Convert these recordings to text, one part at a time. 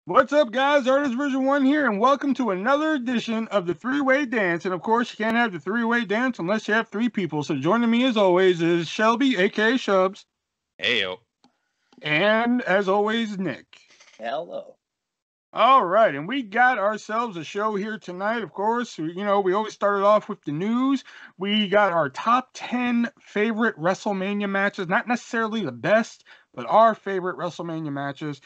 What's up, guys? ArtistVersion1 here, and welcome to another edition of the three-way dance. And of course, you can't have the three-way dance unless you have three people. So joining me, as always, is Shelby, aka Shubs. Heyo. And as always, Nick. Hello. All right, and we got ourselves a show here tonight. Of course, we always started off with the news. We got our top 10 favorite WrestleMania matches, not necessarily the best, but our favorite WrestleMania matches.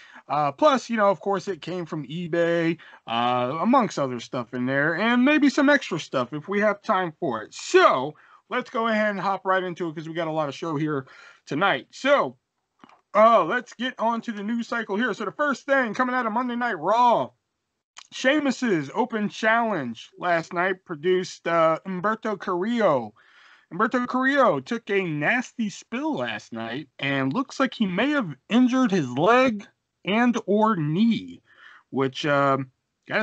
Plus, of course, it came from eBay, amongst other stuff in there, and maybe some extra stuff if we have time for it. So let's go ahead and hop right into it because we got a lot of show here tonight. So, let's get on to the news cycle here. So the first thing coming out of Monday Night Raw, Sheamus's Open Challenge last night produced Humberto Carrillo. Humberto Carrillo took a nasty spill last night and looks like he may have injured his leg and or knee, which, gotta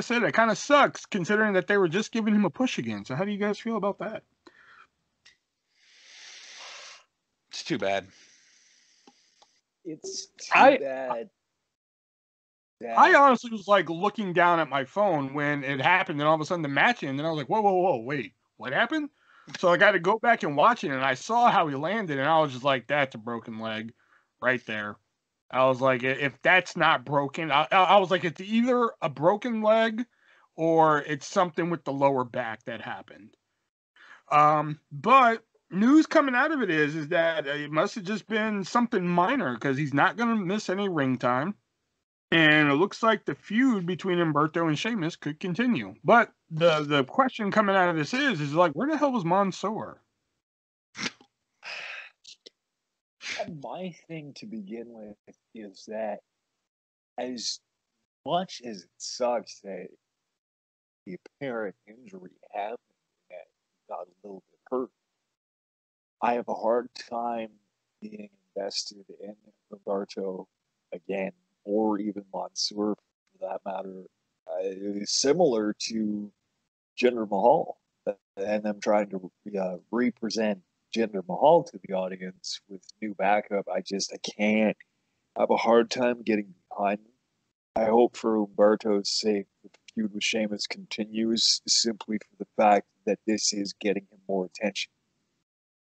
say, that kind of sucks considering that they were just giving him a push again. So how do you guys feel about that? It's too bad. It's too bad. I honestly was like looking down at my phone when it happened, and all of a sudden the match ended, and I was like, whoa, wait, what happened? So I got to go back and watch it, and I saw how he landed, and I was just like, that's a broken leg right there. I was like, if that's not broken, I was like, it's either a broken leg or it's something with the lower back that happened. But news coming out of it is that it must have just been something minor because he's not going to miss any ring time. And it looks like the feud between Humberto and Sheamus could continue. But the question coming out of this is like, where the hell was Mansoor? My thing to begin with is that as much as it sucks that the apparent injury happened and that he got a little bit hurt, I have a hard time being invested in Humberto again, or even Mansoor for that matter. Similar to Jinder Mahal and them trying to represent Jinder Mahal to the audience with new backup. I can't. I have a hard time getting behind them. I hope for Humberto's sake that the feud with Sheamus continues simply for the fact that this is getting him more attention.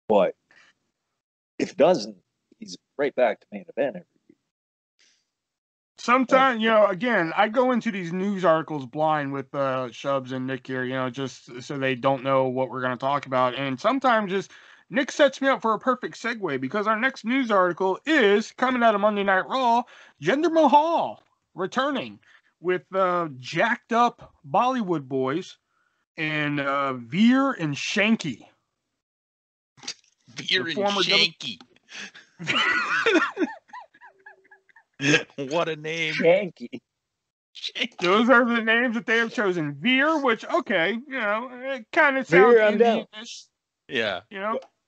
But if it doesn't, he's right back to main event every week. Sometimes, again, I go into these news articles blind with Shubs and Nick here, just so they don't know what we're going to talk about. And sometimes just Nick sets me up for a perfect segue because our next news article is coming out of Monday Night Raw, Jinder Mahal returning with jacked up Bollywood boys and Veer and Shanky. Veer and Shanky. What a name. Shanky. Those are the names that they have chosen. Veer, which, okay, it kind of sounds Indian-ish. Yeah.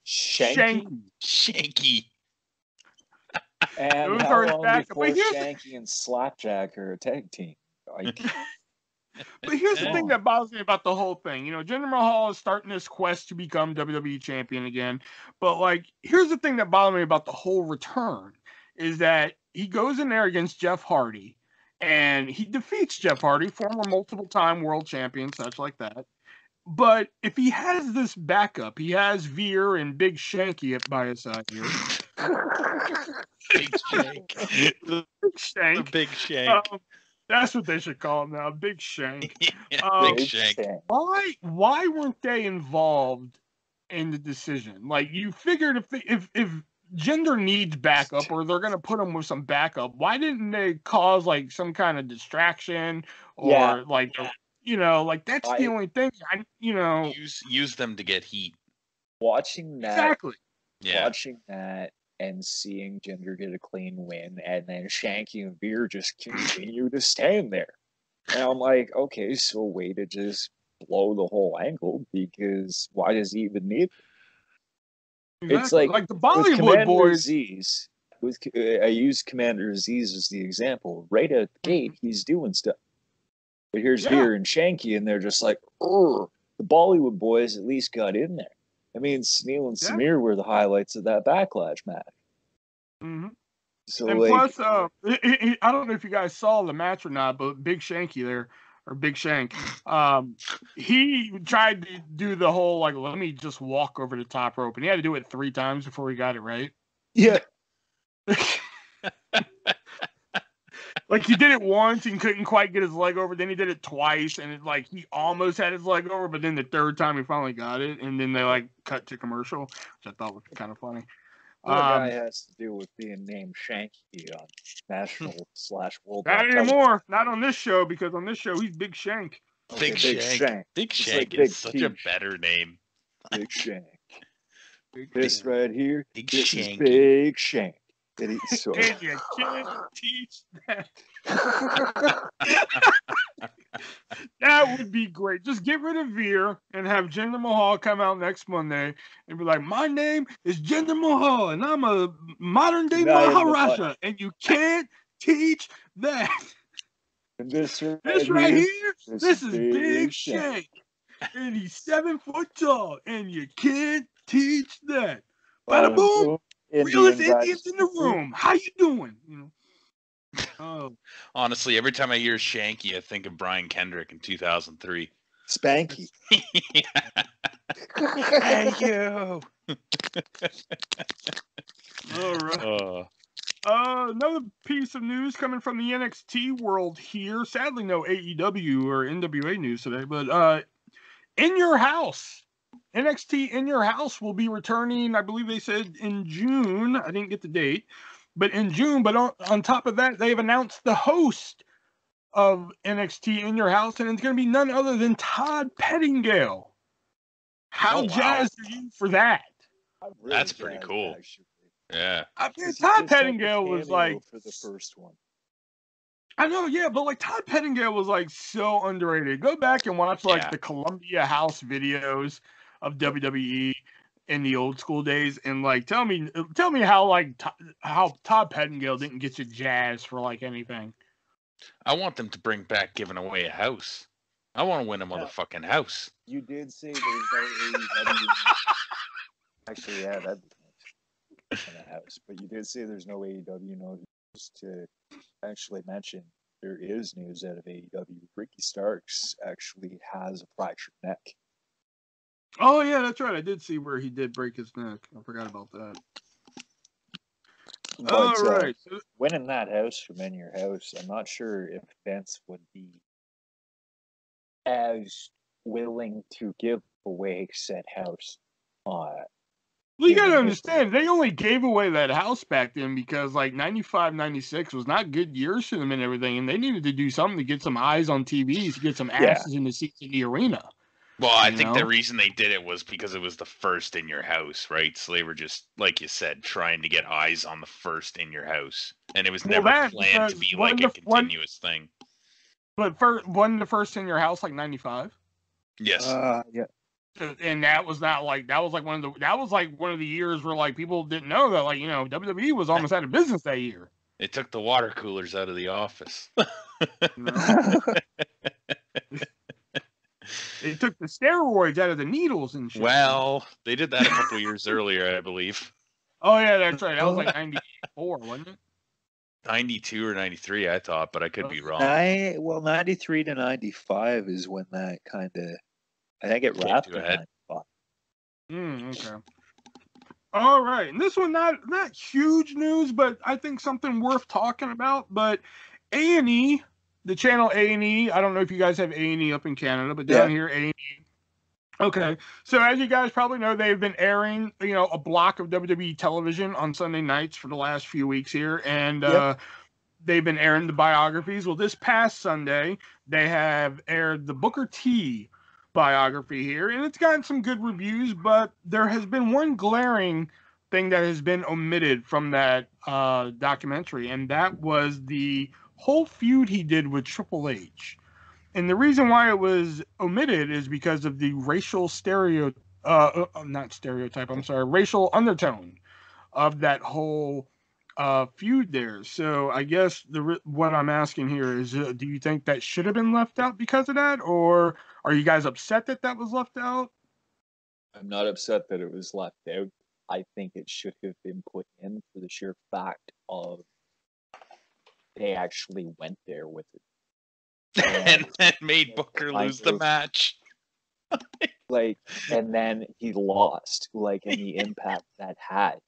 Shanky. And those how are long back, before Shanky and Slapjack are a tag team? But here's the thing that bothers me about the whole thing. Jinder Mahal is starting this quest to become WWE champion again. But, here's the thing that bothers me about the whole return is that he goes in there against Jeff Hardy, and he defeats Jeff Hardy, former multiple-time world champion, such like that. But if he has this backup, he has Veer and Big Shanky by his side here. Big Shank. Big Shank. The Big Shank. That's what they should call him now, Big Shank. Big Shank. Why weren't they involved in the decision? You figured if Jinder needs backup or they're gonna put him with some backup, why didn't they cause some kind of distraction or that's the only thing use them to get heat. Watching that exactly. Yeah. Watching that and seeing Jinder get a clean win, and then Shanky and Veer just continue to stand there. And I'm like, okay, so way to just blow the whole angle, because why does he even need it? Exactly. It's like the Bollywood boys. I use Commander Aziz as the example. Right at the gate, he's doing stuff. But here's Veer and Shanky, and they're just like, the Bollywood boys at least got in there. I mean, Sunil and Samir were the highlights of that Backlash match. Mm-hmm. So And like, plus, I don't know if you guys saw the match or not, but Big Shanky there, or Big Shank, he tried to do the whole, like, let me just walk over the top rope. And he had to do it 3 times before he got it right. yeah, Like, he did it once and couldn't quite get his leg over. Then he did it twice, and like he almost had his leg over. But then the 3rd time he finally got it, and then they like cut to commercial, which I thought was kind of funny. poor guy has to deal with being named Shanky on national/world. Not anymore. Not on this show, because on this show he's Big Shank. Okay, Big Shank. Big It's Shank like is Big such a T. better name. Big Shank. Big This Shank. right here, Big this Shanky. is Big Shank. And so, And you can't teach that. That would be great. Just get rid of Veer and have Jinder Mahal come out next Monday and be like, my name is Jinder Mahal, and I'm a modern day Maharaja, and you can't teach that. and this Right here, this is Big Shank. Shank. And he's 7 foot tall, and you can't teach that. Bada boom! Realest Indians in the room. How you doing? You know. Oh, Honestly, every time I hear Shanky, I think of Brian Kendrick in 2003. Spanky. Hey, you! all right. Another piece of news coming from the NXT world here. Sadly, no AEW or NWA news today, but In Your House. NXT In Your House will be returning, I believe they said in June. I didn't get the date, but in June. But on top of that, they've announced the host of NXT In Your House, and it's going to be none other than Todd Pettingale. How jazzed are you for that? Really That's pretty cool. Actually. Yeah. I mean, Todd Pettingale was like for the first one. I know, yeah, but like Todd Pettingale was like so underrated. Go back and watch like the Columbia House videos of WWE in the old school days, and like tell me how like how Todd Pettingale didn't get you jazzed for like anything. I want them to bring back giving away a house. I want to win a motherfucking house. You did say there's no AEW. Actually, yeah, that'd be nice in a house. But you did say there's no AEW news to actually mention. There is news out of AEW. Ricky Starks actually has a fractured neck. Oh yeah, that's right. I did see where he did break his neck. I forgot about that. But, all right. Winning that house from In Your House, I'm not sure if Vince would be as willing to give away said house. Well, you got to understand, they only gave away that house back then because, like, 95, 96 was not good years for them and everything, and they needed to do something to get some eyes on TVs, to get some asses in the seats in the arena. Well, I think the reason they did it was because it was the first In Your House, right? So they were just, like you said, trying to get eyes on the first In Your House. And it was never planned to be, like, a continuous thing. But wasn't the first In Your House, like, 95? Yes. Yeah. And that was not like that was like one of the years where like people didn't know that like WWE was almost out of business that year. They took the water coolers out of the office. They took the steroids out of the needles and shit. Well, they did that a couple years earlier, I believe. Oh yeah, that's right. That was like 94, wasn't it? 92 or 93, I thought, but I could be wrong. 93 to 95 is when that kind of. I think it wrapped in 95. Okay. All right. And this one, not huge news, but I think something worth talking about. But A&E, the channel A&E, I don't know if you guys have A&E up in Canada, but down here, A&E. Okay. So as you guys probably know, they've been airing, a block of WWE television on Sunday nights for the last few weeks here. And they've been airing the biographies. Well, this past Sunday, they have aired the Booker T biography here, and it's gotten some good reviews, but there has been one glaring thing that has been omitted from that documentary, and that was the whole feud he did with Triple H. And the reason why it was omitted is because of the racial racial undertone of that whole feud there. So I guess what I'm asking here is, do you think that should have been left out because of that, or are you guys upset that that was left out? I'm not upset that it was left out. I think it should have been put in for the sheer fact of they actually went there with it. And then made Booker lose the match. Like, and then he lost. Like, and the impact that had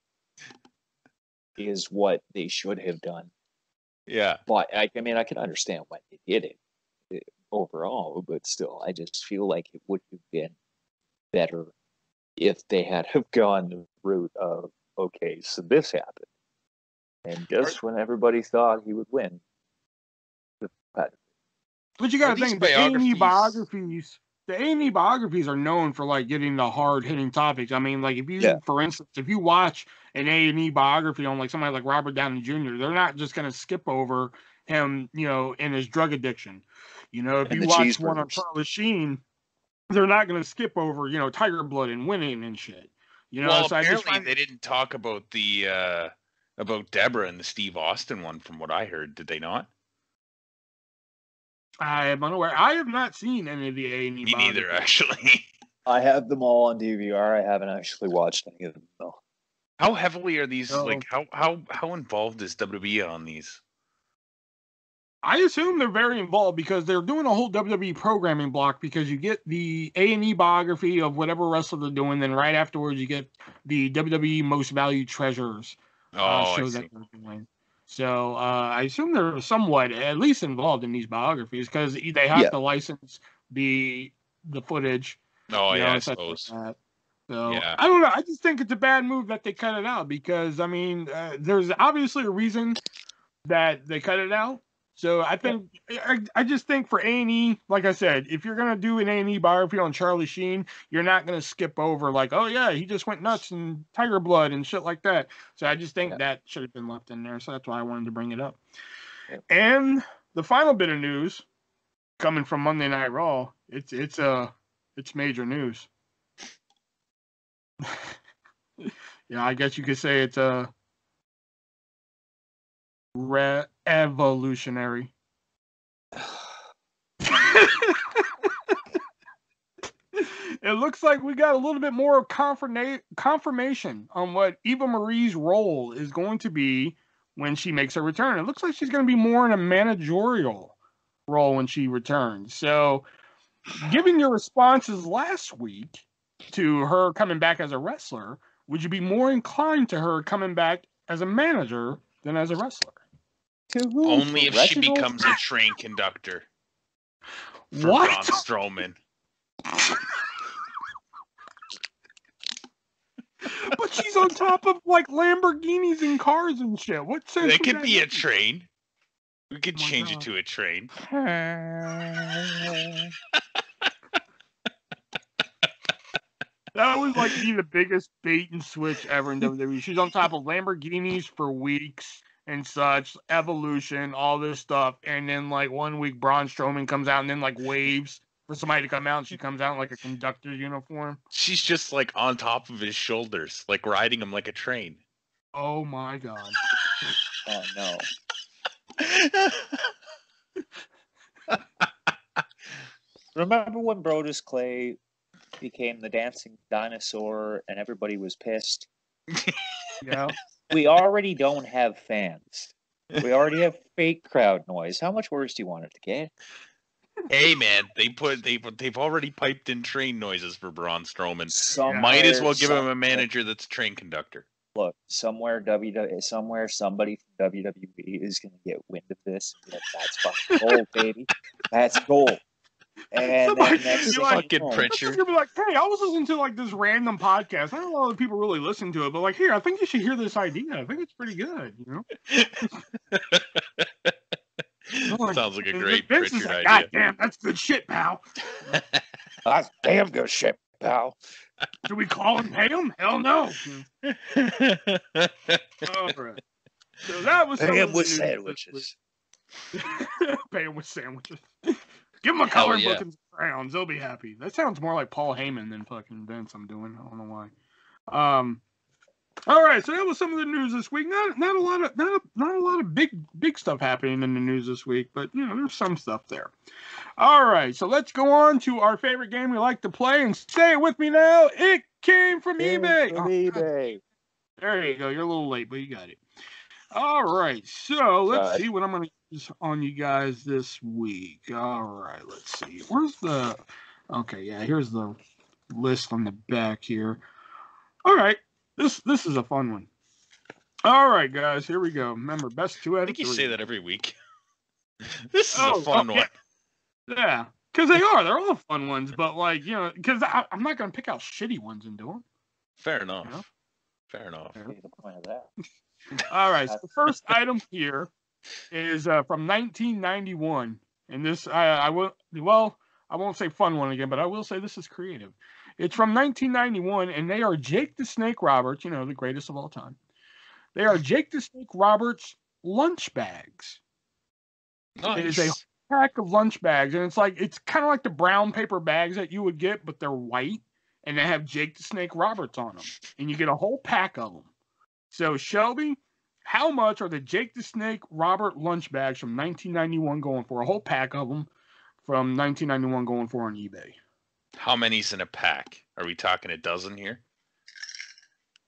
is what they should have done. Yeah. But I mean, I can understand why they did it overall, but still, I just feel like it would have been better if they had have gone the route of, okay, so this happened. And just when everybody thought he would win, but you got to think, the A&E biographies are known for like getting the hard hitting topics. I mean, like if you, for instance, if you watch an A&E biography on like somebody like Robert Downey Jr., they're not just going to skip over him, you know, in his drug addiction. You know, if you watch one on Charlie Sheen, they're not going to skip over, you know, Tiger Blood and winning and shit. You know, well, so apparently they didn't talk about the about Deborah and the Steve Austin one, from what I heard. Did they not? I am unaware. I have not seen any of the A&E. Me neither, actually. I have them all on DVR. I haven't actually watched any of them though. How heavily are these? Like, how involved is WWE on these? I assume they're very involved because they're doing a whole WWE programming block, because you get the A&E biography of whatever wrestler they're doing, then right afterwards you get the WWE Most Valued Treasures show that they're doing. So I assume they're somewhat at least involved in these biographies, because they have to license the footage. Oh, yeah, I suppose. Like so I don't know. I just think it's a bad move that they cut it out, because I mean, there's obviously a reason that they cut it out. So I think I just think for A&E, like I said, if you're gonna do an A&E biography on Charlie Sheen, you're not gonna skip over like, oh yeah, he just went nuts and Tiger Blood and shit like that. So I just think that should have been left in there. So that's why I wanted to bring it up. And the final bit of news coming from Monday Night Raw, it's major news. Yeah, I guess you could say it's a evolutionary. It looks like we got a little bit more of confirmation on what Eva Marie's role is going to be when she makes her return. It looks like she's going to be more in a managerial role when she returns. So, given your responses last week to her coming back as a wrestler, would you be more inclined to her coming back as a manager than as a wrestler? Only if she becomes a train conductor. For Braun Strowman. But she's on top of like Lamborghinis and cars and shit. What sense? It could be a train. We could change it to a train. That would like be the biggest bait and switch ever in WWE. She's on top of Lamborghinis for weeks and such, Evolution, all this stuff, and then like 1 week Braun Strowman comes out and then like waves for somebody to come out, and she comes out in like a conductor uniform. She's just like on top of his shoulders, like riding him like a train. Oh my god. Oh no. Remember when Brodus Clay became the dancing dinosaur and everybody was pissed? Yeah. We already don't have fans. We already have fake crowd noise. How much worse do you want it to get? Hey man, they've already piped in train noises for Braun Strowman. Might as well give him a manager that's a train conductor. Look, somewhere somebody from WWE is going to get wind of this. That's fucking gold, baby. That's gold. And then next fucking Pritchard. You'll be like, hey, I was listening to like this random podcast. I don't know a lot of people really listen to it, but like, here, I think you should hear this idea. I think it's pretty good, you know? Sounds like a great Pritchard idea. God damn, that's good shit, pal. That's damn good shit, pal. Should we call him, pay him? Hell no. All right. So that was pay him with sandwiches. Pay him with sandwiches. Give him a colored book and some crowns. They'll be happy. That sounds more like Paul Heyman than fucking Vince. I'm doing. I don't know why. All right. So that was some of the news this week. Not a lot of big stuff happening in the news this week, but you know, there's some stuff there. All right. So let's go on to our favorite game we like to play, and say it with me now. It came from eBay. eBay. There you go. You're a little late, but you got it. All right. So let's see what I'm gonna on you guys this week. All right, let's see. Where's the? Okay, yeah, here's the list on the back here. All right, this is a fun one. All right, guys, here we go. Remember, best 2 out of 3. I think you say that every week. This is a fun one. Yeah, because they are. They're all fun ones, but like, you know, because I'm not going to pick out shitty ones and do them. Fair enough. You know? Fair enough. The point of that. All right, so the first item here is from 1991, and this I won't say fun one again, but I will say this is creative. It's from 1991, and they are Jake the Snake Roberts, you know, the greatest of all time. They are Jake the Snake Roberts lunch bags. Nice. It is a pack of lunch bags, and it's kind of like the brown paper bags that you would get, but they're white, and they have Jake the Snake Roberts on them, and you get a whole pack of them. So Shelby, how much are the Jake the Snake Robert lunch bags from 1991 going for? A whole pack of them from 1991 going for on eBay. How many's in a pack? Are we talking a dozen here?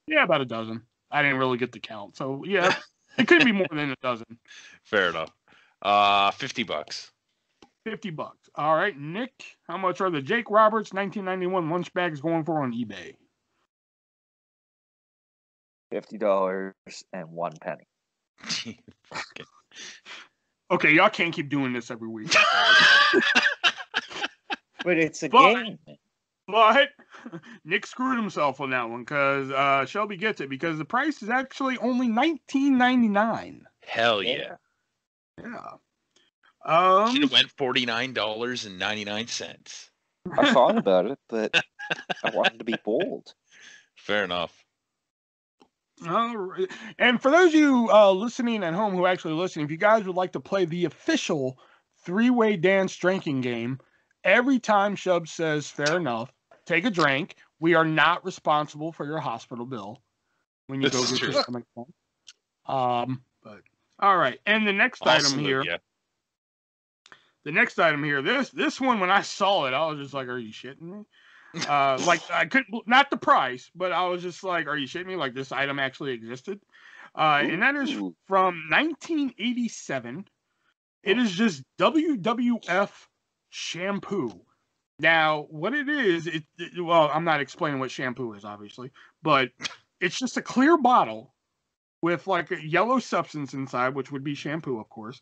Yeah, about a dozen. I didn't really get the count, so yeah, it could be more than a dozen. Fair enough. $50. $50. All right, Nick, how much are the Jake Roberts 1991 lunch bags going for on eBay? $50.01. Okay, y'all can't keep doing this every week. But it's a game. But Nick screwed himself on that one because Shelby gets it because the price is actually only $19.99. Hell yeah. Yeah. Should have went $49.99. I thought about it, but I wanted to be bold. Fair enough. All right. And for those of you listening at home who actually listen, if you guys would like to play the official 3-way dance drinking game, every time Shub says fair enough, take a drink. We are not responsible for your hospital bill when you go get your stomach pump. But all right. And the next item here. Yeah. The next item here, this one, when I saw it, I was just like, are you shitting me? Like I couldn't, not the price, but I was just like, are you shitting me? Like this item actually existed. And that is from 1987. It is just WWF shampoo. Now, what it is, well, I'm not explaining what shampoo is, obviously, but it's just a clear bottle with like a yellow substance inside, which would be shampoo, of course.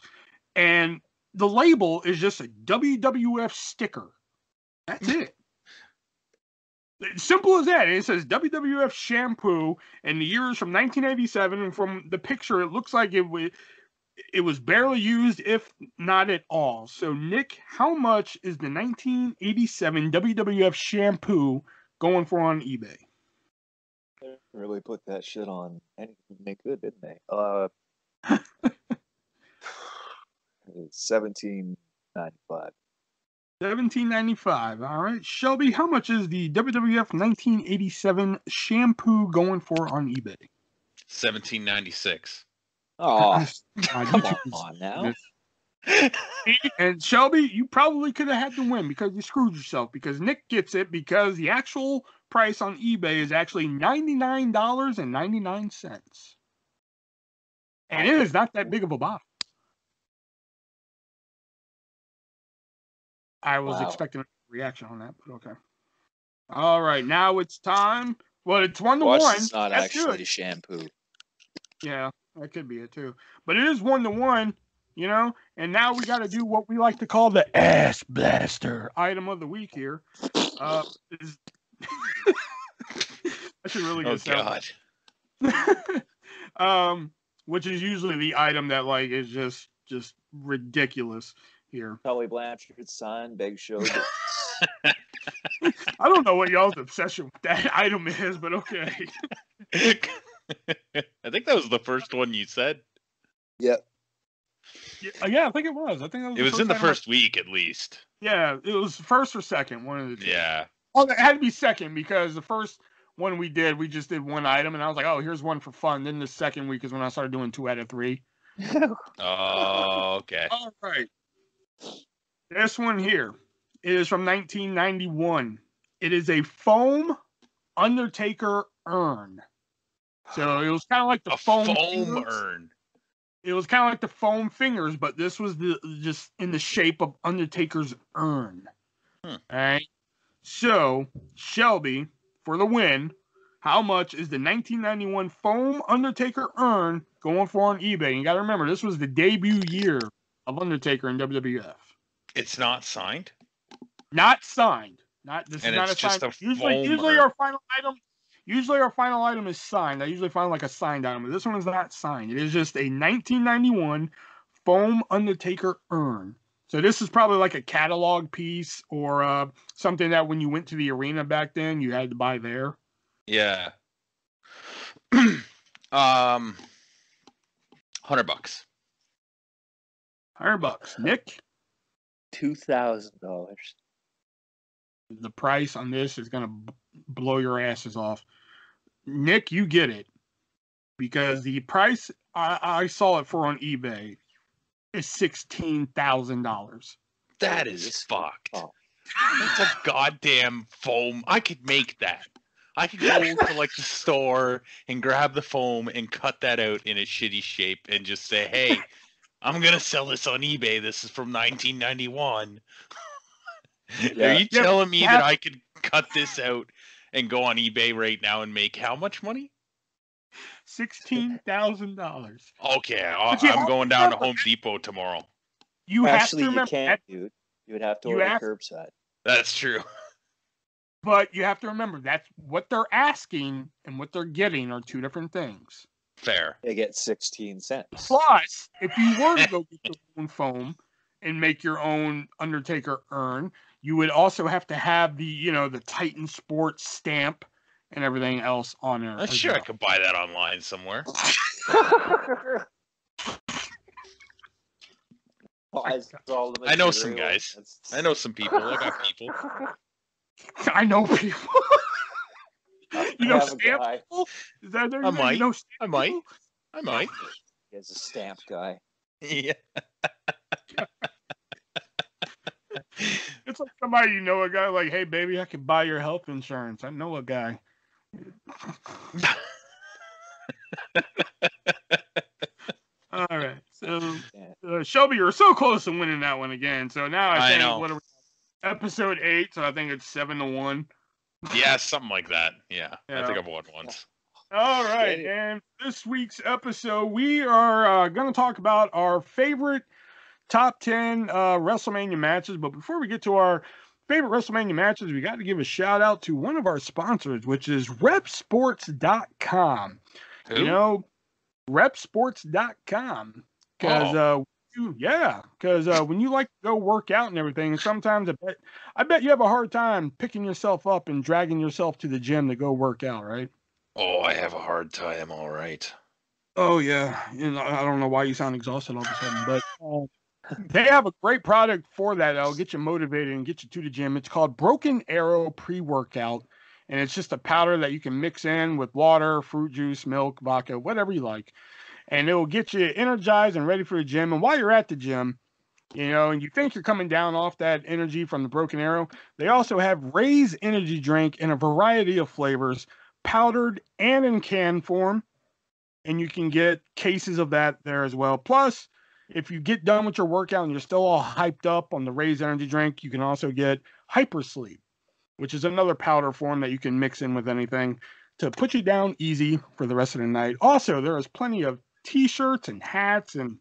And the label is just a WWF sticker. That's it. Simple as that. It says WWF shampoo, and the year is from 1987. And from the picture, it looks like it was barely used, if not at all. So, Nick, how much is the 1987 WWF shampoo going for on eBay? They really put that shit on anything they could, didn't they? $17.95. $17.95. All right, Shelby, how much is the WWF 1987 shampoo going for on eBay? $17.96. Oh, come on now. And Shelby, you probably could have had to win because you screwed yourself, because Nick gets it because the actual price on eBay is actually $99.99. And it is not that big of a bottle. I was expecting a reaction on that, but okay. All right, now it's time. Well, it's 1-1. It's not That's actually good. Shampoo. Yeah, that could be it too. But it is 1-1, you know. And now we got to do what we like to call the ass blaster item of the week here. I should really get God. Which is usually the item that like is just ridiculous here. Tully Blanchard's son, Big Show. I don't know what y'all's obsession with that item is, but okay. I think that was the first one you said. Yep. Yeah, I think it was. I think it was in the first week at least. Yeah, it was first or second, one of the two. Yeah. Oh, it had to be second because the first one we just did one item, and I was like, oh, here's one for fun. Then the second week is when I started doing 2 out of 3. Oh, okay. All right. This one here is from 1991. It is a foam Undertaker urn. So it was kind of like the foam urn. It was kind of like the foam fingers, but this was just in the shape of Undertaker's urn. All right. So, Shelby, for the win, how much is the 1991 foam Undertaker urn going for on eBay? You got to remember, this was the debut year of Undertaker in WWF. It's not signed? Not signed. This and is not it's a just signed. a Usually our final item. Usually our final item is signed. I usually find like a signed item, but this one is not signed. It is just a 1991 foam Undertaker urn. So this is probably like a catalog piece or something that when you went to the arena back then, you had to buy there. Yeah. $100. $100. Nick? $2,000. The price on this is gonna blow your asses off. Nick, you get it. Because the price I saw it for on eBay is $16,000. That is fucked. Oh. That's a goddamn foam. I could make that. I could go to like the store and grab the foam and cut that out in a shitty shape and just say, hey, I'm going to sell this on eBay. This is from 1991. Yeah. Are you telling me that I could cut this out and go on eBay right now and make how much money? $16,000. Okay, I'm going down to Home Depot tomorrow. You can't, dude. You would have to order curbside. That's true. But you have to remember, that's what they're asking and what they're getting are two different things. Fair. They get 16 cents. Plus, if you were to go get your own foam and make your own Undertaker urn, you would also have to have the Titan Sports stamp and everything else on there. I'm sure I could buy that online somewhere. I know some guys. I know some people. I got people. I know people. You know stamp people? Is that there? I might. You know I might. I might. He's a stamp guy. Yeah. It's like somebody a guy like, hey baby, I could buy your health insurance. I know a guy. All right, so Shelby, you're so close to winning that one again. So now I think what are we, episode 8? So I think it's 7-1. Yeah, something like that. Yeah. I think I've won once. All right, and this week's episode, we are going to talk about our favorite top 10 WrestleMania matches. But before we get to our favorite WrestleMania matches, we got to give a shout out to one of our sponsors, which is repsports.com. Who? Repsports.com. Because when you like to go work out and everything, and sometimes I bet you have a hard time picking yourself up and dragging yourself to the gym to go work out, right? Oh, I have a hard time. All right. Oh yeah, I don't know why you sound exhausted all of a sudden, but they have a great product for that. That'll get you motivated and get you to the gym. It's called Broken Arrow Pre-Workout, and it's just a powder that you can mix in with water, fruit juice, milk, vodka, whatever you like, and it will get you energized and ready for the gym. And while you're at the gym, and you think you're coming down off that energy from the Broken Arrow, they also have Ray's energy drink in a variety of flavors, powdered and in can form, and you can get cases of that there as well. Plus, if you get done with your workout and you're still all hyped up on the Ray's energy drink, you can also get Hyper Sleep, which is another powder form that you can mix in with anything to put you down easy for the rest of the night. Also, there is plenty of t-shirts and hats and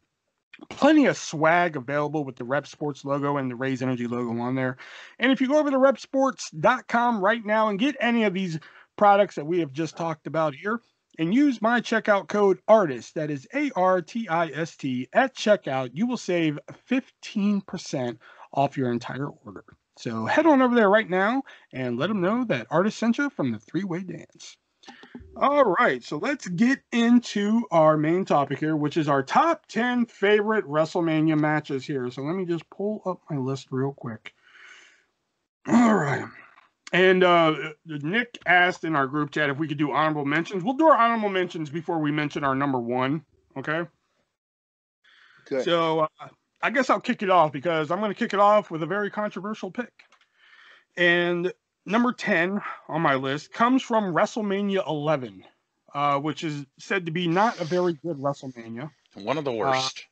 plenty of swag available with the Rep Sports logo and the Ray's Energy logo on there. And if you go over to repsports.com right now and get any of these products that we have just talked about here and use my checkout code ARTIST, that is ARTIST, at checkout, you will save 15% off your entire order. So head on over there right now and let them know that Artist sent you from the Three-Way Dance. All right, so let's get into our main topic here, which is our top 10 favorite WrestleMania matches here. So let me just pull up my list real quick. All right. And Nick asked in our group chat if we could do honorable mentions. We'll do our honorable mentions before we mention our number one, okay? Good. So I guess I'll kick it off because I'm going to kick it off with a very controversial pick. And number 10 on my list comes from WrestleMania 11, which is said to be not a very good WrestleMania. One of the worst.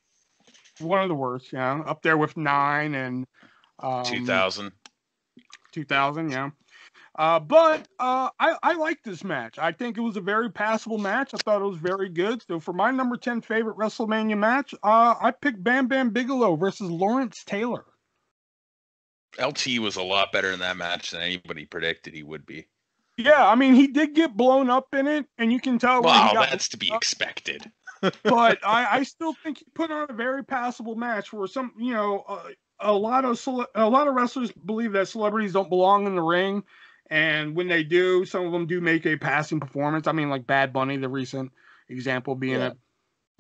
One of the worst, yeah. Up there with 9 and 2000. 2000, yeah. But I like this match. I think it was a very passable match. I thought it was very good. So for my number 10 favorite WrestleMania match, I picked Bam Bam Bigelow versus Lawrence Taylor. LT was a lot better in that match than anybody predicted he would be. Yeah, I mean, he did get blown up in it, and you can tell. Well, that's to be expected. But I still think he put on a very passable match where some, a lot of wrestlers believe that celebrities don't belong in the ring, and when they do, some of them do make a passing performance. I mean, like Bad Bunny, the recent example being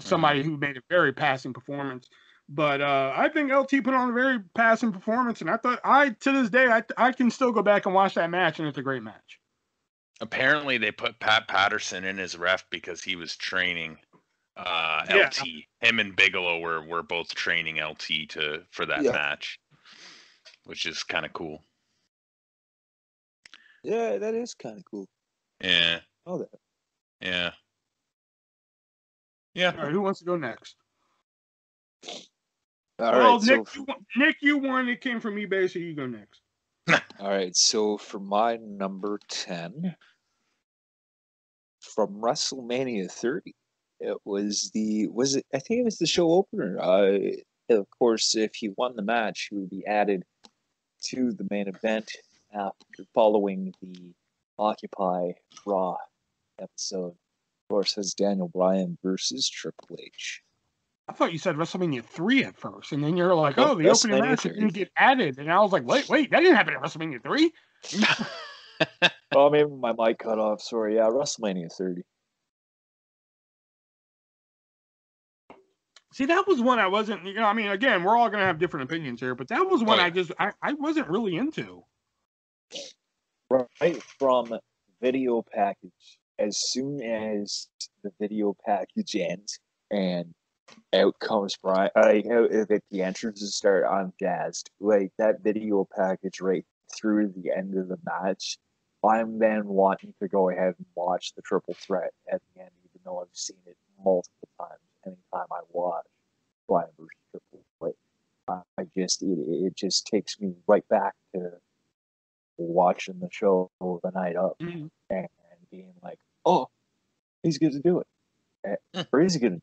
somebody who made a very passing performance. But I think LT put on a very passing performance, and to this day, I can still go back and watch that match, and it's a great match. Apparently, they put Pat Patterson in as ref because he was training LT. Him and Bigelow were both training LT for that match, which is kind of cool. Yeah, that is kind of cool. Yeah. Oh, that. Yeah. Yeah. All right, who wants to go next? All right, Nick, you won. It came from eBay, so you go next. All right, so for my number 10, from WrestleMania 30, it was I think it was the show opener. Of course, if he won the match, he would be added to the main event after following the Occupy Raw episode. Of course, as Daniel Bryan versus Triple H. I thought you said WrestleMania 3 at first, and then you're like, the opening match didn't get added. And I was like, wait, that didn't happen at WrestleMania 3? Oh, maybe my mic cut off. Sorry. Yeah, WrestleMania 30. See, that was one I wasn't, I mean, again, we're all going to have different opinions here, but that was one I wasn't really into. Right from video package, as soon as the video package ends and out comes Brian, if the entrances start, I'm jazzed. Like that video package right through the end of the match, I'm then wanting to go ahead and watch the triple threat at the end, even though I've seen it multiple times. Anytime I watch Brian versus Triple H, it just takes me right back to watching the show the night up and being like, oh, he's going to do it, or he's going to do it.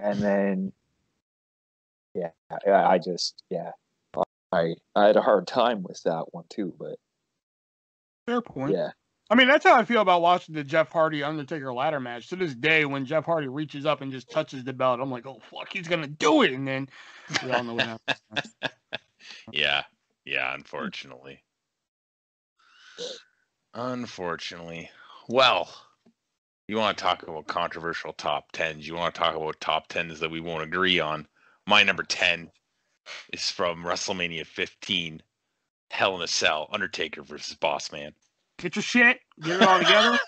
And then, I had a hard time with that one too, but fair point. Yeah. I mean, that's how I feel about watching the Jeff Hardy Undertaker ladder match. To this day, when Jeff Hardy reaches up and just touches the belt, I'm like, oh, fuck, he's going to do it. And then we all know what happens. Yeah, unfortunately. Well, you want to talk about controversial top 10s. You want to talk about top 10s that we won't agree on. My number 10 is from WrestleMania 15, Hell in a Cell, Undertaker versus Boss Man. Get your shit, get it all together,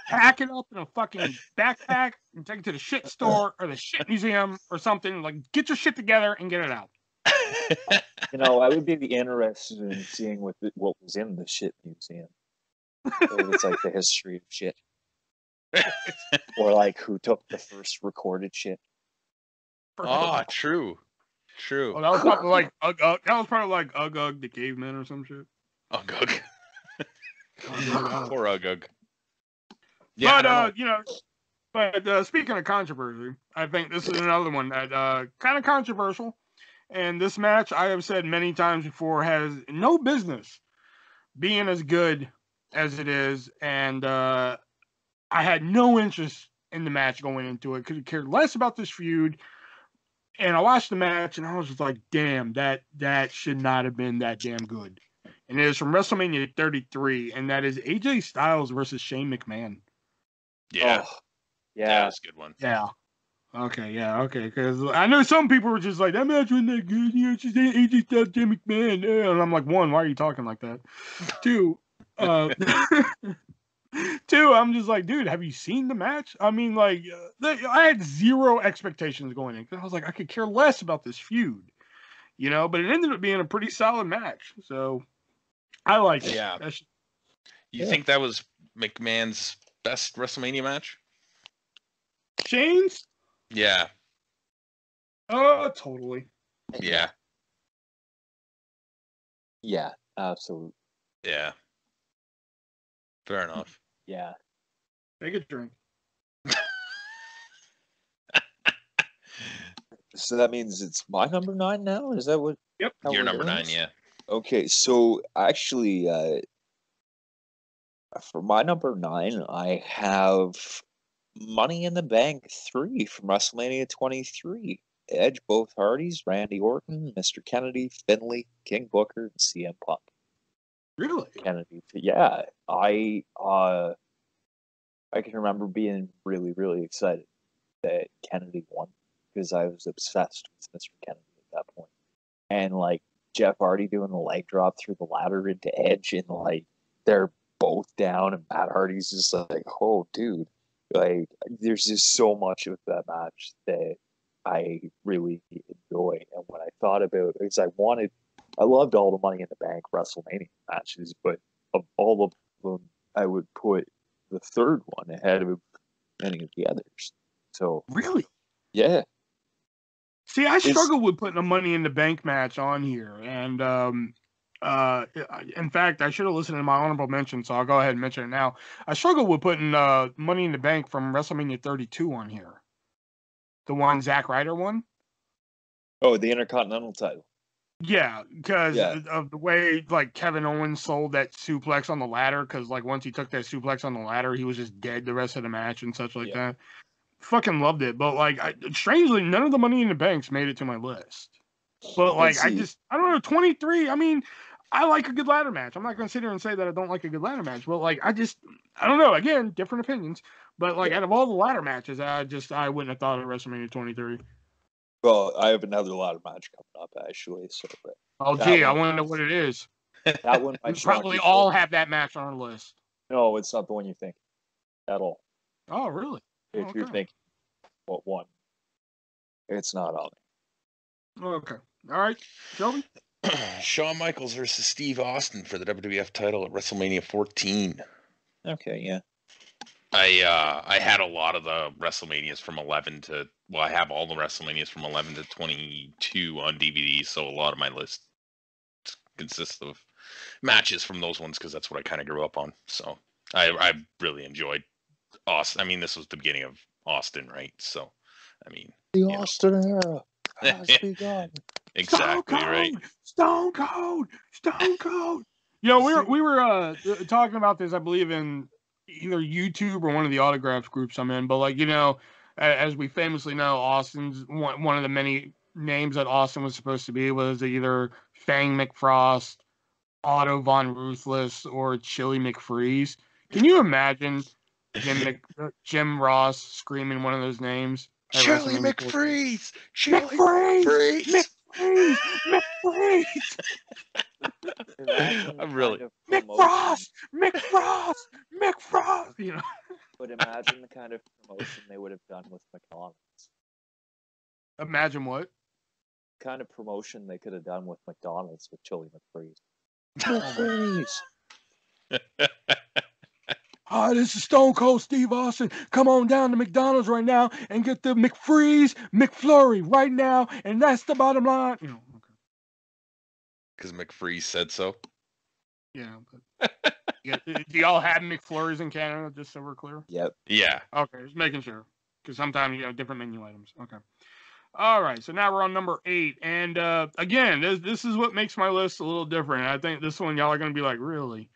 pack it up in a fucking backpack, and take it to the shit store or the shit museum or something. Like, get your shit together and get it out. I would be interested in seeing what was in the shit museum. It's like the history of shit. Or like who took the first recorded shit. Oh, true. Oh, that was probably like Ugg Ugg the caveman or some shit. Ugg. Poor Ugg. Yeah, but speaking of controversy, I think this is another one that kind of controversial. And this match, I have said many times before, has no business being as good as it is. And I had no interest in the match going into it. Could have cared less about this feud. And I watched the match, and I was just like, damn, that should not have been that damn good. And it is from WrestleMania 33, and that is AJ Styles versus Shane McMahon. Yeah. Yeah. That was a good one. Yeah. Okay. Because I know some people were just like, that match wasn't that good. It's just AJ Styles, Shane McMahon. Yeah. And I'm like, one, why are you talking like that? Two, I'm just like, dude, have you seen the match? I mean, like, I had zero expectations going in. I was like, I could care less about this feud, but it ended up being a pretty solid match. So I like it. Yeah. You think that was McMahon's best WrestleMania match? Shane's? Yeah. Oh, totally. Yeah. Yeah, absolutely. Yeah. Fair enough. Yeah. Take a drink. So that means it's my number 9 now? Is that what? Yep. You're number 9, yeah. Okay, so actually, for my number 9, I have Money in the Bank 3 from WrestleMania 23. Edge, both Hardys, Randy Orton, Mr. Kennedy, Finlay, King Booker, and CM Punk. Really? Kennedy. Yeah, I can remember being really, really excited that Kennedy won because I was obsessed with Mr. Kennedy at that point. And like Jeff Hardy doing the leg drop through the ladder into Edge, and like they're both down, and Matt Hardy's just like, oh, dude, like there's just so much of that match that I really enjoy. And when I thought about it, because I loved all the Money in the Bank WrestleMania matches, but of all of them, I would put the third one ahead of any of the others. So Really? yeah. See, I struggle with putting a Money in the Bank match on here, and in fact, I should have listened to my honorable mention, so I'll go ahead and mention it now. I struggle with putting Money in the Bank from WrestleMania 32 on here, the one Zack Ryder won. Oh, the Intercontinental title. Yeah, because of the way like Kevin Owens sold that suplex on the ladder. Because like once he took that suplex on the ladder, he was just dead the rest of the match and such like that. Fucking loved it, but like strangely, none of the Money in the Banks made it to my list. But like I don't know, 23. I mean, I like a good ladder match. I'm not gonna sit here and say that I don't like a good ladder match, but like I don't know. Again, different opinions. But like out of all the ladder matches, I wouldn't have thought of WrestleMania 23. Well, I have another ladder match coming up actually. So, oh gee, I want to know what it is. That one we probably all have that match on our list. No, it's not the one you think at all. Oh, really? If you're thinking what one, it's not on there. Okay. All right, Shelby. Shawn Michaels versus Steve Austin for the WWF title at WrestleMania 14. Okay, yeah. I had a lot of the WrestleManias from 11 to, well, I have all the WrestleManias from 11 to 22 on DVD, so a lot of my list consists of matches from those ones because that's what I kind of grew up on. So I really enjoyed Austin. I mean, this was the beginning of Austin, right? So, I mean, the Austin era has begun. Exactly, right? Stone Cold. You know, we were talking about this, I believe, in either YouTube or one of the autographs groups I'm in. But like, you know, as we famously know, Austin's one of the many names that Austin was supposed to be was either Fang McFrost, Otto Von Ruthless, or Chili McFreeze. Can you imagine Jim Ross screaming one of those names? Chili McFreeze! Chili McFreeze! I'm really McFrost! You know. But imagine the kind of promotion they would have done with McDonald's. Imagine what? Kind of promotion they could have done with McDonald's with Chili McFreeze. McFreeze! Hi, this is Stone Cold Steve Austin. Come on down to McDonald's right now and get the McFreeze McFlurry right now, and that's the bottom line. You know, okay. Because McFreeze said so. Yeah. But, do y'all have McFlurries in Canada? Just so we're clear. Yep. Yeah. Okay, just making sure, because sometimes you have different menu items. Okay. All right, so now we're on number 8, and again, this is what makes my list a little different. I think this one y'all are going to be like, really?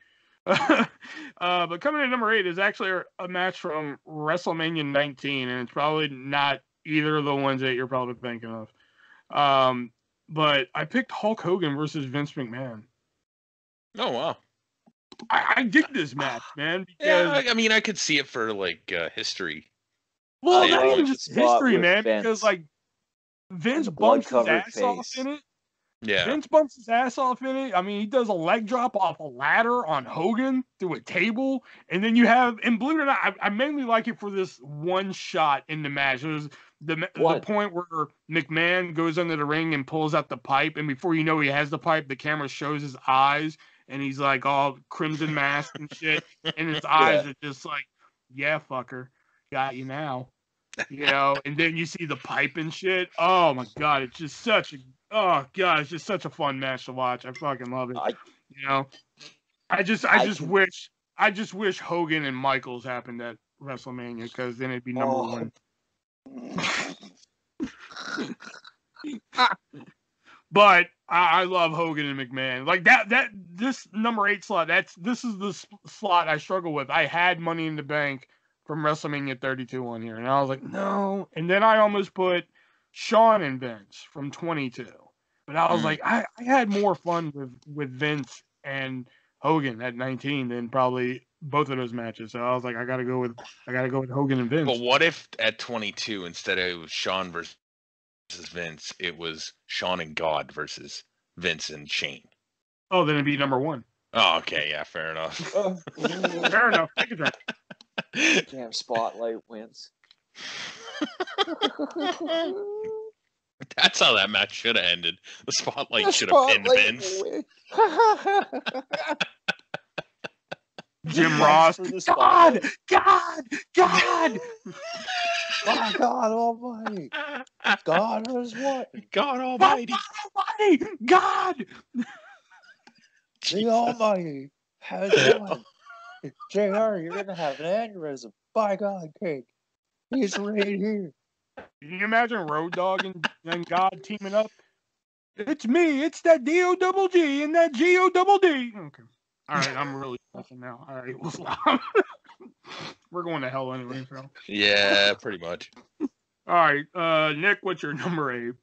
But coming in at number 8 is actually a match from WrestleMania 19, and it's probably not either of the ones that you're probably thinking of. But I picked Hulk Hogan versus Vince McMahon. Oh, wow. I dig this match, man. Because, yeah, I mean, I could see it for, like, history. Well, not even just history, man, because, like, Vince bumps his ass off in it. Yeah. Vince bumps his ass off in it. I mean, he does a leg drop off a ladder on Hogan through a table. And then you have, and believe it or not, I mainly like it for this one shot in the match. It was the point where McMahon goes under the ring and pulls out the pipe. And before you know he has the pipe, the camera shows his eyes. And he's like all crimson mask and shit. And his eyes are just like, yeah, fucker. Got you now. You know, and then you see the pipe and shit. Oh my god, it's just such a fun match to watch. I fucking love it. You know, I just wish Hogan and Michaels happened at WrestleMania, because then it'd be number one. But I love Hogan and McMahon. Like this number 8 slot, this is the slot I struggle with. I had Money in the Bank from WrestleMania 32 on here, and I was like, no. And then I almost put Shawn and Vince from 22. But I was like, I had more fun with Vince and Hogan at 19 than probably both of those matches. So I was like, I gotta go with Hogan and Vince. But what if at 22, instead of Shawn versus Vince, it was Shawn and God versus Vince and Shane? Oh, then it'd be number 1. Oh, okay, yeah, fair enough. Fair enough. Take a drink. Damn, Spotlight wins. That's how that match should have ended. The Spotlight should have pinned Vince. Jim Ross. God! My God Almighty! God is what? God Almighty! God! The Almighty has won. JR, you're gonna have an aneurysm. By God, King, he's right here. Can you imagine Road Dogg and God teaming up? It's me. It's that D-O-double-G and that G-O-double-D. Okay. All right, I'm really fucking now. All right, we'll stop. We're going to hell anyway, so. Yeah, pretty much. All right, Nick, what's your number 8?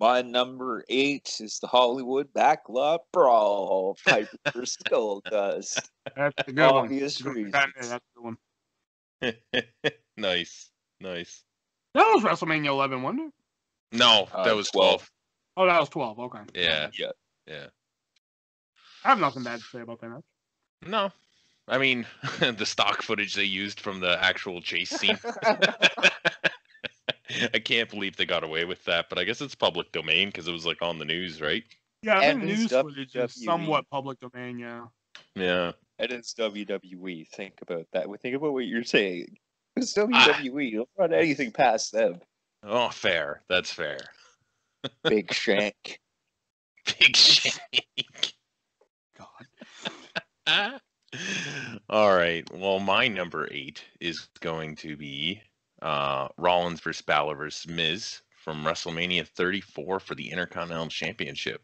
My number 8 is the Hollywood Backlot Brawl. Piper Skuldust. That's a good Obvious one. reasons. That's a good one. Nice. That was WrestleMania 11, wasn't it? No, that was 12. Oh, that was 12. Okay. Yeah. I have nothing bad to say about that match. No. I mean, the stock footage they used from the actual chase scene. I can't believe they got away with that, but I guess it's public domain because it was like on the news, right? Yeah, I think news footage is somewhat public domain, yeah. Yeah. And it's WWE. Think about that. Think about what you're saying. It's WWE. Don't run anything past them. Oh, fair. That's fair. Big Shank. Big Shank. God. All right. Well, my number 8 is going to be Rollins versus Balor versus Miz from WrestleMania 34 for the Intercontinental Championship.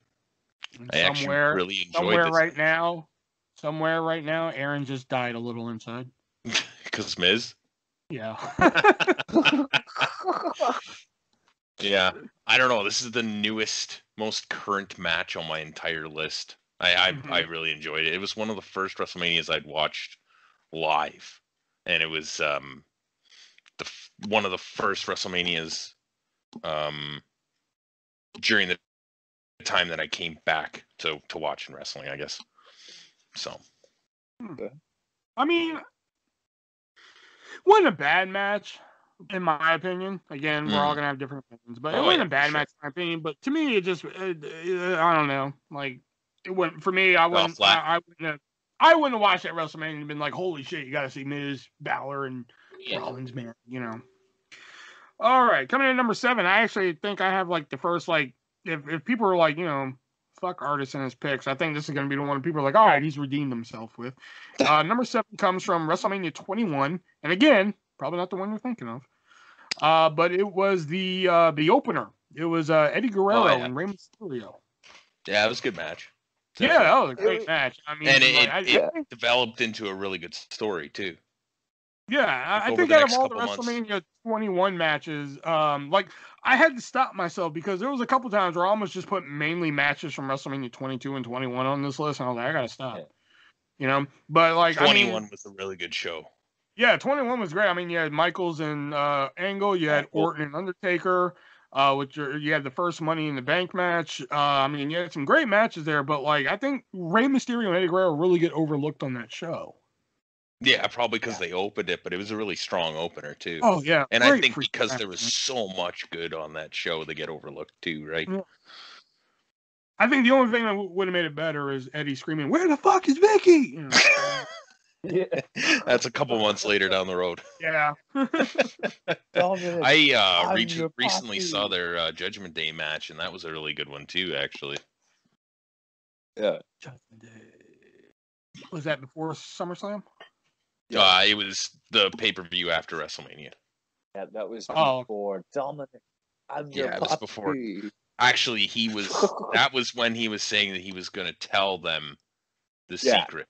I actually really enjoyed this. Somewhere right now, Aaron just died a little inside. Because Miz? Yeah. Yeah. I don't know. This is the newest, most current match on my entire list. I really enjoyed it. It was one of the first WrestleManias I'd watched live. And it was one of the first WrestleManias during the time that I came back to watching wrestling, I guess. So. I mean, wasn't a bad match, in my opinion. Again, we're all going to have different opinions. But it wasn't a bad match, in my opinion. But to me, it just, I don't know. Like, it went, for me, I wouldn't have watched that WrestleMania and been like, holy shit, you got to see Miz, Balor, and Rollins, man, you know. All right, coming in at number 7, I actually think I have, like, the first, like, if people are like, you know, fuck Artist and his picks, I think this is going to be the one people are like, all right, he's redeemed himself with. Number 7 comes from WrestleMania 21, and again, probably not the one you're thinking of, but it was the opener. It was Eddie Guerrero and Rey Mysterio. Yeah, it was a good match. Definitely. Yeah, that was a great match. I mean, and it developed into a really good story too. Yeah, I think out of all the WrestleMania 21 matches, like, I had to stop myself because there was a couple times where I almost just put mainly matches from WrestleMania 22 and 21 on this list, and I was like, I gotta stop. Yeah. You know, but like 21 was a really good show. Yeah, 21 was great. I mean, you had Michaels and Angle, you had Orton and Undertaker, you had the first Money in the Bank match. I mean, you had some great matches there, but like, I think Rey Mysterio and Eddie Guerrero really get overlooked on that show. Yeah, probably because they opened it, but it was a really strong opener too. Oh yeah, and I think because there was so much good on that show, they get overlooked too, right? Yeah. I think the only thing that would have made it better is Eddie screaming, "Where the fuck is Vicky?" You know? Yeah. That's a couple months later down the road. Yeah. I recently saw their Judgment Day match, and that was a really good one too, actually. Yeah. Judgment Day. Was that before SummerSlam? Yeah. It was the pay-per-view after WrestleMania. Yeah, that was before Dominic. It was before. Actually, that was when he was saying that he was going to tell them the secret.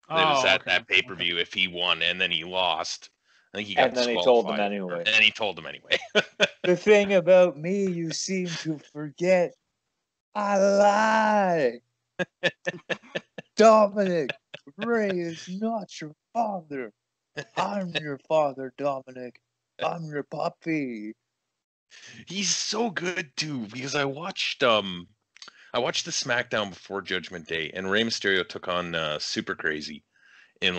It was at that pay-per-view if he won, and then he lost. I think he got disqualified. And then he told them anyway. And then he told them anyway. The thing about me, you seem to forget. I lie. Dominic, Ray is not your father. I'm your father, Dominic. I'm your puppy. He's so good too, because I watched the SmackDown before Judgment Day, and Rey Mysterio took on Super Crazy in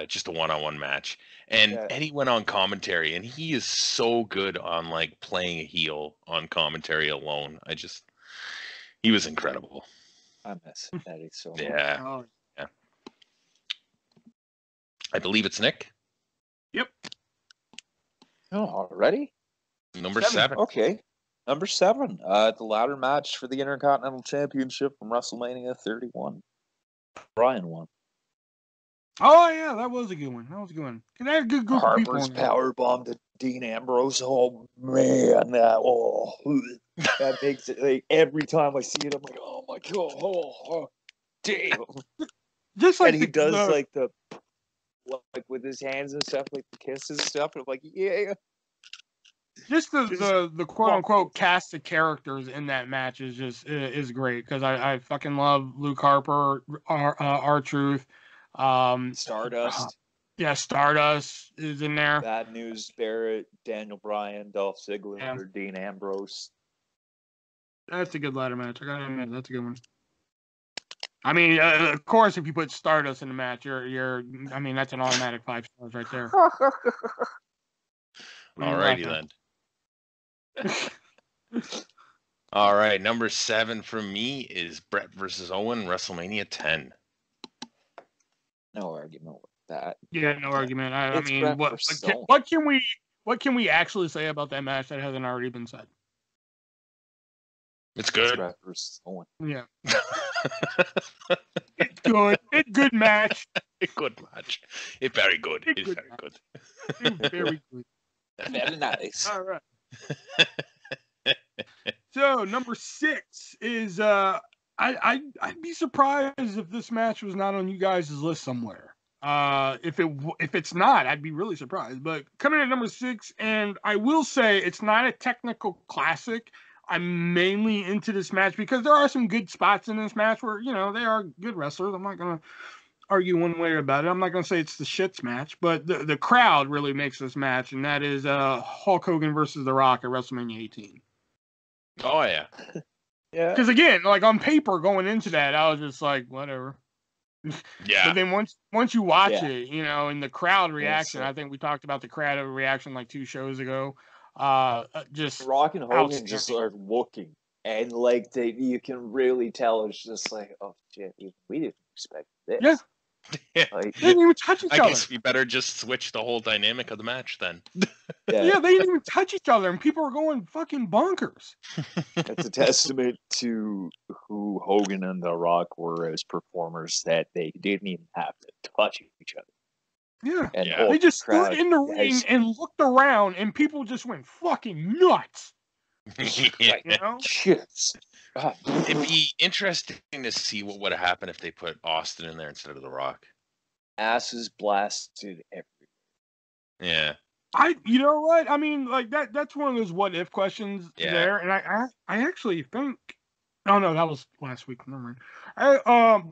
just a one-on-one match, and Eddie went on commentary, and he is so good on playing a heel on commentary alone. He was incredible. I miss Eddie so much. Yeah. I believe it's Nick. Yep. Oh, already? Number 7. Okay. Number 7. The ladder match for the Intercontinental Championship from WrestleMania 31. Brian won. Oh, yeah, that was a good one. They had a good group of people. Harper's powerbomb to Dean Ambrose. Oh, man. That makes it, every time I see it, I'm like, oh, my God. Damn. Just like and he does, the with his hands and stuff, the kisses and stuff, and I'm like, yeah. Just the quote unquote cast of characters in that match is great, because I fucking love Luke Harper, R-Truth, Stardust. Stardust is in there. Bad News Barrett, Daniel Bryan, Dolph Ziggler, Dean Ambrose. That's a good ladder match. I gotta admit, that's a good one. I mean, of course, if you put Stardust in the match, I mean, that's an automatic 5 stars right there. Alrighty then. All right, number 7 for me is Brett versus Owen, WrestleMania 10. No argument with that. Yeah, no argument. I mean, what can we actually say about that match that hasn't already been said? It's good. Brett versus Owen. Yeah. It's good. It's good match. It's good match. It's very good. It's very good. It's very good. Very nice. All right. So number 6 is I'd be surprised if this match was not on you guys' list somewhere. If it's not, I'd be really surprised. But coming in at number 6, and I will say it's not a technical classic. I'm mainly into this match because there are some good spots in this match where, they are good wrestlers. I'm not going to argue one way about it. I'm not going to say it's the shits match, but the crowd really makes this match, and that is Hulk Hogan versus The Rock at WrestleMania 18. Oh, yeah. Yeah. Because, again, on paper going into that, I was just like, whatever. Yeah. But then once you watch it, and the crowd reaction, I think we talked about the crowd reaction 2 shows ago. Just Rock and Hogan just are looking, and you can really tell it's just oh shit, we didn't expect this. Yeah. They didn't even touch each other. I guess we better just switch the whole dynamic of the match then. Yeah, they didn't even touch each other, and people were going fucking bonkers. It's a testament to who Hogan and The Rock were as performers, that they didn't even have to touch each other. Yeah, they just stood in the ring and looked around, and people just went fucking nuts. Shits. It'd be interesting to see what would have happened if they put Austin in there instead of The Rock. Asses blasted everywhere. Yeah. You know what? I mean, that's one of those what if questions there, and I actually think. Oh no, that was last week. Never mind.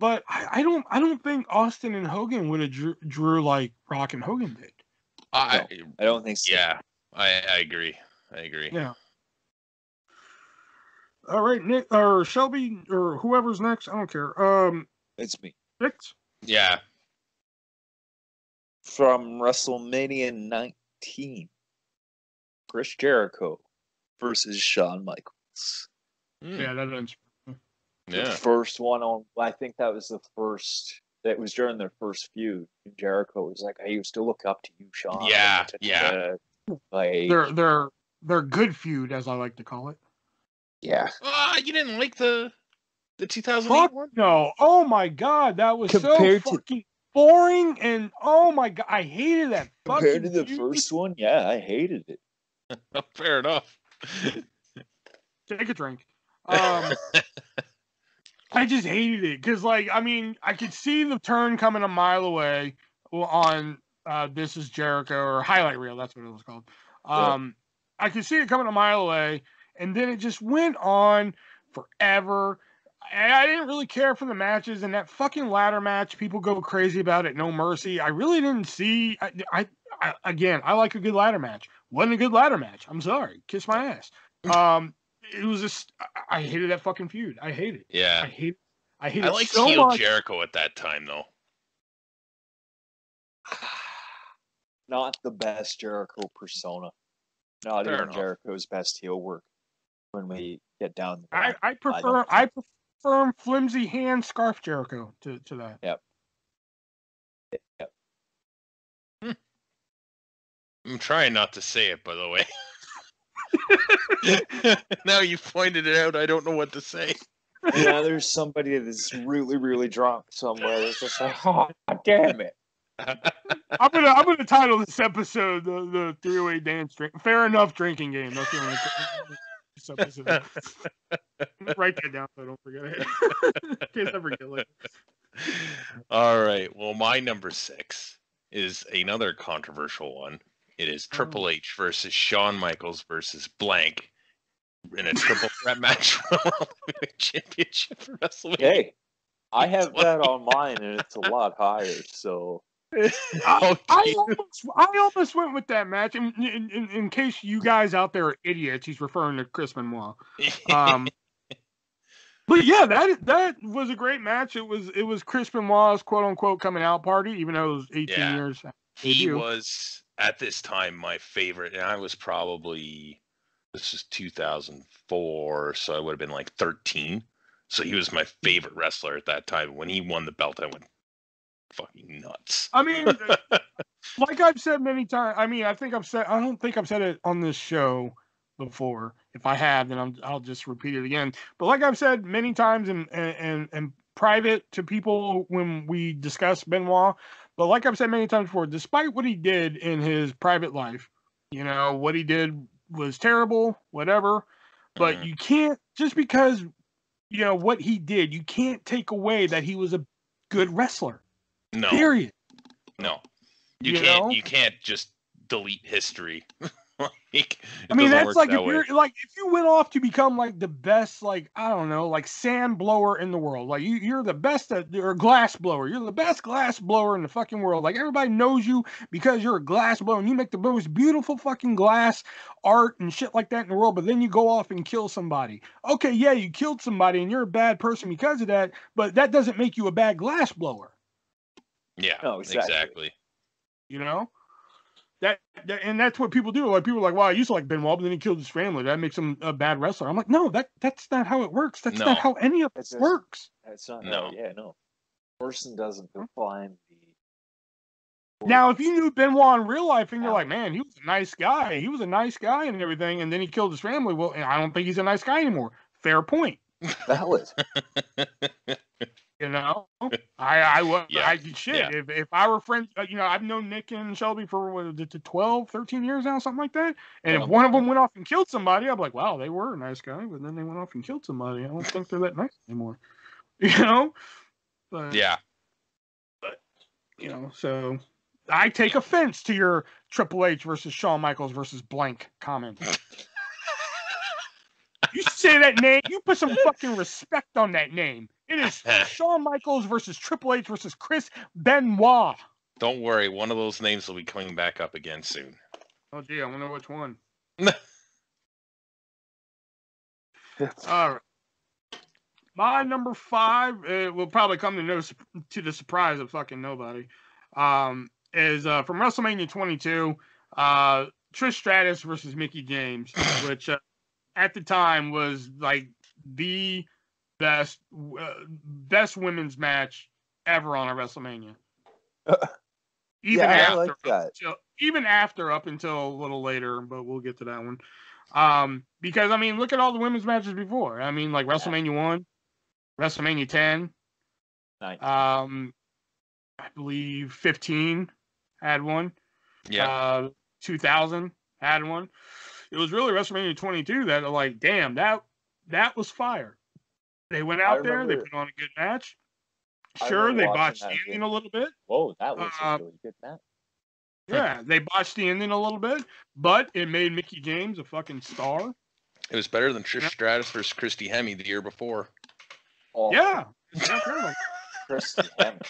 But I don't think Austin and Hogan would have drew like Rock and Hogan did. I don't think so. Yeah, I agree. Yeah. All right, Nick or Shelby or whoever's next, I don't care. It's me. 6. Yeah. From WrestleMania 19, Chris Jericho versus Shawn Michaels. Yeah, that ends. The first one on. I think that was the first that was during their first feud. Jericho was like, I used to look up to you, Sean. Yeah. Like their good feud, as I like to call it. Yeah. You didn't like the 2008 one? No. Oh my God, that was so fucking boring, and oh my God, I hated that. Compared to the first one, yeah, I hated it. Fair enough. Take a drink. I just hated it because, like, I mean, I could see the turn coming a mile away on This Is Jericho, or highlight reel. That's what it was called. I could see it coming a mile away, and then it just went on forever. And I didn't really care for the matches, and that fucking ladder match, people go crazy about it. No Mercy. I really didn't see. Again, I like a good ladder match. Wasn't a good ladder match. I'm sorry. Kiss my ass. It was just, I hated that fucking feud. I hate it. Yeah. I hate I liked so heel much. Jericho at that time, though. Not the best Jericho persona. Not Fair even enough. Jericho's best heel work. When we get down, I prefer flimsy hand scarf Jericho to that. Yep. I'm trying not to say it, by the way. Now you pointed it out, I don't know what to say. Yeah, there's somebody that's really, really drunk somewhere that's just like, oh, damn it. I'm gonna title this episode the 308 dance drink. Fair enough drinking game. That's what I'm gonna this episode. Write that down so I don't forget it. In case I forget later. All right. Well, my number 6 is another controversial one. It is Triple H versus Shawn Michaels versus blank in a triple threat match for the championship for WrestleMania. Hey, I have that on mine, and it's a lot higher. So I almost went with that match. In case you guys out there are idiots, he's referring to Chris Benoit. But yeah, that was a great match. It was Chris Benoit's quote unquote coming out party, even though it was 18 years. He was at this time my favorite, and I was probably, this is 2004, so I would have been like 13. So he was my favorite wrestler at that time. When he won the belt, I went fucking nuts. I mean, like I've said many times. I mean, I don't think I've said it on this show before. If I have, then I'll just repeat it again. But like I've said many times in private to people when we discuss Benoit, but like I've said many times before, despite what he did in his private life, what he did was terrible, whatever. But you can't, just because, what he did, you can't take away that he was a good wrestler. No. Period. No. You can't just delete history. I mean, that's like if you went off to become like the best, like, I don't know, like sand blower in the world. Like you're the best or glass blower. You're the best glass blower in the fucking world. Like everybody knows you because you're a glass blower and you make the most beautiful fucking glass art and shit like that in the world. But then you go off and kill somebody. Okay, yeah, you killed somebody and you're a bad person because of that. But that doesn't make you a bad glass blower. Yeah, no, exactly. And that's what people do. Like people are like, "Wow, I used to like Benoit, but then he killed his family. That makes him a bad wrestler." I'm like, no, that's not how it works. That's not how any of this works. That's not. No. No. Person doesn't define the. Now, if you knew Benoit in real life and you're like, man, he was a nice guy. He was a nice guy and everything, and then he killed his family. Well, I don't think he's a nice guy anymore. Fair point. Valid. Shit. If I were friends, I've known Nick and Shelby for 12, 13 years now, something like that. And if one of them went off and killed somebody, I'm like, wow, they were a nice guy, but then they went off and killed somebody. I don't think they're that nice anymore. But, yeah. But, so I take offense to your Triple H versus Shawn Michaels versus blank comment. You say that name, you put some fucking respect on that name. It is Shawn Michaels versus Triple H versus Chris Benoit. Don't worry, one of those names will be coming back up again soon. Oh, gee, I wonder which one. All right. My number 5 will probably come to the surprise of fucking nobody. Is from WrestleMania 22, Trish Stratus versus Mickie James, which at the time was like the best women's match ever on a WrestleMania. Even after up until a little later, but we'll get to that one. Because I mean, look at all the women's matches before. I mean, like WrestleMania 1, WrestleMania 10, I believe 15 had one. Yeah. 2000 had one. It was really WrestleMania 22 that like, damn, that was fire. They went out there, they put on a good match. Sure, they botched the ending a little bit. Whoa, that was a really good match. Yeah, they botched the ending a little bit, but it made Mickie James a fucking star. It was better than Trish Stratus versus Christy Hemme the year before. Oh. Yeah. Christy Hemme.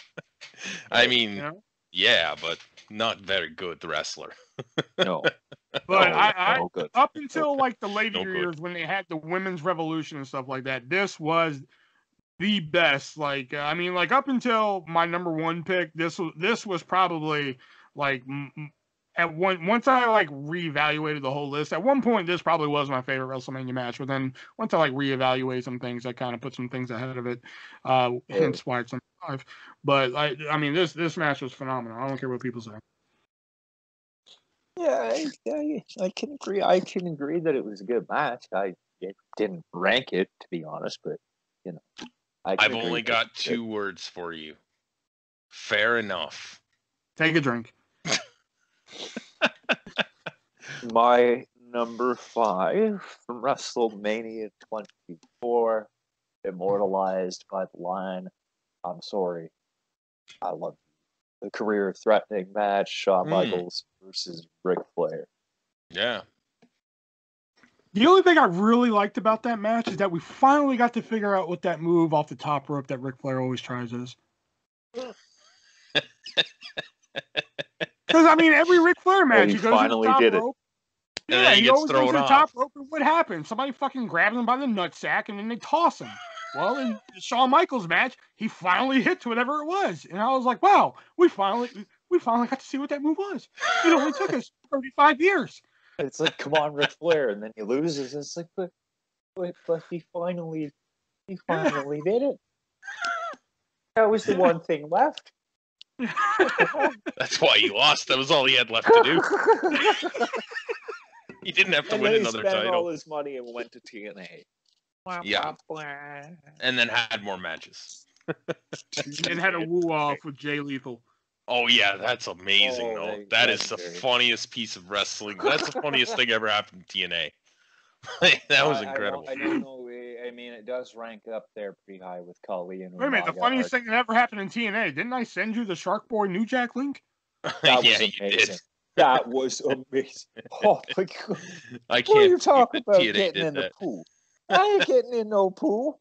I mean, yeah, but not very good, the wrestler. No. But I up until like the later years when they had the women's revolution and stuff like that, this was the best. Like, I mean, like up until my number one pick, this was probably like once I like reevaluated the whole list. At one point, this probably was my favorite WrestleMania match. But then once I like reevaluate some things, I kind of put some things ahead of it. Hence why it's number 5. But I mean, this match was phenomenal. I don't care what people say. Yeah, I can agree. I can agree that it was a good match. I didn't rank it, to be honest, but you know, I've only got 2 words for you. Fair enough. Take a drink. My number 5 from WrestleMania 24, immortalized by the line, "I'm sorry, I love you." The career-threatening match, Shawn Michaels versus Ric Flair. Yeah. The only thing I really liked about that match is that we finally got to figure out what that move off the top rope that Ric Flair always tries is. Because, I mean, every Ric Flair match, he goes to the top rope. Yeah, he always goes to the top rope, and what happens? Somebody fucking grabs him by the nutsack, and then they toss him. Well, in the Shawn Michaels match, he finally hit whatever it was. And I was like, wow, we finally got to see what that move was. It only took us 35 years. It's like, come on, Ric Flair, and then he loses. It's like, but he finally did it. That was the one thing left. That's why he lost. That was all he had left to do. He didn't have to win another title. He spent all his money and went to TNA. Yeah. And then had more matches. And had a woo-off with Jay Lethal. Oh, yeah, that's amazing, though. That is the funniest piece of wrestling. That's the funniest thing ever happened in TNA. That was incredible. I don't know. I mean, it does rank up there pretty high with Kali and Wait a minute, the funniest thing that ever happened in TNA. Didn't I send you the Shark Boy New Jack link? That was amazing. That was amazing. Oh, my God. I can't. What are you talking about getting in the pool? I ain't getting in no pool.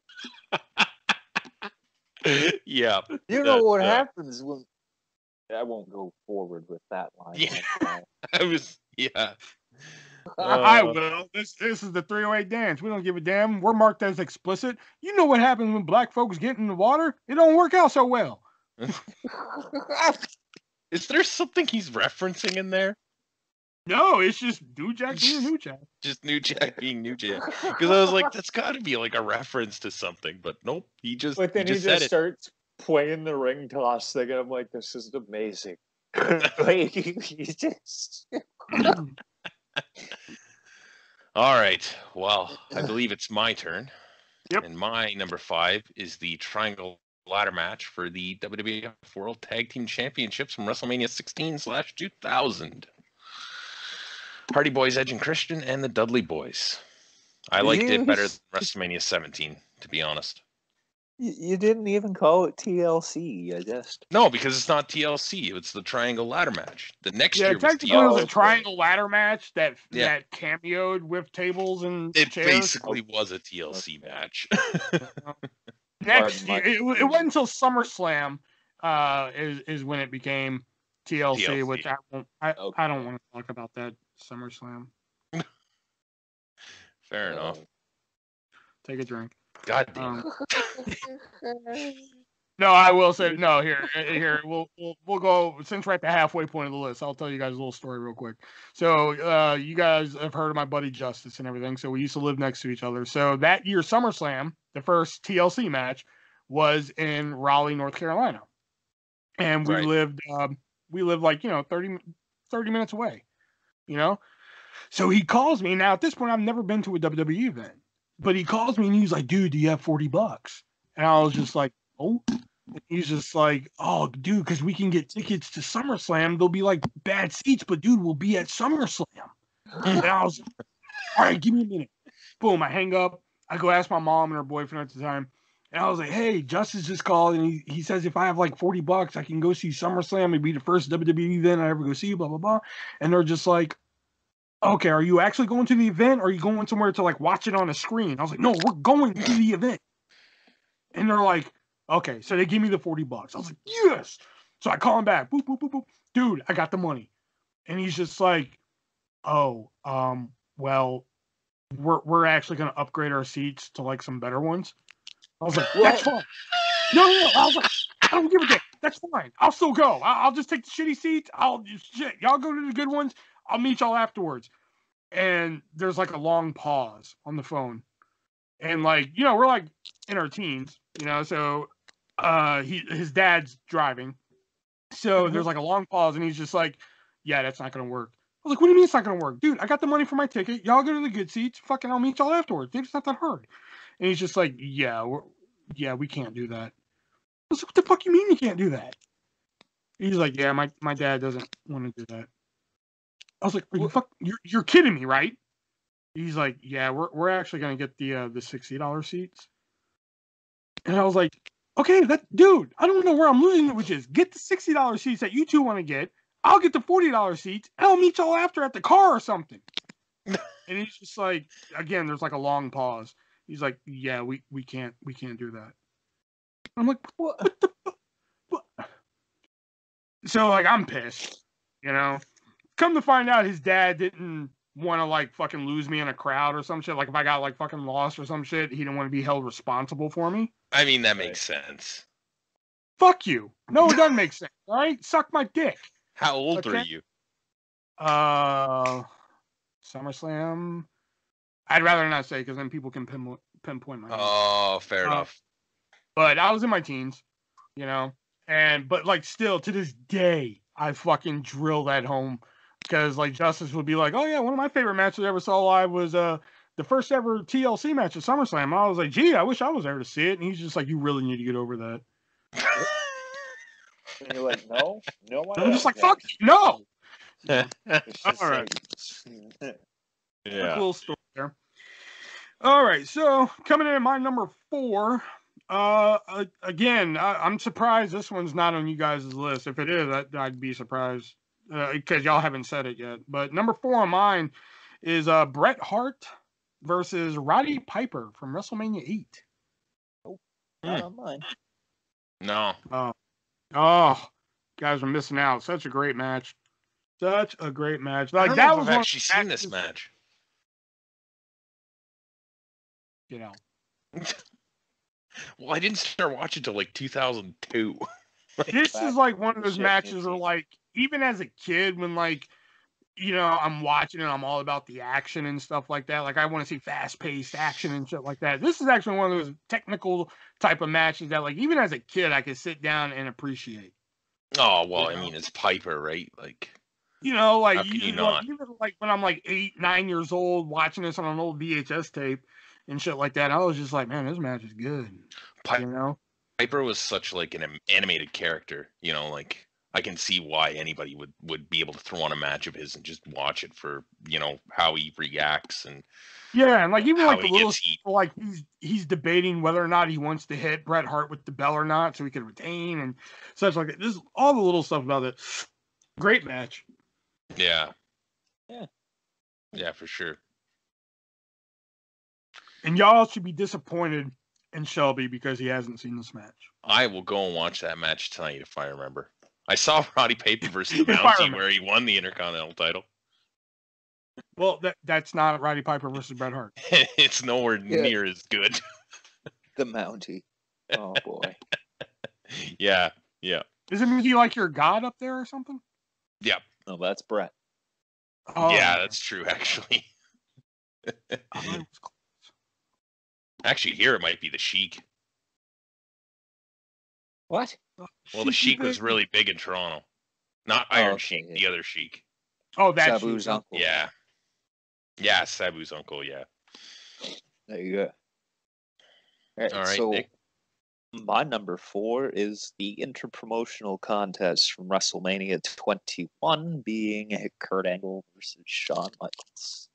Yeah. You know what happens when... I won't go forward with that line. Yeah. I will. This is the 308 dance. We don't give a damn. We're marked as explicit. You know what happens when black folks get in the water? It don't work out so well. Is there something he's referencing in there? No, it's just New Jack being New Jack. Just New Jack being New Jack. Because I was like, that's got to be like a reference to something. But nope, he just. But then he just starts playing the ring toss thing, and I'm like, this is amazing. Like, he just. All right. Well, I believe it's my turn. Yep. And my number 5 is the Triangle Ladder match for the WWF World Tag Team Championships from WrestleMania 16/2000. Hardy Boys, Edge and Christian, and the Dudley Boys. I liked it better than WrestleMania 17, to be honest. You didn't even call it TLC, I guess. No, because it's not TLC. It's the Triangle Ladder match. The next year was technically it was a Triangle Ladder match that cameoed with tables and chairs. It basically was a TLC match. Next year, it wasn't until SummerSlam is when it became TLC. Which I don't want to talk about that SummerSlam. Fair enough. Take a drink. God damn. No, I will say no. Here, we'll go since we're at the halfway point of the list. I'll tell you guys a little story real quick. So, you guys have heard of my buddy Justice and everything. So we used to live next to each other. So that year, SummerSlam, the first TLC match, was in Raleigh, North Carolina. and we lived like 30 minutes away, you know. So he calls me. Now at this point, I've never been to a WWE event, but he calls me and he's like, "Dude, do you have $40?" And I was just like, "Oh." And he's just like, "Oh, dude, because we can get tickets to SummerSlam. They'll be like bad seats, but dude, we'll be at SummerSlam." And I was, "All right, give me a minute." Boom, I hang up. I go ask my mom and her boyfriend at the time. And I was like, "Hey, Justice just called, and he says if I have like $40, I can go see SummerSlam. It'd be the first WWE event I ever go see, blah, blah, blah." And they're just like, "Okay, are you actually going to the event, or are you going somewhere to like watch it on a screen?" I was like, "No, we're going to the event." And they're like, "Okay." So they give me the $40. I was like, "Yes." So I call him back. Boop, boop, boop, boop. "Dude, I got the money." And he's just like, "Oh, well, we're actually going to upgrade our seats to like some better ones." I was like, "That's fine." No. I was like, "I don't give a damn. That's fine. I'll still go. I'll just take the shitty seats. Y'all go to the good ones. I'll meet y'all afterwards." And there's like a long pause on the phone. And like, we're like in our teens, so his dad's driving. So there's like a long pause and he's just like, "Yeah, that's not gonna work." I was like, "What do you mean it's not gonna work? Dude, I got the money for my ticket. Y'all go to the good seats. Fucking I'll meet y'all afterwards. Dude, it's not that hard." And he's just like, "Yeah, we can't do that." I was like, "What the fuck you mean you can't do that?" He's like, "Yeah, my dad doesn't want to do that." I was like, you're kidding me, right?" He's like, "Yeah, we're actually gonna get the $60 seats." And I was like, "Okay, dude, I don't know where I'm losing it, which is get the $60 seats that you two want to get. I'll get the $40 seats, and I'll meet y'all after at the car or something." And he's just like, again, there's like a long pause. He's like, "Yeah, we can't do that." I'm like, "What the fuck?" So like, I'm pissed, Come to find out, his dad didn't want to like fucking lose me in a crowd or some shit. Like if I got like fucking lost or some shit, he didn't want to be held responsible for me. I mean, that makes sense. Fuck you. No, it doesn't make sense. All right, suck my dick. How old are you? SummerSlam. I'd rather not say because then people can pinpoint my age. Oh, fair enough. But I was in my teens, but like still to this day, I fucking drill that home because like Justice would be like, "Oh yeah, one of my favorite matches I ever saw live was the first ever TLC match at SummerSlam." And I was like, "Gee, I wish I was there to see it." And he's just like, "You really need to get over that." And you're like, no, I'm just like, "Fuck you, no." All right. Yeah. A cool story there. All right, so coming in at my number 4. Again, I'm surprised this one's not on you guys' list. If it is, I'd be surprised because y'all haven't said it yet. But number 4 on mine is Bret Hart versus Roddy Piper from WrestleMania 8. Oh, not on mine. No. Oh, guys are missing out. Such a great match. Such a great match. Like I don't that know was if I've actually seen this match. Well, I didn't start watching until like 2002. This is like one of those matches where, like, even as a kid, when like, I'm watching it, I'm all about the action and stuff like that. Like, I want to see fast-paced action and shit like that. This is actually one of those technical type of matches that, like, even as a kid, I could sit down and appreciate. Oh well, I mean, it's Piper, right? Like, like even like when I'm like 8, 9 years old, watching this on an old VHS tape and shit like that, I was just like, man, this match is good. Piper was such like an animated character, like I can see why anybody would be able to throw on a match of his and just watch it for, how he reacts and and like even like the little like he's debating whether or not he wants to hit Bret Hart with the bell or not so he can retain and such like that. This is all the little stuff about it. Great match. Yeah, for sure. And y'all should be disappointed in Shelby because he hasn't seen this match. I will go and watch that match tonight if I remember. I saw Roddy Piper versus the Bounty where he won the Intercontinental title. Well, that's not Roddy Piper versus Bret Hart. It's nowhere near as good. The Mountie. Oh boy. Yeah. Isn't he like your god up there or something? Yep. No, that's Bret. Oh, yeah, that's true, actually. Actually, here it might be the Sheik. What? Well, the Sheik was really big in Toronto. Not Iron Sheik, the other Sheik. Oh, that Sabu's Sheik. uncle. Yeah. Yeah, Sabu's uncle, yeah. There you go. All right, so Nick. My number 4 is the interpromotional contest from WrestleMania 21, being Kurt Angle versus Shawn Michaels.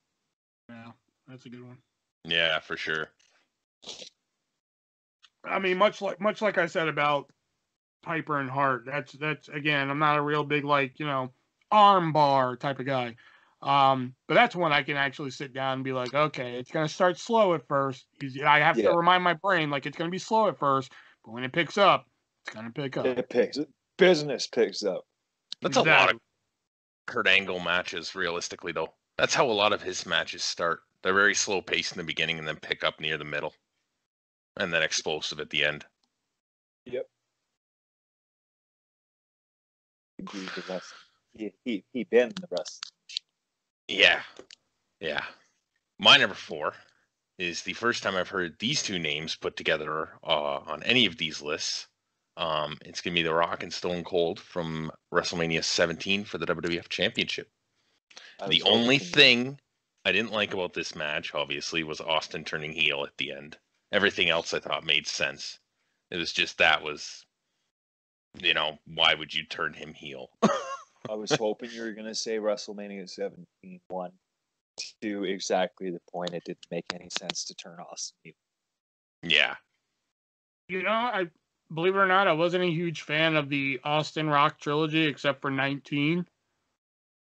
Yeah, that's a good one. Yeah, for sure. I mean, much like I said about Piper and Hart, that's again, I'm not a real big arm bar type of guy. But that's one I can actually sit down and be like, okay, it's gonna start slow at first. I have to remind my brain it's gonna be slow at first, but when it picks up, it's gonna pick up. Business picks up. That's a lot of Kurt Angle matches, realistically, though. That's how a lot of his matches start. They're very slow paced in the beginning and then pick up near the middle. And then explosive at the end. Yep. He been the rest. Yeah. Yeah. My number 4 is the first time I've heard these two names put together on any of these lists. It's going to be The Rock and Stone Cold from WrestleMania 17 for the WWF Championship. The only thing I didn't like about this match, obviously, was Austin turning heel at the end. Everything else I thought made sense. It was just why would you turn him heel? I was hoping you were going to say WrestleMania 17 won to exactly the point. It didn't make any sense to turn Austin heel. Yeah. I believe it or not, I wasn't a huge fan of the Austin Rock trilogy except for 19.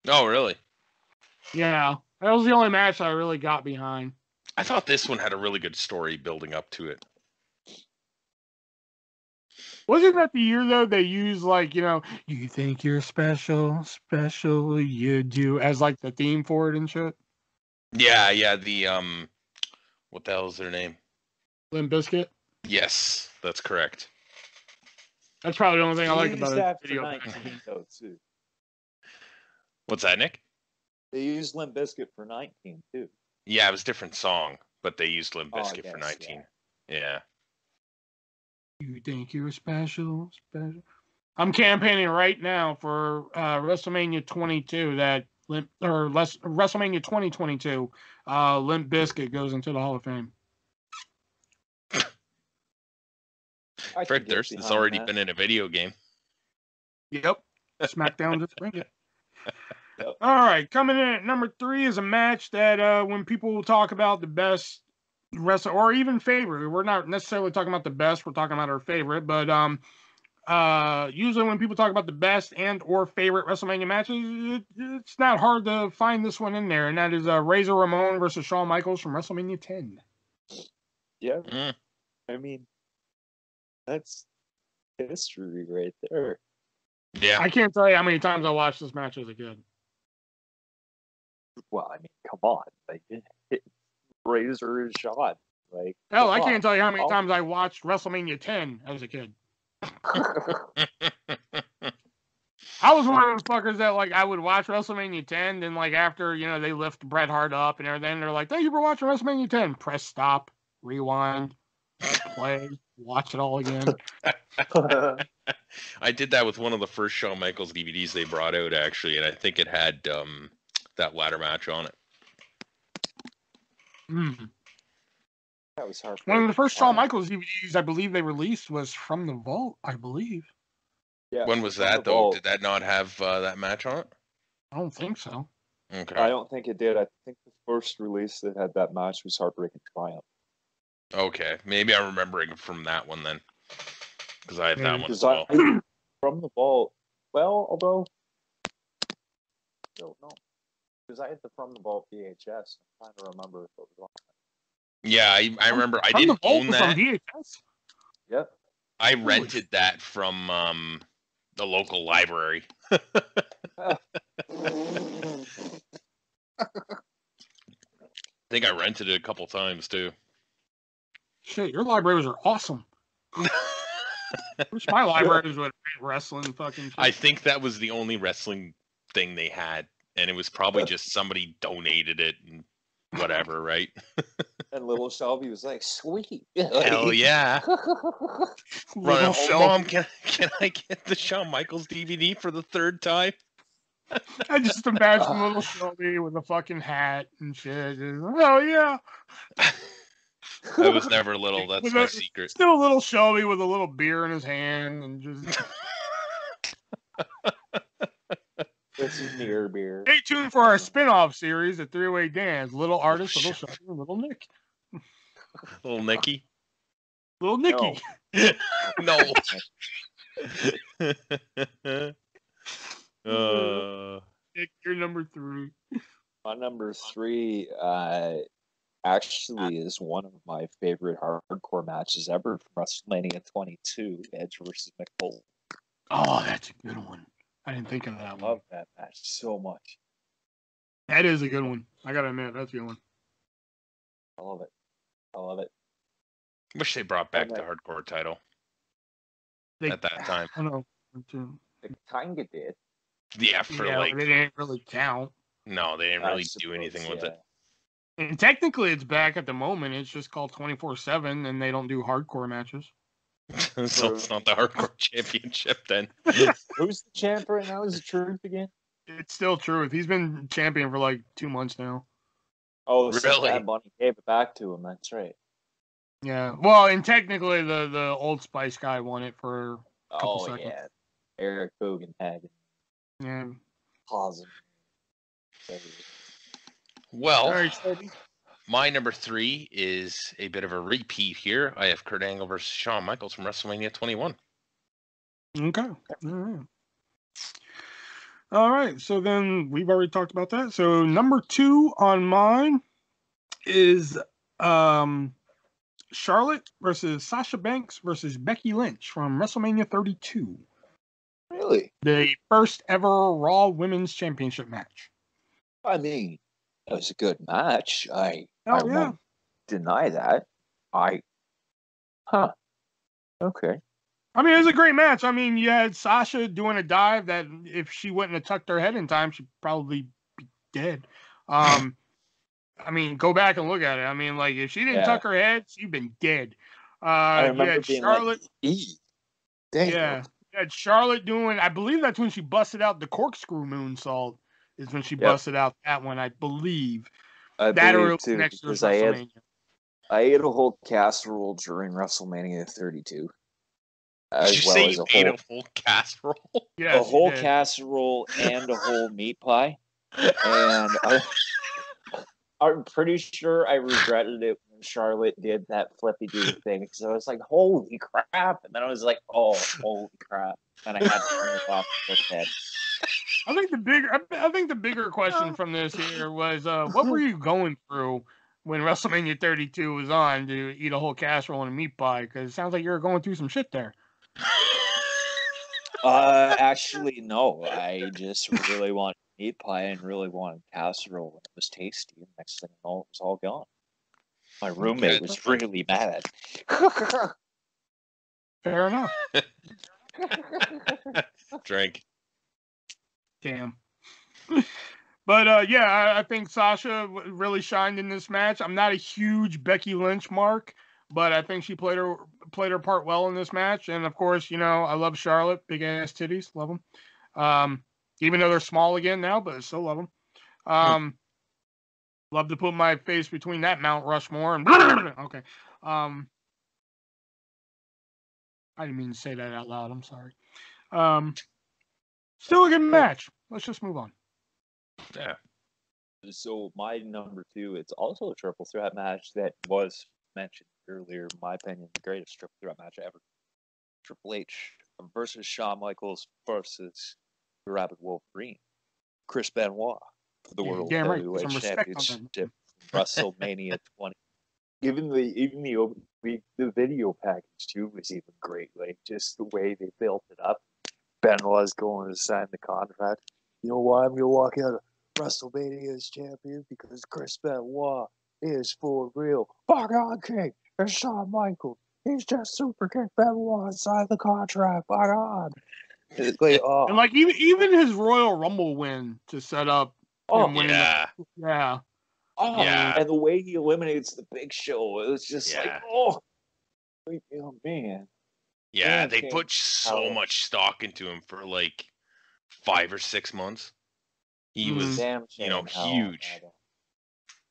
Oh, really? Yeah. That was the only match I really got behind. I thought this one had a really good story building up to it. Wasn't that the year, though, they used, you think you're special, you do, as, the theme for it and shit? Yeah, the, what the hell is their name? Limp Bizkit? Yes, that's correct. That's probably the only thing I like about that the video. 19, though, too. What's that, Nick? They used Limp Bizkit for 19, too. Yeah, it was a different song, but they used Limp Bizkit for 19. Yeah. You think you're special? I'm campaigning right now for WrestleMania 22 WrestleMania 2022. Limp Bizkit goes into the Hall of Fame. Fred Durst has already been in a video game. Yep. SmackDown just bring it. Yep. All right, coming in at number 3 is a match that when people talk about the best wrestler or even favorite, we're not necessarily talking about the best, we're talking about our favorite, but usually when people talk about the best and or favorite WrestleMania matches, it's not hard to find this one in there, and that is Razor Ramon versus Shawn Michaels from WrestleMania 10. Yeah. I mean, that's history right there. Yeah. I can't tell you how many times I watched this match as a kid. Well, I mean, come on. Razor is Shawn. Hell, I can't tell you how many times I watched WrestleMania 10 as a kid. I was one of those fuckers that I would watch WrestleMania 10, then after they lift Bret Hart up and everything, they're like, "Thank you for watching WrestleMania 10." Press stop, rewind, play, watch it all again. I did that with one of the first Shawn Michaels DVDs they brought out, actually, and I think it had that ladder match on it. That was hard. One of the first Shawn Michaels DVDs I believe they released was From the Vault, I believe. Yeah. When was that, though? Vault. Did that not have that match on it? I don't think so. Okay. I don't think it did. I think the first release that had that match was Heartbreaking Triumph. Okay. Maybe I'm remembering from that one then. Because I had that one as well. From the Vault, well, although I don't know. Because I had the From the Vault VHS. I'm trying to remember if it was on. Yeah, I remember. I didn't own that. On VHS? Yep. I rented that from the local library. I think I rented it a couple times too. Shit, your libraries are awesome. Wish my libraries would have wrestling fucking shit. I think that was the only wrestling thing they had, and it was probably just somebody donated it and whatever, right? And little Shelby was like, "Sweet, hell yeah!" Running home, Mom, can I get the Shawn Michaels DVD for the third time? I just imagine little Shelby with a fucking hat and shit. Oh yeah. I was never little. That's my secret. Still little Shelby with a little beer in his hand and just. This is near beer. Stay tuned for our spin-off series, The Three-Way Dance. Little Artist, Little Shelby, and Little Nick. Little Nicky. Little Nicky. No. Nick, you're number 3. My number 3 actually is one of my favorite hardcore matches ever from WrestleMania 22, Edge versus Mick Foley. Oh, that's a good one. I didn't think of that one. I love that match so much. That is a good one. I gotta admit, that's a good one. I love it. I love it. Wish they brought back the hardcore title at that time. I know. They kind of did. Yeah, they didn't really count. No, they didn't really do anything with it. And technically, it's back at the moment. It's just called 24/7, and they don't do hardcore matches. So it's not the hardcore championship then. Who's the champ right now? Is it Truth again? It's still Truth. He's been champion for like 2 months now. Oh, really? So Bad Bunny gave it back to him. That's right. Yeah. Well, and technically, the Old Spice guy won it for a couple seconds. Yeah. Eric Bogan had it. Yeah. Positive. Well, my number 3 is a bit of a repeat here. I have Kurt Angle versus Shawn Michaels from WrestleMania 21. Okay. All right. So then we've already talked about that. So number 2 on mine is Charlotte versus Sasha Banks versus Becky Lynch from WrestleMania 32. Really? The first ever Raw Women's Championship match. I mean, it was a good match. I won't deny that. Okay. I mean, it was a great match. I mean, you had Sasha doing a dive that if she wouldn't have tucked her head in time, she'd probably be dead. I mean, go back and look at it. I mean, like, if she didn't tuck her head, she'd been dead. I remember being Charlotte. Like, damn. Yeah. You had Charlotte doing, I believe that's when she busted out the corkscrew moonsault, is when she busted out that one, I believe. I believe too, next because I ate a whole casserole during WrestleMania 32. Did you say you ate a whole casserole? Yes, a whole casserole and a whole meat pie. And I'm pretty sure I regretted it when Charlotte did that flippy do thing, because I was like, holy crap. And then I was like, oh, holy crap. And I had to turn it off with head. I think the bigger question from this here was, what were you going through when WrestleMania 32 was on to eat a whole casserole and a meat pie? Because it sounds like you were going through some shit there. Actually, no. I just really wanted meat pie and really wanted casserole, and it was tasty. And next thing I know, it was all gone. My roommate was really mad. Fair enough. Drink. Damn. But I think Sasha really shined in this match. I'm not a huge Becky Lynch mark, but I think she played her part well in this match. And of course, I love Charlotte, big ass titties, love them. Even though they're small again now, but I still love them. Love to put my face between that Mount Rushmore and okay. I didn't mean to say that out loud. I'm sorry. Still a good match. Let's just move on. Yeah. So my number 2, it's also a triple threat match that was mentioned earlier. In my opinion, the greatest triple threat match ever. Triple H versus Shawn Michaels versus the Rabid Wolverine. Chris Benoit for the World Heavyweight Championship. WrestleMania 20. Even the video package too was even great. Like, just the way they built it up. Benoit's going to sign the contract. You know why I'm going to walk out of WrestleMania as champion? Because Chris Benoit is for real. Fuck on King. It's Shawn Michaels. He's just super kick Benoit. Sign the contract. Fuck on. Like, and like even his Royal Rumble win to set up. Yeah. yeah. And the way he eliminates the Big Show, it was just like, oh man. Yeah, they put so much stock into him for like 5 or 6 months. He was, huge.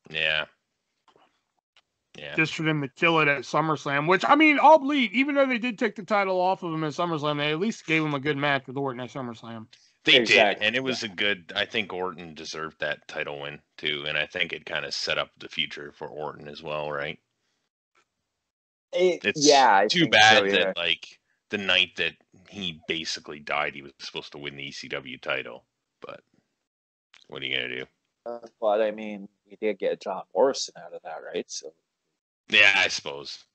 Yeah. Yeah. Just for them to kill it at SummerSlam, which, I mean, I'll believe, even though they did take the title off of him at SummerSlam, they at least gave him a good match with Orton at SummerSlam. They did, and it was a good, I think Orton deserved that title win, too, and I think it kind of set up the future for Orton as well, right? It's too bad that, like, the night that he basically died, he was supposed to win the ECW title, but what are you going to do? But, I mean, we did get John Morrison out of that, right? So. Yeah, I suppose.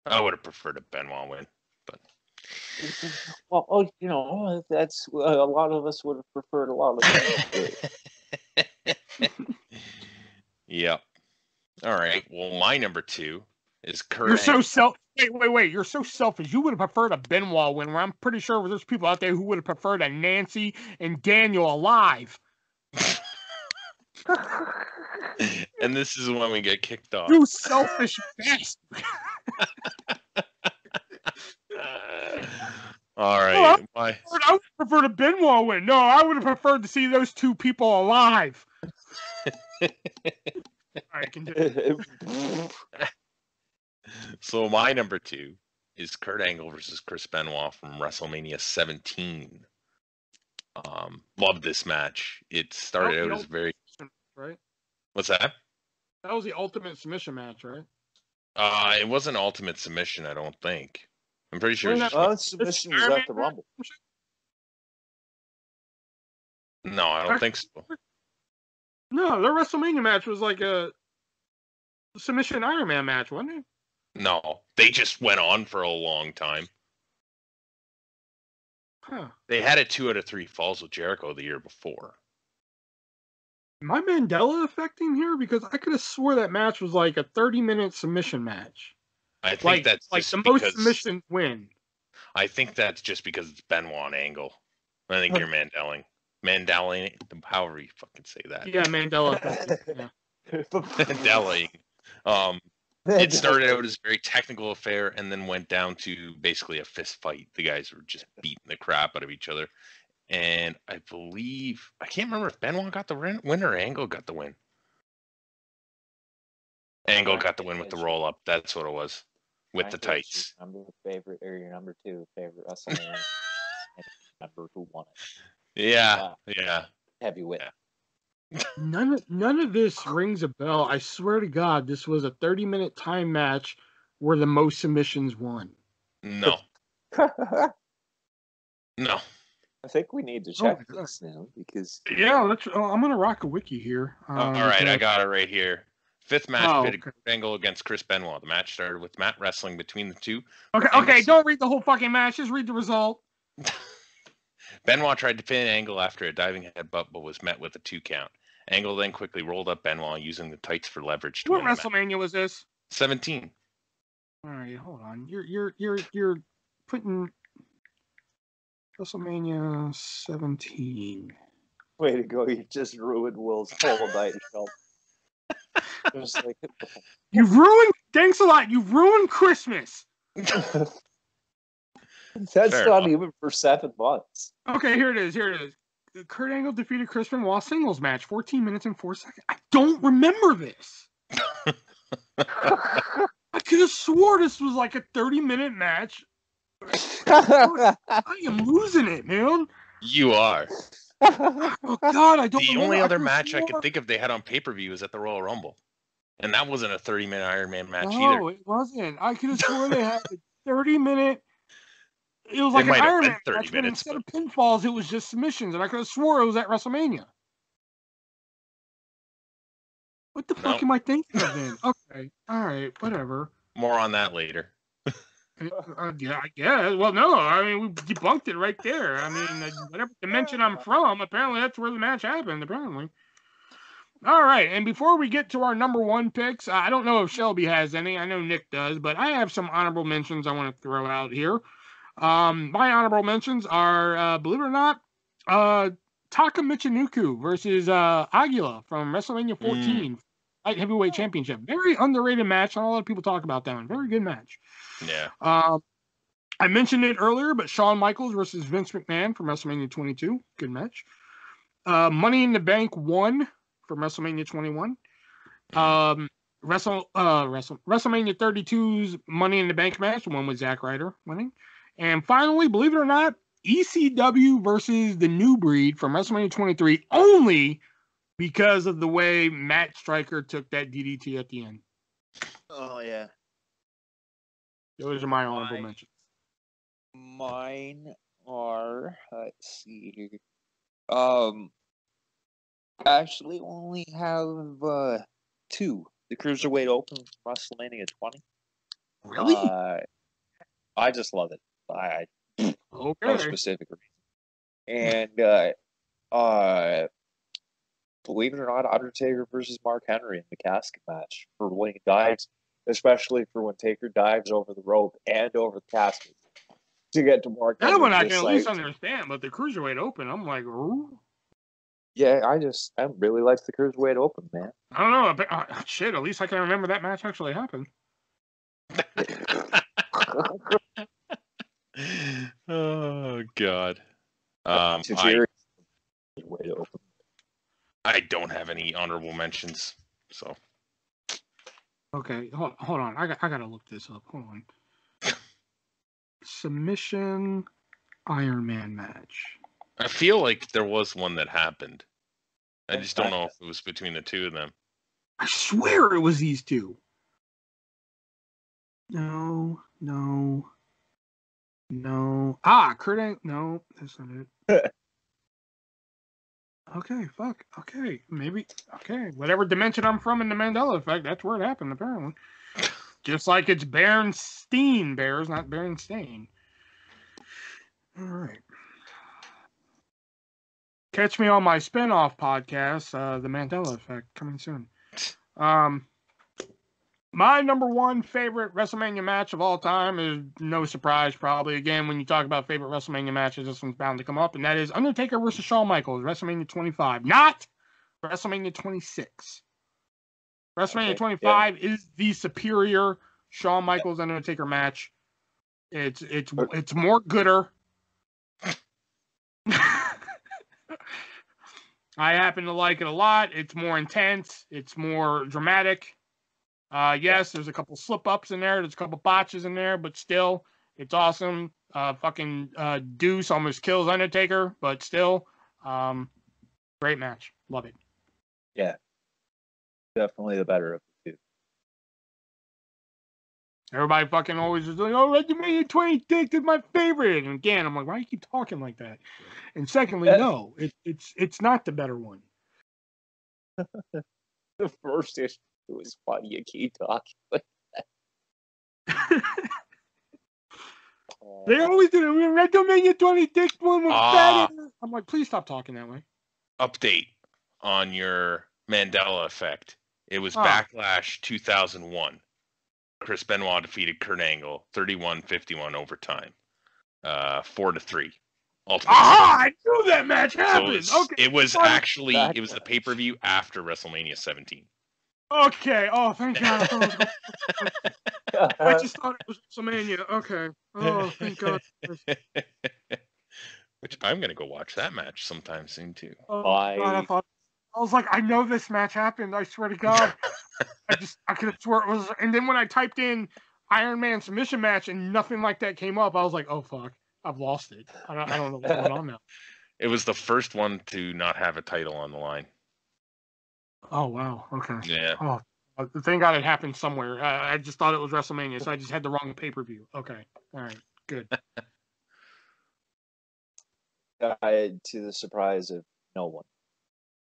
I would have preferred a Benoit win, but... Well, that's a lot of us would have preferred a lot of things. Yep. All right. Well, my number 2 is Kurt. You're so wait. You're so selfish. You would have preferred a Benoit win. Where I'm pretty sure there's people out there who would have preferred a Nancy and Daniel alive. And this is when we get kicked off. You selfish bastard. All right. I would prefer a Benoit win. No, I would have preferred to see those two people alive. All right, continue. So my number 2 is Kurt Angle versus Chris Benoit from WrestleMania 17. Loved this match. It started out as very... Right? What's that? That was the ultimate submission match, right? It wasn't ultimate submission, I don't think. I'm pretty sure submission was at the Rumble. No, I don't think so. No, their WrestleMania match was like a submission Iron Man match, wasn't it? No, they just went on for a long time. Huh. They had a 2 out of 3 falls with Jericho the year before. Am I Mandela affecting here? Because I could have swore that match was like a 30-minute submission match. I think that's like the most submissions win. I think that's just because it's Benoit and Angle. I think you're Mandeling. Mandeling, however you fucking say that. Yeah, Mandela effect. Yeah. Mandeling. It started out as a very technical affair and then went down to basically a fist fight. The guys were just beating the crap out of each other. And I believe, I can't remember if Benoit got the win or Angle got the win. Angle got the win with the roll up. That's what it was. With the tights. Your number 2 favorite WrestleMania. And remember who won it. Yeah. Heavyweight. Yeah. None of this rings a bell. I swear to God, this was a 30-minute time match where the most submissions won. No. No. I think we need to check this now because... Yeah, I'm going to rock a wiki here. All right, I got it right here. 5th match pitted Kurt Angle against Chris Benoit. The match started with mat wrestling between the two. Okay, don't read the whole fucking match. Just read the result. Benoit tried to pin Angle after a diving headbutt, but was met with a 2 count. Angle then quickly rolled up Benoit using the tights for leverage. What WrestleMania was this? 17. All right, hold on. You're putting WrestleMania 17. Way to go! You just ruined Will's whole night show. You've ruined. Thanks a lot. You've ruined Christmas. That's fair not enough. Even for 7 months. Okay, here it is. Kurt Angle defeated Chris Benoit singles match, 14 minutes and 4 seconds. I don't remember this. I could have swore this was like a 30-minute match. I am losing it, man. You are. Oh God, I don't. The only other match I could think of they had on pay-per-view was at the Royal Rumble, and that wasn't a 30-minute Iron Man match either. No, it wasn't. I could have sworn they had a 30-minute. It was like an Iron Man match, but instead of pinfalls, it was just submissions, and I could have swore it was at WrestleMania. What the fuck am I thinking of then? Okay, all right, whatever. More on that later. Yeah, I guess. Well, no, I mean, we debunked it right there. I mean, whatever dimension I'm from, apparently that's where the match happened, apparently. All right, and before we get to our number 1 picks, I don't know if Shelby has any. I know Nick does, but I have some honorable mentions I want to throw out here. My honorable mentions are, believe it or not, Taka Michinoku versus Aguila from WrestleMania 14. Light Heavyweight Championship. Very underrated match. Not a lot of people talk about that one. Very good match. Yeah. I mentioned it earlier, but Shawn Michaels versus Vince McMahon from WrestleMania 22. Good match. Money in the Bank 1 from WrestleMania 21. WrestleMania 32's Money in the Bank match, the one with Zack Ryder winning. And finally, believe it or not, ECW versus the New Breed from WrestleMania 23, only because of the way Matt Striker took that DDT at the end. Oh, yeah. Those are my honorable mentions. Mine are, let's see here. Actually only have 2. The Cruiserweight Open from WrestleMania 20. Really? I just love it. No specific reason. And believe it or not, Undertaker versus Mark Henry in the casket match for when he dives, especially for when Taker dives over the rope and over the casket to get to Mark Henry. That one I can at least understand, but the Cruiserweight Open, I'm like, ooh. Yeah, I really like the Cruiserweight Open, man. I don't know. But, shit, at least I can remember that match actually happened. Oh, God. I don't have any honorable mentions, so. Okay, hold on. I gotta look this up. Hold on. Submission Iron Man match. I feel like there was one that happened. I just don't know if it was between the two of them. I swear it was these two. No. Kurt Angle. No, that's not it. Okay, fuck. Okay, maybe. Okay, whatever dimension I'm from in the Mandela Effect, that's where it happened, apparently. Just like it's Bears, not Berenstain. All right. Catch me on my spin-off podcast, The Mandela Effect, coming soon. My number one favorite WrestleMania match of all time is no surprise, probably. Again, when you talk about favorite WrestleMania matches, this one's bound to come up, and that is Undertaker versus Shawn Michaels, WrestleMania 25, not WrestleMania 26. WrestleMania 25 is the superior Shawn Michaels Undertaker match. It's more gooder. I happen to like it a lot. It's more intense. It's more dramatic. Yes, there's a couple slip-ups in there. There's a couple botches in there, but still, it's awesome. Deuce almost kills Undertaker, but still, great match. Love it. Yeah. Definitely the better of the two. Everybody fucking always is like, oh, WrestleMania 26 is my favorite. And again, I'm like, why do you keep talking like that? And secondly, no, it's not the better one. The first issue was funny. You keep talking like that. They always do it. WrestleMania 26 one was better. I'm like, please stop talking that way. Update on your Mandela Effect. It was Backlash 2001. Chris Benoit defeated Kurt Angle 31-51 overtime. 4-3. I knew that match happened. So it was actually the pay-per-view after WrestleMania 17. Okay. Oh, thank God. I just thought it was WrestleMania. Okay. Oh, thank God. Which I'm gonna go watch that match sometime soon too. Oh, God, I was like, I know this match happened. I swear to God. I could have swore it was. And then when I typed in Iron Man submission match and nothing like that came up, I was like, oh fuck, I've lost it. I don't know what's going on now. It was the first one to not have a title on the line. Oh wow. Okay. Yeah. Oh, thank God it happened somewhere. I just thought it was WrestleMania, so I just had the wrong pay-per-view. Okay. All right. Good. To the surprise of no one.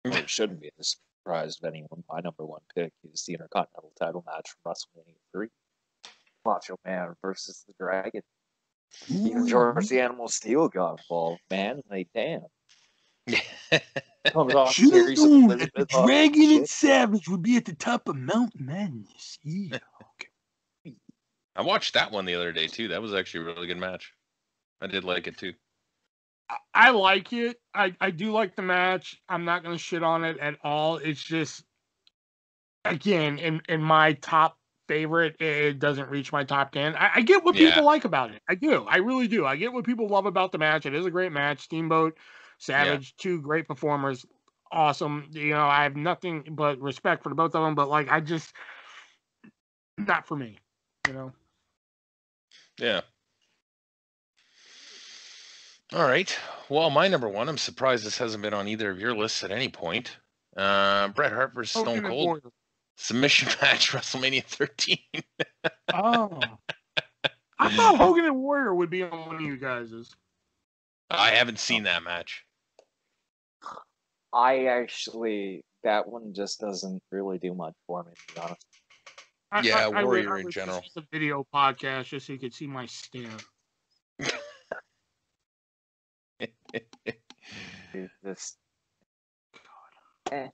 Or it shouldn't be the surprise of anyone. My number one pick is the Intercontinental title match from WrestleMania 3. Macho Man versus the Dragon. Even George the Animal Steel got involved, man. Like, damn. Comes off series of Elizabeth. The Dragon and Savage would be at the top of Mount Madness. Yeah. Okay. I watched that one the other day too. That was actually a really good match. I did like it too. I like it. I do like the match. I'm not going to shit on it at all. It's just again, in my top favorite, it doesn't reach my top 10. I get what people like about it. I do. I really do. I get what people love about the match. It is a great match. Steamboat, Savage, two great performers. Awesome. You know, I have nothing but respect for the both of them, but like, I just, not for me, you know? Yeah. All right. Well, my number one, I'm surprised this hasn't been on either of your lists at any point. Bret Hart versus Stone Cold submission match, WrestleMania 13. Oh. I thought Hogan and Warrior would be on one of you guys's. I haven't seen that match. That one just doesn't really do much for me, to be honest. Warrior in general. It's a video podcast just so you could see my stare. This. All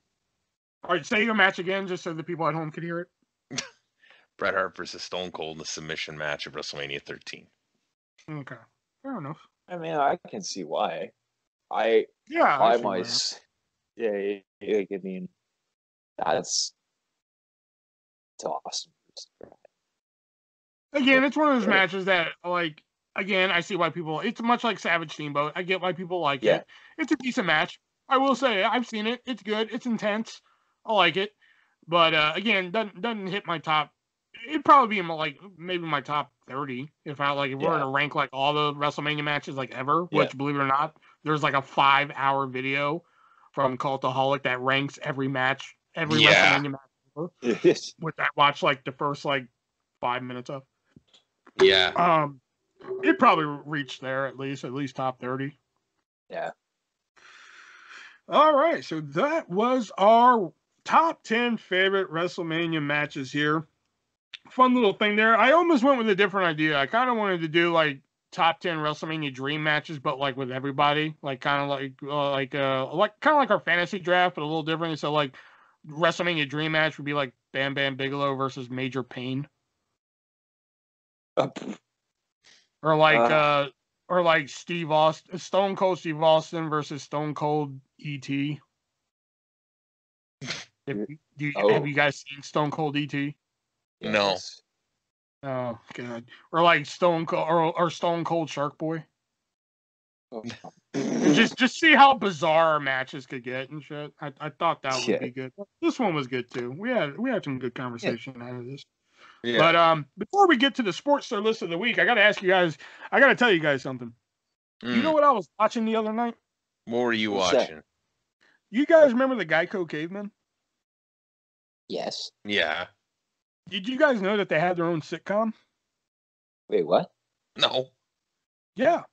right, say your match again, just so the people at home can hear it. Bret Hart versus Stone Cold in the submission match of WrestleMania 13. Okay, fair enough. I mean, I can see why. I mean, that's awesome. Again, it's one of those matches that, like, again, I see why people. It's much like Savage Steamboat. I get why people like it. It's a decent match. I will say, I've seen it. It's good. It's intense. I like it. But again, doesn't hit my top. It'd probably be maybe my top 30 if we're to rank like all the WrestleMania matches like ever. Which, believe it or not, there's like a 5-hour video from Cultaholic that ranks every match, every WrestleMania match ever. Which I watched like the first 5 minutes of. Yeah. It probably reached there at least top 30. Yeah. All right, so that was our top 10 favorite WrestleMania matches here. Fun little thing there. I almost went with a different idea. I kind of wanted to do top 10 WrestleMania dream matches, but with everybody, kind of like our fantasy draft, but a little different. So WrestleMania dream match would be Bam Bam Bigelow versus Major Payne. Or Steve Austin, Stone Cold Steve Austin versus Stone Cold E.T. Have you guys seen Stone Cold E.T.? Yes. No. Oh god. Or Stone Cold or Stone Cold Shark Boy. Just see how bizarre matches could get and shit. I thought that would be good. This one was good too. We had some good conversation out of this. Yeah. But before we get to the Sports Star list of the week, I got to tell you guys something. You know what I was watching the other night? What were you watching? You guys remember the Geico Cavemen? Yes. Yeah. Did you guys know that they had their own sitcom? Wait, what? No. Yeah.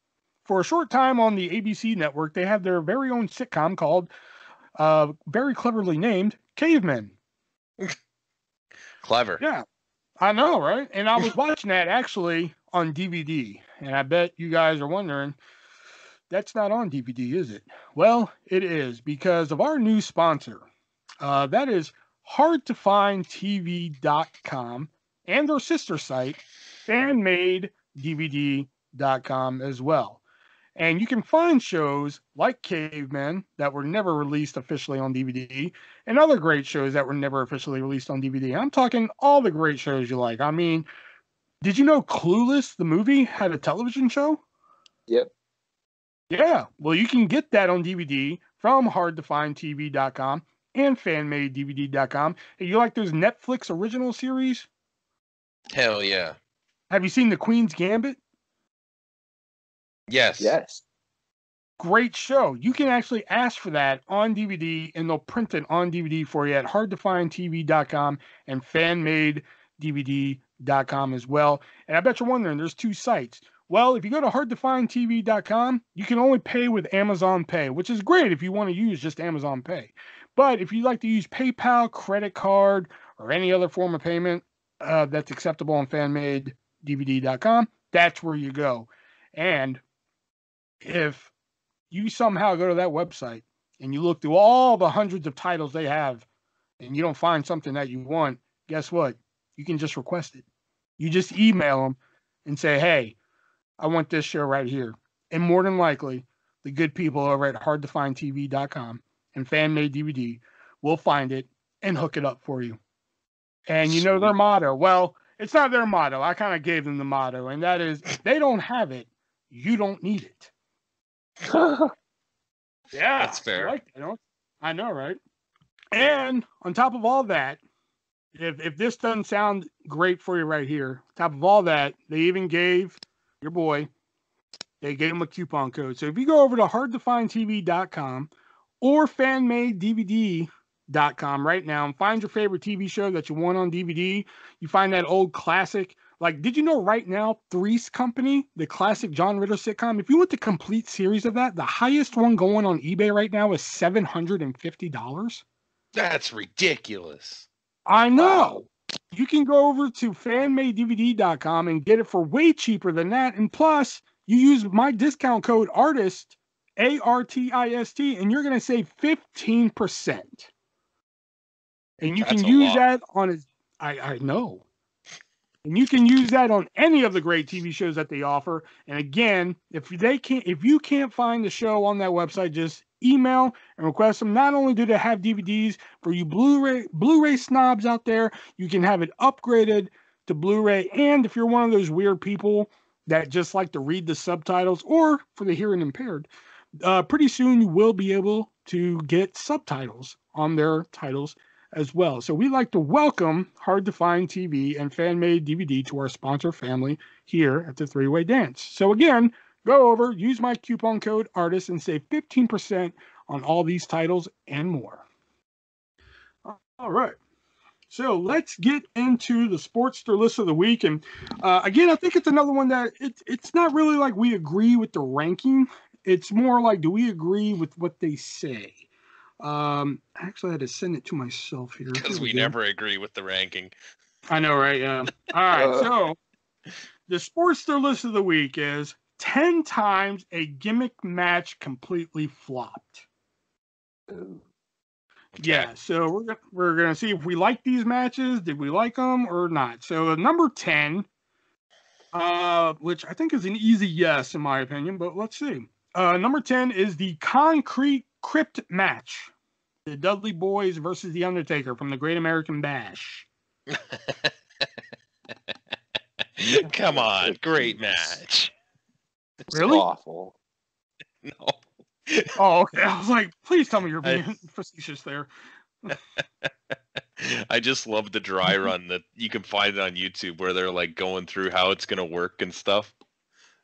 For a short time on the ABC network, they had their very own sitcom called, very cleverly named, Cavemen. Clever. Yeah. I know, right? And I was watching that actually on DVD. And I bet you guys are wondering, that's not on DVD, is it? Well, it is because of our new sponsor. That is HardToFindTV.com and their sister site, FanMadeDVD.com as well. And you can find shows like Cavemen that were never released officially on DVD and other great shows that were never officially released on DVD. I'm talking all the great shows you like. I mean, did you know Clueless, the movie, had a television show? Yep. Yeah. Well, you can get that on DVD from HardToFindTV.com and FanMadeDVD.com. Hey, you like those Netflix original series? Hell yeah. Have you seen The Queen's Gambit? Yes. Great show. You can actually ask for that on DVD, and they'll print it on DVD for you at HardToFindTV.com and FanMadeDVD.com as well. And I bet you're wondering, there's two sites. Well, if you go to HardToFindTV.com, you can only pay with Amazon Pay, which is great if you want to use just Amazon Pay. But if you like to use PayPal, credit card, or any other form of payment that's acceptable on FanMadeDVD.com, that's where you go. And if you somehow go to that website and you look through all the hundreds of titles they have and you don't find something that you want, guess what? You can just request it. You just email them and say, hey, I want this show right here. And more than likely, the good people over at HardToFindTV.com and FanMadeDVD will find it and hook it up for you. And you know their motto. Well, it's not their motto. I kind of gave them the motto, and that is, they don't have it, you don't need it. Yeah, that's fair. I like that. I know, right? And on top of all that, if this doesn't sound great for you right here, on top of all that, they even gave your boy, they gave him a coupon code. So if you go over to hardtofindtv.com or fanmadedvd.com right now and find your favorite TV show that you want on DVD, you find that old classic. Like, did you know right now, Three's Company, the classic John Ritter sitcom, if you want the complete series of that, the highest one going on eBay right now is $750. That's ridiculous. I know. Wow. You can go over to fanmadedvd.com and get it for way cheaper than that. And plus, you use my discount code ARTIST, ARTIST, and you're going to save 15%. And you can use that on I know. And you can use that on any of the great TV shows that they offer. And again, if you can't find the show on that website, just email and request them. Not only do they have DVDs for you Blu-ray snobs out there, you can have it upgraded to Blu-ray. And if you're one of those weird people that just like to read the subtitles, or for the hearing impaired, pretty soon you will be able to get subtitles on their titles as well. So we'd like to welcome Hard to Find TV and Fan Made DVD to our sponsor family here at the Three-Way Dance. So again, go over, use my coupon code ARTIST and save 15% on all these titles and more. All right. So let's get into the Sportster list of the week. And again, I think it's another one that it's not really like we agree with the ranking. It's more like, do we agree with what they say? Actually, I had to send it to myself here. Because we never agree with the ranking. I know, right? Yeah. All right. So the Sportster list of the week is 10 times a gimmick match completely flopped. Ooh. Okay. Yeah. So we're gonna see if we like these matches. Did we like them or not? So number 10, which I think is an easy yes in my opinion, but let's see. Number 10 is the Concrete Crypt match. The Dudley Boys versus The Undertaker from the Great American Bash. Come on, great match. Really? Awful. No. Oh, okay. I was like, please tell me you're being facetious there. I just love the dry run that you can find it on YouTube where they're like going through how it's gonna work and stuff.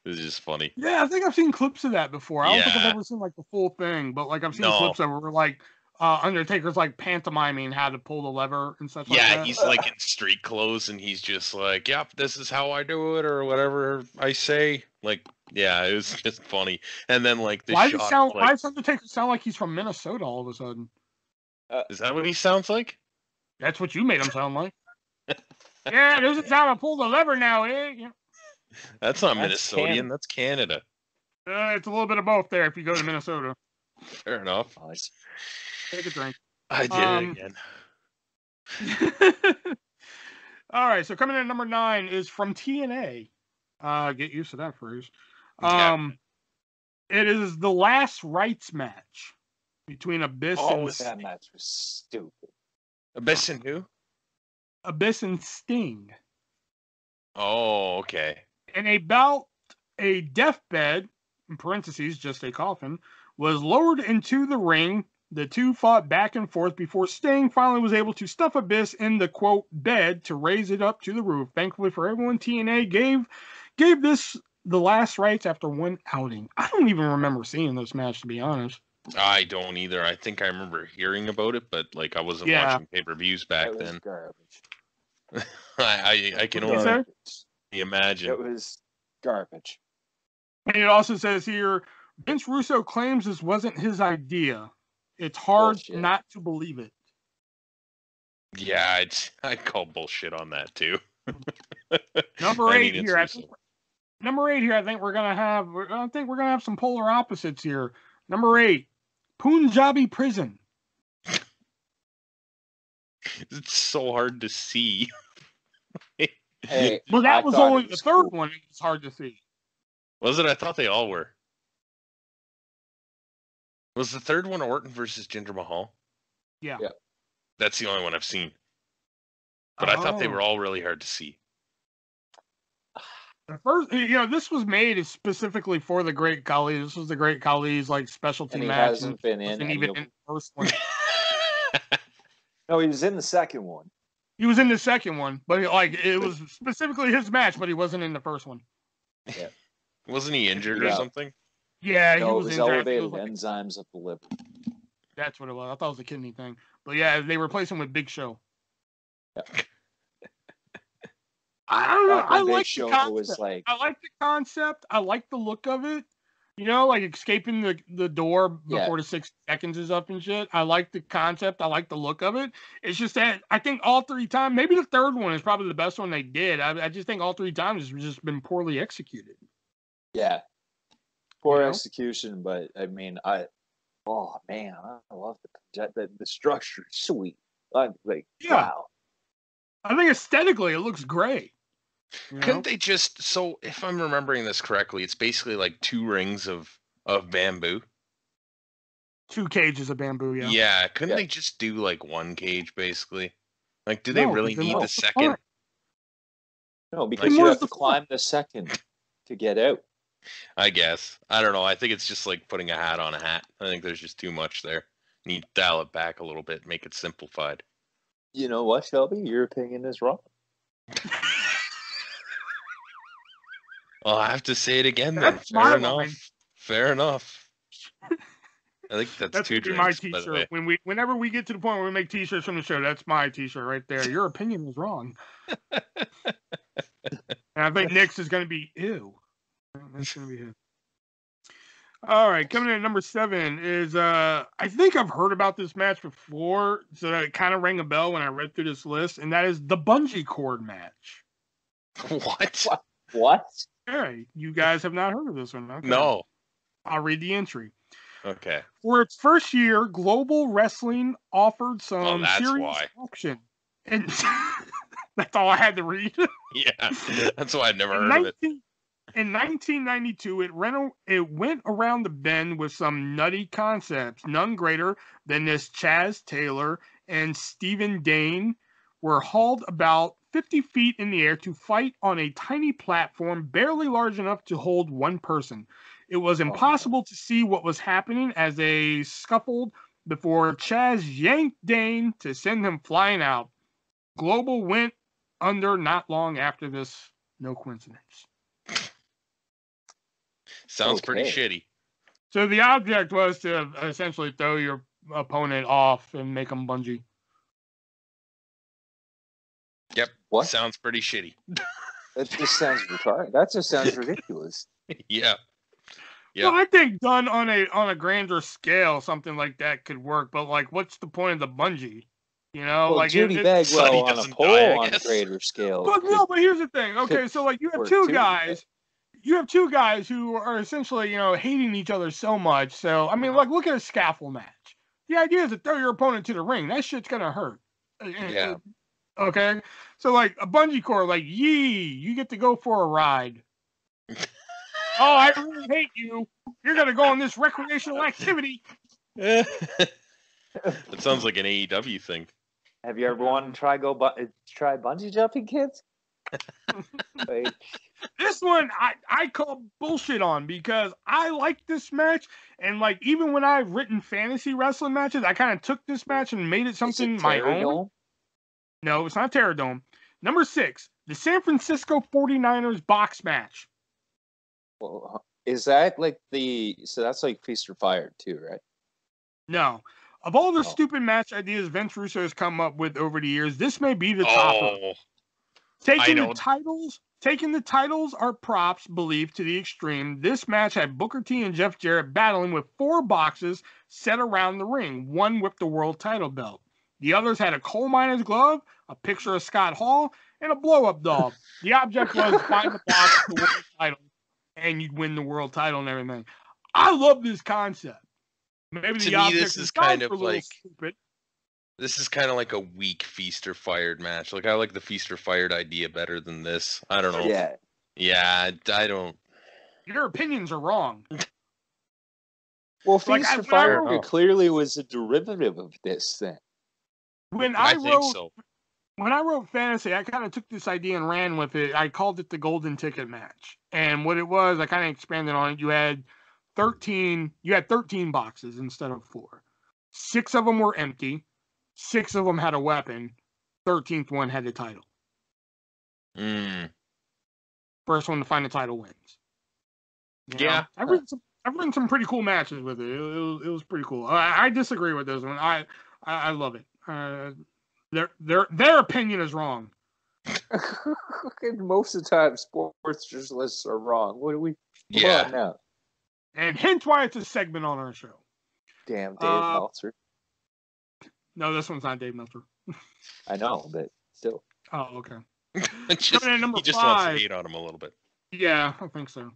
It was just funny. Yeah, I think I've seen clips of that before. I don't think I've ever seen like the full thing, but like I've seen clips of it where like Undertaker's like pantomiming how to pull the lever and stuff like that. Yeah, he's like in street clothes and he's just like, yep, this is how I do it or whatever I say. Like, yeah, it was just funny. And then like the why does Undertaker sound like he's from Minnesota all of a sudden? Is that what he sounds like? That's what you made him sound like. Yeah, this is how I pull the lever now, eh? Yeah. That's not Minnesotan, that's Canada. It's a little bit of both there if you go to Minnesota. Fair enough. Take a drink. I did it again. All right, so coming in at number 9 is from TNA. Get used to that phrase. It is the Last Rites match between Abyss and that match was stupid. Abyss and who? Abyss and Sting. Oh, okay. And about a deathbed, in parentheses, just a coffin, was lowered into the ring. The two fought back and forth before Sting finally was able to stuff Abyss in the, quote, bed to raise it up to the roof. Thankfully for everyone, TNA gave this the Last Rites after one outing. I don't even remember seeing this match, to be honest. I don't either. I think I remember hearing about it, but like I wasn't watching pay-per-views back then. Garbage. I can only imagine. It was garbage. And it also says here, Vince Russo claims this wasn't his idea. It's hard not to believe it. Yeah, I'd call bullshit on that too. Number 8 here. I think we're gonna have some polar opposites here. Number 8, Punjabi Prison. It's so hard to see. Hey, well, that was only the third one. It was hard to see. Was it? I thought they all were. Was the third one Orton versus Jinder Mahal? Yeah. That's the only one I've seen. But I thought they were all really hard to see. The first, this was made specifically for the Great Khali. This was the Great Khali's like specialty match. Hasn't been in any even in the first one. No, he was in the second one. He was in the second one, but it was specifically his match, but he wasn't in the first one. Yeah. Wasn't he injured or something? Yeah, he was injured. Elevated enzymes of the liver. That's what it was. I thought it was a kidney thing. But yeah, they replaced him with Big Show. Yeah. I don't know. I like the concept. I like the concept. I like the look of it. Like escaping the door before the 6 seconds is up and shit. I like the concept. I like the look of it. It's just that I think all 3 times, maybe the third one is probably the best one they did. I just think all 3 times has just been poorly executed. Yeah. Poor execution, but I mean, I love the structure. Sweet. Wow. I think aesthetically it looks great. Couldn't they just, so if I'm remembering this correctly, it's basically like 2 rings of bamboo. 2 cages of bamboo, yeah. Yeah, couldn't they just do like 1 cage basically? Like, do they really need the second? No, because you have to climb the second to get out. I guess. I don't know. I think it's just like putting a hat on a hat. I think there's just too much there. You need to dial it back a little bit, make it simplified. You know what, Shelby? Your opinion is wrong. Well, I have to say it again then. Fair enough. Fair enough. I think that's 2 drinks, my t-shirt. Whenever we get to the point where we make t-shirts from the show, that's my t-shirt right there. Your opinion was wrong. And I think Nick's is going to be ew. That's going to be him. All right, coming in at number 7 is I think I've heard about this match before, so that it kind of rang a bell when I read through this list, and that is the bungee cord match. What? Hey, you guys have not heard of this one? Okay. No. I'll read the entry. Okay. For its first year, Global Wrestling offered some serious action. And that's all I had to read. Yeah, that's why I'd never heard of it. In 1992, it went around the bend with some nutty concepts. None greater than this Chaz Taylor and Stephen Dane were hauled about 50 feet in the air to fight on a tiny platform barely large enough to hold 1 person. It was impossible to see what was happening as they scuffled before Chaz yanked Dane to send him flying out. Global went under not long after this. No coincidence. Sounds pretty shitty. So the object was to essentially throw your opponent off and make them bungee. Yep. What? Sounds pretty shitty. That just sounds retarded. That just sounds ridiculous. Yeah. Well, I think done on a grander scale, something like that could work. But like, what's the point of the bungee? Judy Bagwell on a pole on a greater scale. But no, but here's the thing. Okay, so like you have 2 guys. You have 2 guys who are essentially, hating each other so much. So I mean, like, look at a scaffold match. The idea is to throw your opponent to the ring. That shit's gonna hurt. Yeah. Okay, so like a bungee cord, like you get to go for a ride. Oh, I really hate you. You're gonna go on this recreational activity. That sounds like an AEW thing. Have you ever wanted to try bungee jumping, kids? This one I call bullshit on because I like this match, and like even when I've written fantasy wrestling matches, I kind of took this match and made it something my own. No, it's not Terradome. Number 6, the San Francisco 49ers box match. Well, is that like so that's like Feast or Fire too, right? No. Of all the stupid match ideas Vince Russo has come up with over the years, this may be the top of it. Taking the titles are props believed to the extreme. This match had Booker T and Jeff Jarrett battling with 4 boxes set around the ring, one with the world title belt. The others had a coal miner's glove, a picture of Scott Hall, and a blow-up doll. The object was find the box for the world title, and you'd win the world title and everything. I love this concept. Maybe to me, this is kind of like stupid. This is kind of like a weak Feast or Fired match. Like, I like the Feast or Fired idea better than this. I don't know. Yeah, I don't. Your opinions are wrong. Well, Feast or Fired clearly was a derivative of this thing. When I wrote, when I wrote fantasy, I kind of took this idea and ran with it. I called it the golden ticket match. And what it was, I kind of expanded on it. You had 13 boxes instead of 4. 6 of them were empty. 6 of them had a weapon. 13th one had the title. First one to find the title wins. Yeah. I've written some pretty cool matches with it. It was pretty cool. I disagree with this one. I love it. Their opinion is wrong. Most of the time, sports journalists are wrong. What do we? Yeah. Now? And hence why it's a segment on our show. Damn, Dave Meltzer. No, this one's not Dave Meltzer. I know, but still. Oh, okay. He just wants to hate on him a little bit. Yeah, I think so.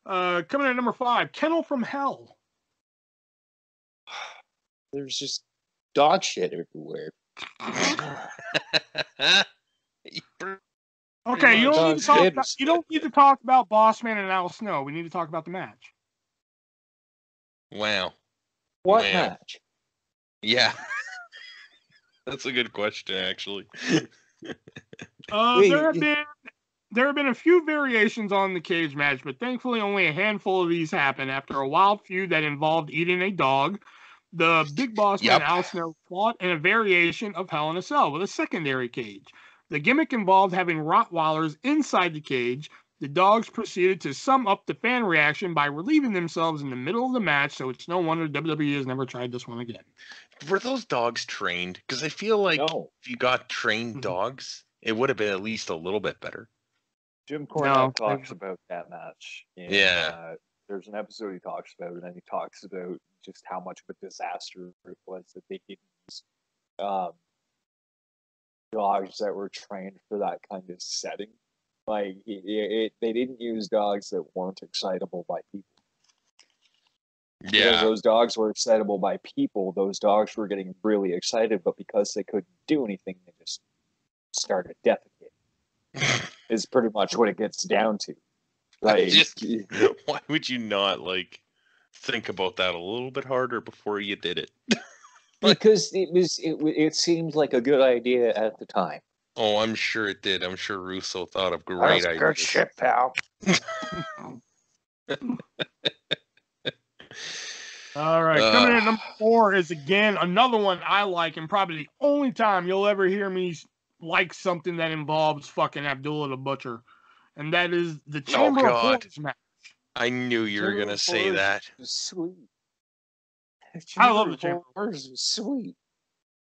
Coming in at number 5, Kennel from Hell. There's just dog shit everywhere. Okay, you don't need to talk about Bossman and Al Snow. We need to talk about the match. Wow. What match? Yeah. That's a good question, actually. There have been a few variations on the cage match, but thankfully only a handful of these happened. After a wild feud that involved eating a dog, the Big Boss Man Al Snow fought in a variation of Hell in a Cell with a secondary cage. The gimmick involved having Rottweilers inside the cage. The dogs proceeded to sum up the fan reaction by relieving themselves in the middle of the match, so it's no wonder WWE has never tried this one again. Were those dogs trained? Because I feel like if you got trained dogs, it would have been at least a little bit better. Jim Cornette talks about that match. And, there's an episode he talks about it, and he talks about just how much of a disaster it was that they didn't use dogs that were trained for that kind of setting. Like, they didn't use dogs that weren't excitable by people. Yeah. Because those dogs were excitable by people, those dogs were getting really excited, but because they couldn't do anything, they just started defecating. Is pretty much what it gets down to. Like, why would you not think about that a little bit harder before you did it? Because it seemed like a good idea at the time. Oh, I'm sure it did. I'm sure Russo thought of great ideas. Good shit, pal. All right, coming in at number 4 is again another one I like, and probably the only time you'll ever hear me like something that involves fucking Abdullah the Butcher, and that is the Chamber of Horrors match. I knew you were gonna say that. Sweet. I love the Chamber of Horrors. Sweet.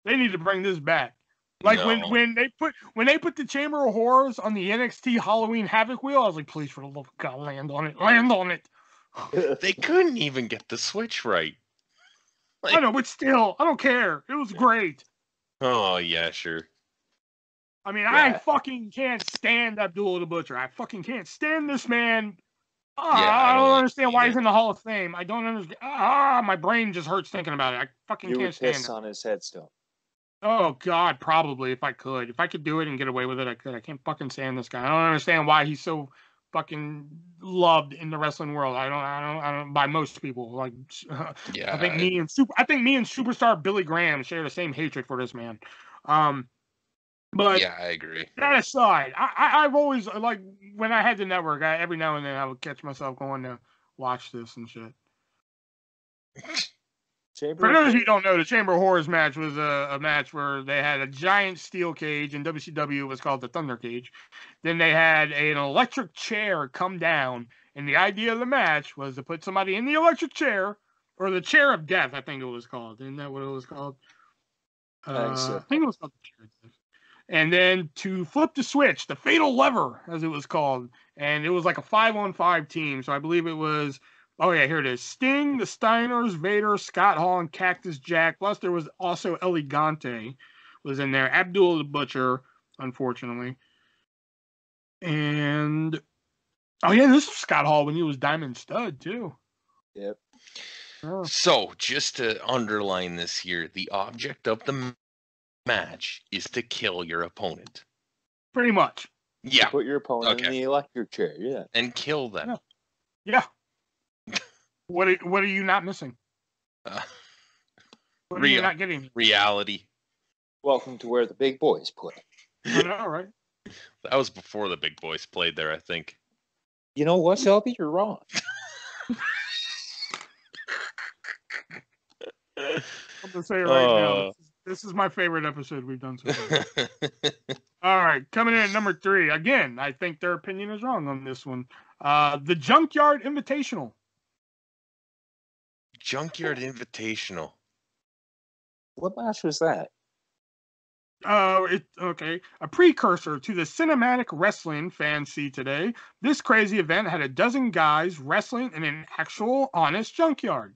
They need to bring this back. Like when they put the Chamber of Horrors on the NXT Halloween Havoc wheel, I was like, please, for the love of God, land on it. They couldn't even get the switch right. I know, but still, I don't care. It was great. Oh yeah, sure. I mean, I fucking can't stand Abdullah the Butcher. I fucking can't stand this man. I don't understand why he's in the Hall of Fame. I don't understand. My brain just hurts thinking about it. I fucking can't stand it. You would piss on his headstone. Oh, God, probably, if I could. If I could do it and get away with it, I could. I can't fucking stand this guy. I don't understand why he's so fucking loved in the wrestling world. I don't by most people. Like, I think me and superstar Billy Graham share the same hatred for this man. But yeah, I agree. That aside, I've always, like, when I had the network, every now and then I would catch myself going to watch this and shit. For those of you who don't know, the Chamber of Horrors match was a match where they had a giant steel cage. In WCW, it was called the Thunder Cage. Then they had an electric chair come down, and the idea of the match was to put somebody in the electric chair, or the chair of death, I think it was called. Isn't that what it was called? I think it was called the chair of death. And then to flip the switch, the fatal lever, as it was called. And it was like a 5-on-5 team. So I believe it was... Oh, yeah, here it is. Sting, the Steiners, Vader, Scott Hall, and Cactus Jack. Plus, there was also Elegante was in there. Abdul the Butcher, unfortunately. And, oh, yeah, this was Scott Hall when he was Diamond Stud, too. Yep. Oh. So, just to underline this here, the object of the match is to kill your opponent. Pretty much. Yeah. To put your opponent in the electric chair, yeah. And kill them. Yeah. What are you not missing? What are you not getting? Reality. Welcome to where the big boys play. I know, right? That was before the big boys played there, I think. You know what, Shelby? You're wrong. I'm gonna say it right now. This is my favorite episode we've done so far. All right, coming in at number 3. Again, I think their opinion is wrong on this one. The Junkyard Invitational. Junkyard Invitational. What match was that? Okay. A precursor to the cinematic wrestling fans see today. This crazy event had a dozen guys wrestling in an actual, honest junkyard.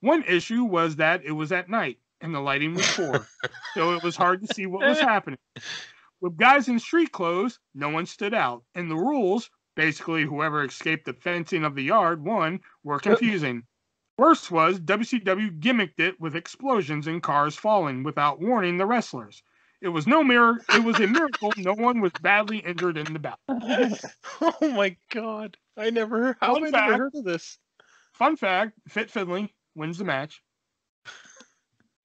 One issue was that it was at night and the lighting was poor, so it was hard to see what was happening. With guys in street clothes, no one stood out, and the rules, basically whoever escaped the fencing of the yard won, were confusing. Worst was WCW gimmicked it with explosions and cars falling without warning the wrestlers. It was a miracle no one was badly injured in the bout. Oh my god. I never heard of this. Fun fact, Fit Finley wins the match.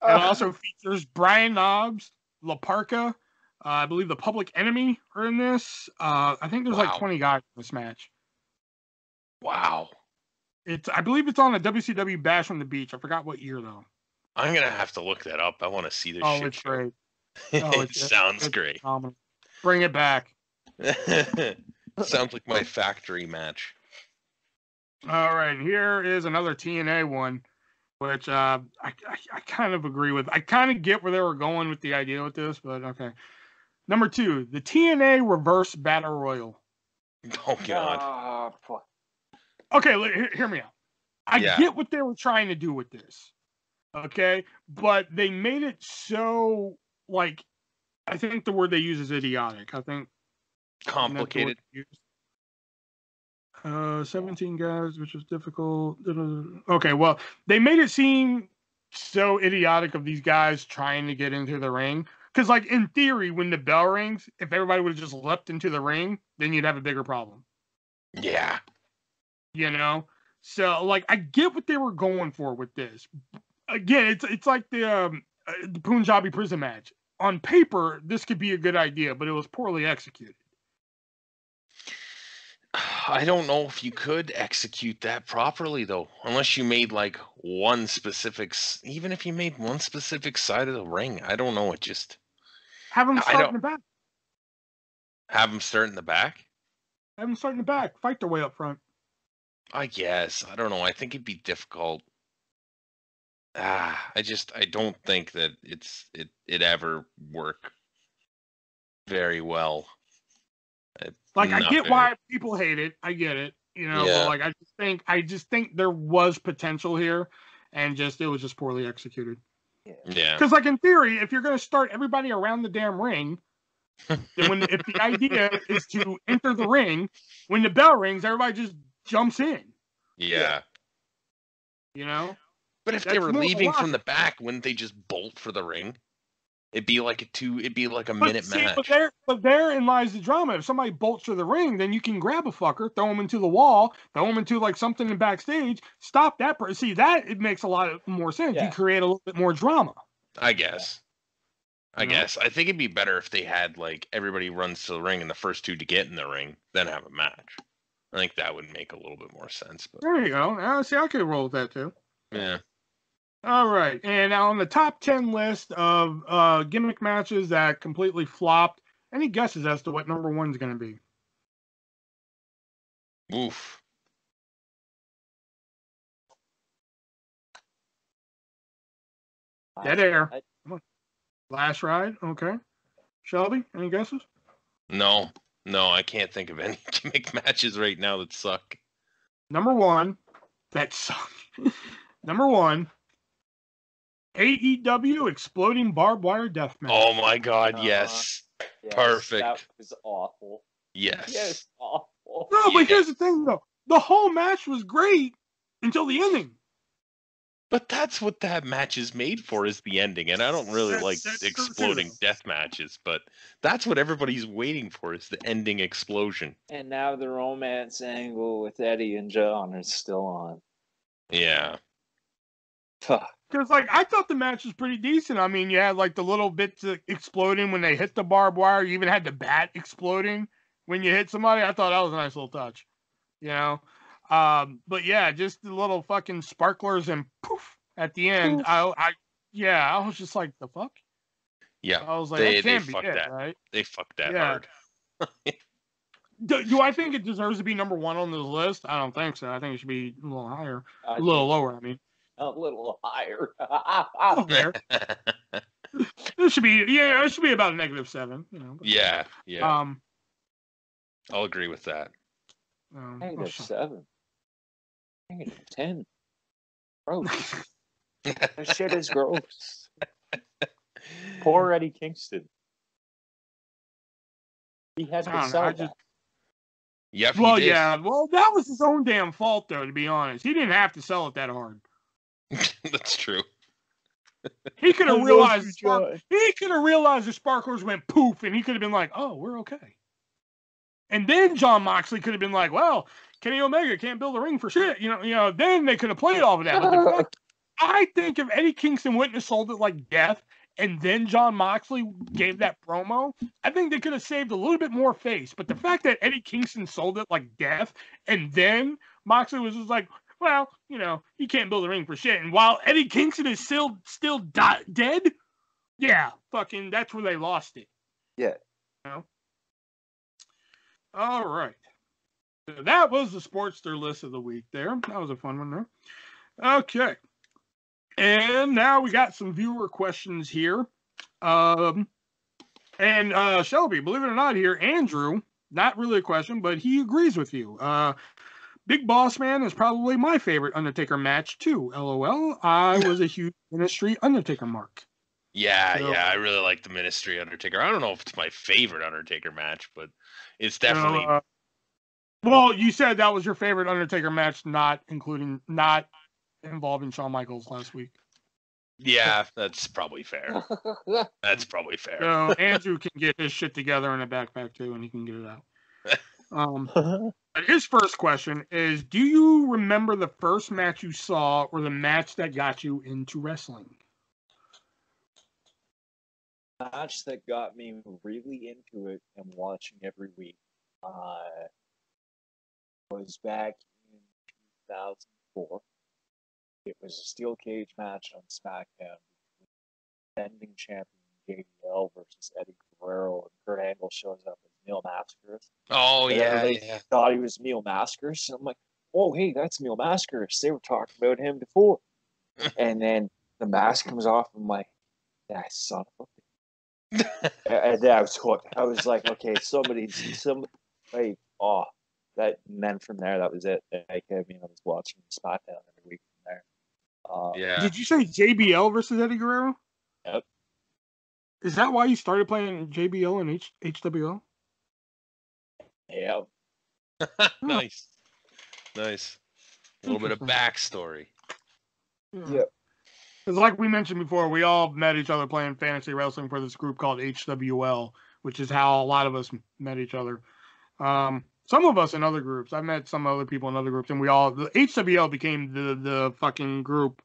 It also features Brian Knobbs, La Parka, I believe the Public Enemy are in this. I think there's like 20 guys in this match. Wow. I believe it's on a WCW Bash on the Beach. I forgot what year though. I'm gonna have to look that up. I want to see this shit. It's great. It sounds great. Phenomenal. Bring it back. Sounds like my factory match. All right, here is another TNA one, which I kind of agree with. I kind of get where they were going with the idea with this, but okay. Number 2, the TNA Reverse Battle Royal. Oh god. Okay, hear me out. I get what they were trying to do with this. Okay, but they made it so like, I think the word they use is idiotic. I think complicated. 17 guys, which was difficult. Okay, well, they made it seem so idiotic of these guys trying to get into the ring. Because, like, in theory, when the bell rings, if everybody would have just leapt into the ring, then you'd have a bigger problem. Yeah. You know? So, like, I get what they were going for with this. Again, it's like the Punjabi prison match. On paper, this could be a good idea, but it was poorly executed. I don't know if you could execute that properly, though, unless you made like one specific. Even if you made one specific side of the ring, I don't know. It just have them start in the back. Have them start in the back. Have them start in the back. Fight their way up front. I guess. I don't know. I think it'd be difficult. I don't think that it ever work very well. Like, I get why people hate it. I get it. You know, but like I just think there was potential here, and it was just poorly executed. Yeah. Because, like, in theory, if you're going to start everybody around the damn ring, then if the idea is to enter the ring, when the bell rings, everybody just jumps in. Yeah. You know. But if they were leaving from the back, wouldn't they just bolt for the ring? It'd be like a minute match. But therein lies the drama. If somebody bolts to the ring, then you can grab a fucker, throw him into the wall, throw him into like something in backstage, stop that person. See, it makes a lot more sense. Yeah. You create a little bit more drama. I guess. I think it'd be better if they had like everybody runs to the ring and the first two to get in the ring, then have a match. I think that would make a little bit more sense. But there you go. See, I could roll with that too. Yeah. All right, and now on the top 10 list of gimmick matches that completely flopped, any guesses as to what number 1 is going to be? Oof. Dead air. Last Ride. Okay. Shelby, any guesses? No, I can't think of any gimmick matches right now that suck. Number 1, that suck. Number 1. AEW Exploding Barbed Wire Death Match. Oh my god, yes. Perfect. That was awful. Yes. Yes, awful. No, but here's the thing, though. The whole match was great until the ending. But that's what that match is made for, is the ending. And I don't really like exploding death matches, but that's what everybody's waiting for, is the ending explosion. And now the romance angle with Eddie and John is still on. Yeah. Because, like, I thought the match was pretty decent. I mean, you had, like, the little bits exploding when they hit the barbed wire. You even had the bat exploding when you hit somebody. I thought that was a nice little touch, you know? But, yeah, just the little fucking sparklers and poof at the end. I was just like, the fuck? Yeah. I was like, that can't be it, right? They fucked that hard. Do I think it deserves to be number one on this list? I don't think so. I think it should be a little higher. A little lower, I mean. A little higher. There. It should be about a -7, you know. Yeah. I'll agree with that. -7. -10. Gross. That shit is gross. Poor Eddie Kingston. He had to sell that. Yep, well, yeah. Well, that was his own damn fault, though, to be honest. He didn't have to sell it that hard. That's true. He could have realized the sparklers went poof, and he could have been like, "Oh, we're okay." And then John Moxley could have been like, "Well, Kenny Omega can't build a ring for shit," you know. Then they could have played off of that. But the fact, I think if Eddie Kingston wouldn't have sold it like death, and then John Moxley gave that promo, I think they could have saved a little bit more face. But the fact that Eddie Kingston sold it like death, and then Moxley was just like, well, you know, he can't build a ring for shit. And while Eddie Kingston is still dead, yeah, fucking, that's where they lost it. Yeah. You know? All right. So that was the Sportster list of the week there. That was a fun one there. Okay. And now we got some viewer questions here. And Shelby, believe it or not here, Andrew, not really a question, but he agrees with you. Big Boss Man is probably my favorite Undertaker match too. LOL. I was a huge Ministry Undertaker mark. Yeah, I really like the Ministry Undertaker. I don't know if it's my favorite Undertaker match, but it's definitely. Well, you said that was your favorite Undertaker match, not involving Shawn Michaels last week. Yeah, that's probably fair. That's probably fair. So Andrew can get his shit together in a backpack too, and he can get it out. His first question is, do you remember the first match you saw or the match that got you into wrestling? The match that got me really into it and watching every week was back in 2004. It was a steel cage match on SmackDown between defending champion JBL versus Eddie Guerrero, and Kurt Angle shows up as Neil Maskers. Oh, yeah. Thought he was Neil Maskers. And I'm like, oh, hey, that's Neil Maskers. They were talking about him before. And then the mask comes off, and I'm like, that son of a bitch. And then I was hooked. I was like, okay, and then from there, that was it. I was watching SmackDown every week from there. Yeah. Did you say JBL versus Eddie Guerrero? Yep. Is that why you started playing JBL and HWL? Yeah. Nice. A little bit of backstory. Yeah. Because like we mentioned before, we all met each other playing fantasy wrestling for this group called HWL, which is how a lot of us met each other. Some of us in other groups. I met some other people in other groups, and the HWL became the fucking group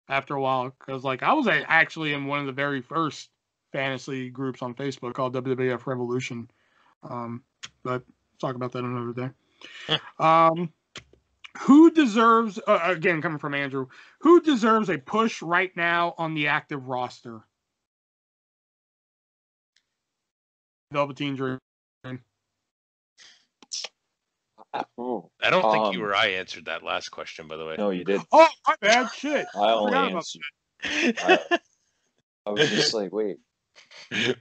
after a while. Because like I was actually in one of the very first fantasy groups on Facebook called WWF Revolution. But talk about that another day. Who deserves, again, coming from Andrew, who deserves a push right now on the active roster? Velveteen Dream. I don't think you or I answered that last question, by the way. No, you did. Oh, my bad. Shit. I only answered. I was just like, wait.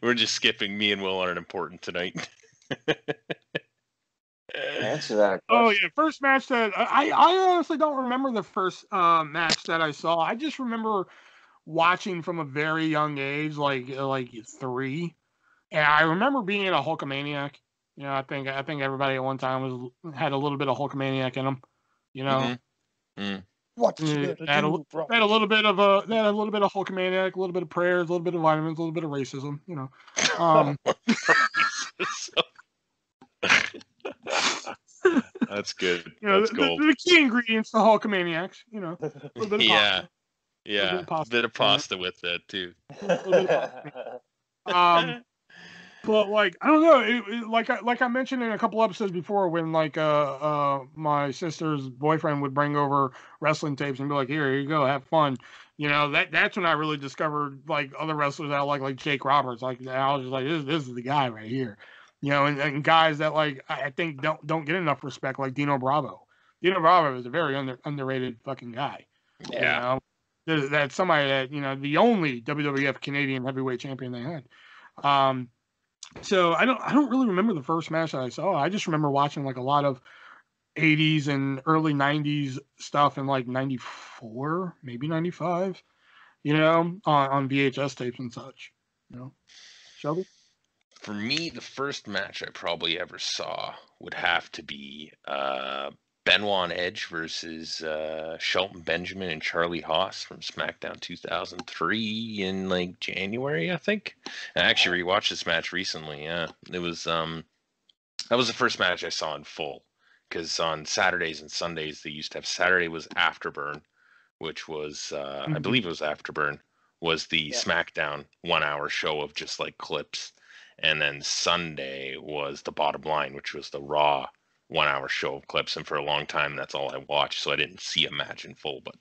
We're just skipping. Me and Will aren't important tonight. Answer that question. Oh, yeah. First match that I honestly don't remember the first match that I saw. I just remember watching from a very young age, like 3. And I remember being a Hulkamaniac. You know, I think everybody at one time had a little bit of Hulkamaniac in them. You know, what you had a little bit of Hulkamaniac, a little bit of prayers, a little bit of vitamins, a little bit of racism. You know, that's good. You know, that's gold. The key ingredients to Hulkamaniacs. You know, a little bit of yeah. Yeah, a bit of pasta with that too. But like I don't know, like I mentioned in a couple episodes before, when like my sister's boyfriend would bring over wrestling tapes and be like, here you go, have fun. You know, that's when I really discovered like other wrestlers I like Jake Roberts. Like I was just like, this is the guy right here. You know, and guys that like I think don't get enough respect, like Dino Bravo. Dino Bravo is a very underrated fucking guy. Yeah. You know, that's somebody that, you know, the only WWF Canadian heavyweight champion they had. So I don't really remember the first match that I saw. I just remember watching like a lot of 80s and early 90s stuff in like 94, maybe 95, you know, on VHS tapes and such. You know, Shelby? For me, the first match I probably ever saw would have to be Benoit and Edge versus Shelton Benjamin and Charlie Haas from SmackDown 2003 in like January, I think. I actually rewatched this match recently. Yeah, it was that was the first match I saw in full, because on Saturdays and Sundays they used to have Saturday was Afterburn, which was I believe it was Afterburn, was the SmackDown 1 hour show of just like clips. And then Sunday was the Bottom Line, which was the Raw 1 hour show of clips. And for a long time, that's all I watched. So I didn't see a match in full, but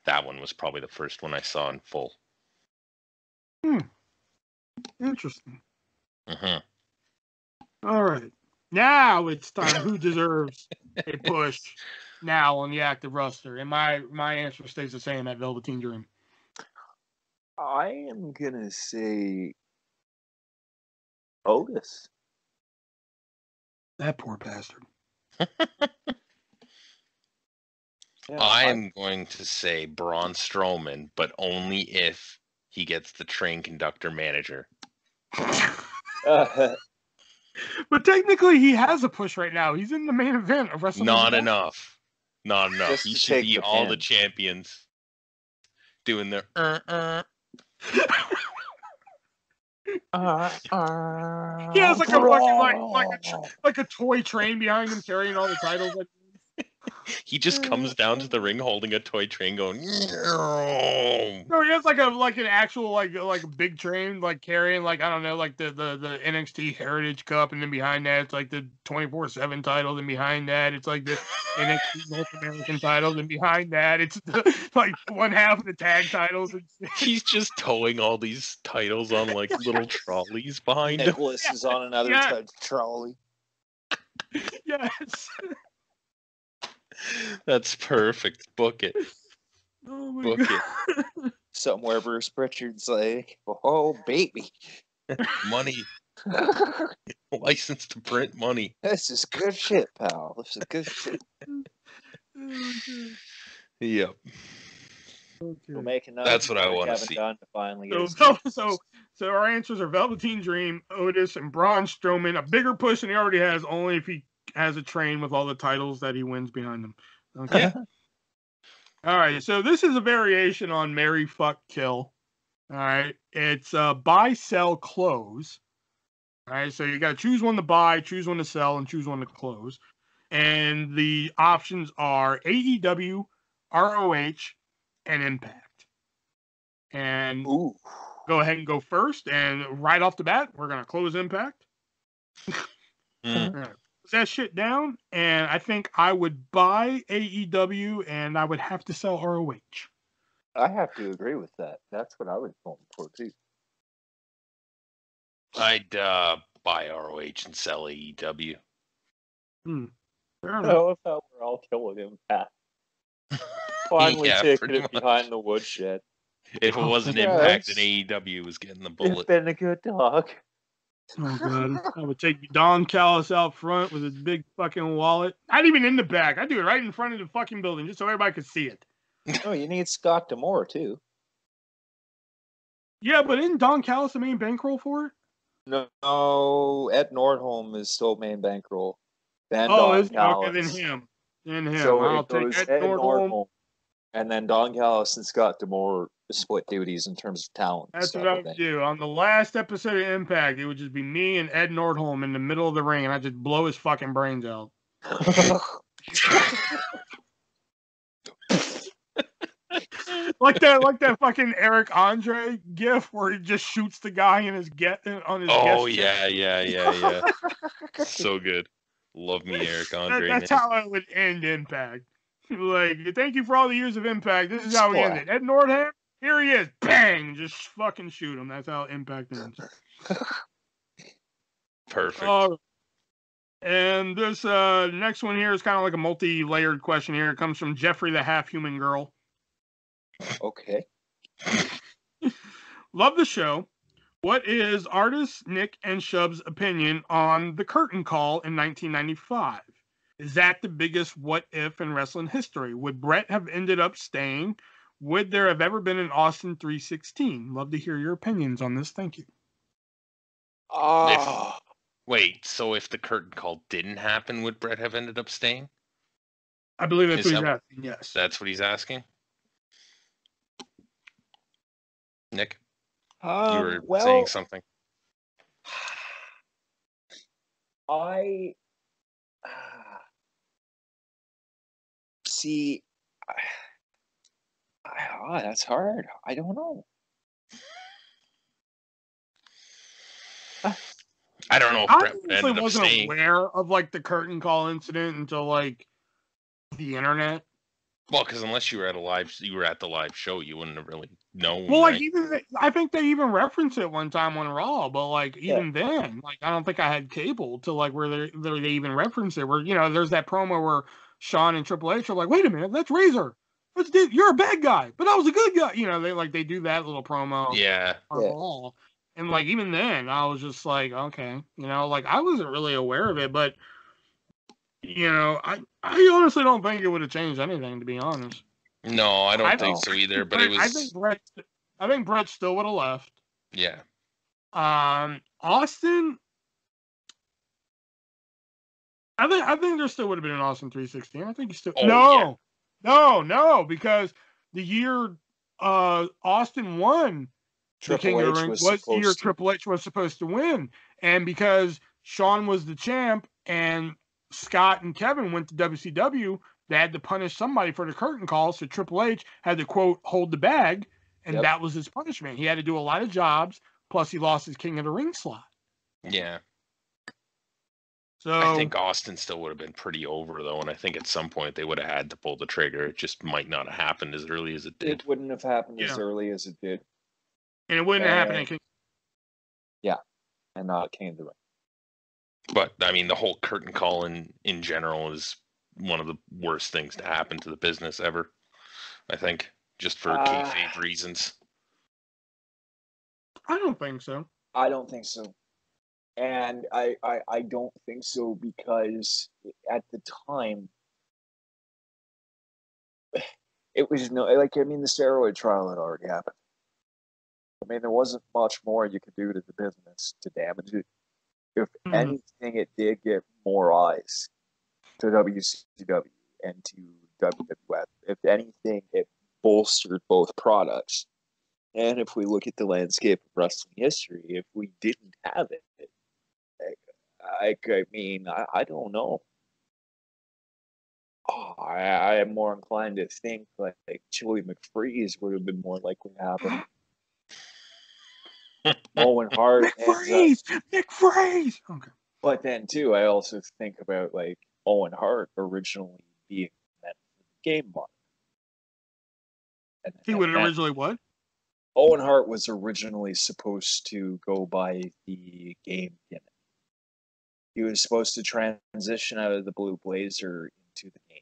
that one was probably the first one I saw in full. Interesting. Mm-hmm. All right. Now it's time. Who deserves a push now on the active roster? And my answer stays the same at Velveteen Dream. I am going to say Otis. That poor bastard. I am going to say Braun Strowman, but only if he gets the train conductor manager. But technically, he has a push right now. He's in the main event of WrestleMania. Not enough. Just he to should take be the all pin. the champions doing their He has like a fucking like a toy train behind him carrying all the titles. He just comes down to the ring holding a toy train going. No, he has like an actual like a big train like carrying like I don't know like the NXT Heritage Cup, and then behind that it's like the 24/7 title, and behind that it's like the NXT North American titles, and behind that it's like one half of the tag titles. He's just towing all these titles on like little trolleys behind him. Nicholas is on another trolley. Yes. That's perfect. Book it. Oh my Book God. it. Somewhere Bruce Pritchard's like, oh, baby. Money. License to print money. This is good shit, pal. This is good shit. Yep. We'll make another. That's what I want to see. Done to finally so our answers are Velveteen Dream, Otis, and Braun Strowman. A bigger push than he already has, only if he has a train with all the titles that he wins behind him. Okay. Yeah. All right. So this is a variation on Marry, Fuck, Kill. All right. It's buy, sell, close. All right. So you got to choose one to buy, choose one to sell, and choose one to close. And the options are AEW, ROH, and Impact. And go ahead and go first. And right off the bat, we're going to close Impact. All right. That shit down, and I think I would buy AEW, and I would have to sell ROH. I have to agree with that. That's what I was going for too. I'd buy ROH and sell AEW. Fair enough. I love how we're all killing Impact. Finally taking it behind the woodshed. If it wasn't Impact, then AEW was getting the bullet. It's been a good dog. Oh, God. I would take Don Callis out front with his big fucking wallet. Not even in the back. I'd do it right in front of the fucking building just so everybody could see it. Oh, you need Scott D'Amore, too. Yeah, but isn't Don Callis the main bankroll for it? No, Ed Nordholm is still main bankroll. Then Don Callis. Okay, then him. So I'll take Ed Nordholm. And then Don Callis and Scott D'Amore split duties in terms of talent. That's what I would do. On the last episode of Impact, it would just be me and Ed Nordholm in the middle of the ring, and I'd just blow his fucking brains out. like that fucking Eric Andre gif where he just shoots the guy in his on his Oh guest yeah. So good. Love me, Eric Andre. That's how I would end Impact. Like, thank you for all the years of Impact. This is how we end it. Ed Nordham, here he is. Bang! Just fucking shoot him. That's how Impact ends. Perfect. And this next one here is kind of like a multi-layered question here. It comes from Jeffrey the Half-Human Girl. Okay. Love the show. What is artist Nick and Shub's opinion on the curtain call in 1995? Is that the biggest what if in wrestling history? Would Brett have ended up staying? Would there have ever been an Austin 316? Love to hear your opinions on this. Thank you. Wait, so if the curtain call didn't happen, would Brett have ended up staying? I believe that's what he's asking, yes. That's what he's asking? Nick? You were saying something. See, that's hard. I don't know. I don't know if Brett ended up staying. I wasn't aware of like the curtain call incident until like the internet. Well, because unless you were at the live show, you wouldn't have really known. Well, like I think they even referenced it one time on Raw, but like even then, like I don't think I had cable to like where they even referenced it. Where there's that promo where Shawn and Triple H are like, "Wait a minute, that's Razor. You're a bad guy, but I was a good guy." They do that little promo. Yeah. On Raw. And like even then, I was just like, okay, like I wasn't really aware of it, but I honestly don't think it would have changed anything, to be honest. No, I don't think so either. But it was. I think Brett still would have left. Yeah. Austin. I think there still would have been an Austin 316. I think he still. No, because the year Austin won. The King of the Ring was the year Triple H was supposed to win. And because Shawn was the champ and Scott and Kevin went to WCW, they had to punish somebody for the curtain call. So Triple H had to, quote, hold the bag. And that was his punishment. He had to do a lot of jobs. Plus, he lost his King of the Ring slot. Yeah. So I think Austin still would have been pretty over, though. And I think at some point they would have had to pull the trigger. It just might not have happened as early as it did. It wouldn't have happened as early as it did. And it wouldn't have happened. And not King of the Ring. But I mean, the whole curtain call in general is one of the worst things to happen to the business ever. I think, just for kayfabe reasons. I don't think so. I don't think so, and I don't think so because at the time it was the steroid trial had already happened. I mean, there wasn't much more you could do to the business to damage it. If anything, it did get more eyes to WCW and to WWF. If anything, it bolstered both products. And if we look at the landscape of wrestling history, if we didn't have it, I don't know. I am more inclined to think like Chili McFreeze would have been more likely to happen. Owen Hart. McFreeze! Okay. But then, too, I also think about, like, Owen Hart originally being meant for the game monitor. He would originally what? Owen Hart was originally supposed to go by the game gimmick. He was supposed to transition out of the Blue Blazer into the game.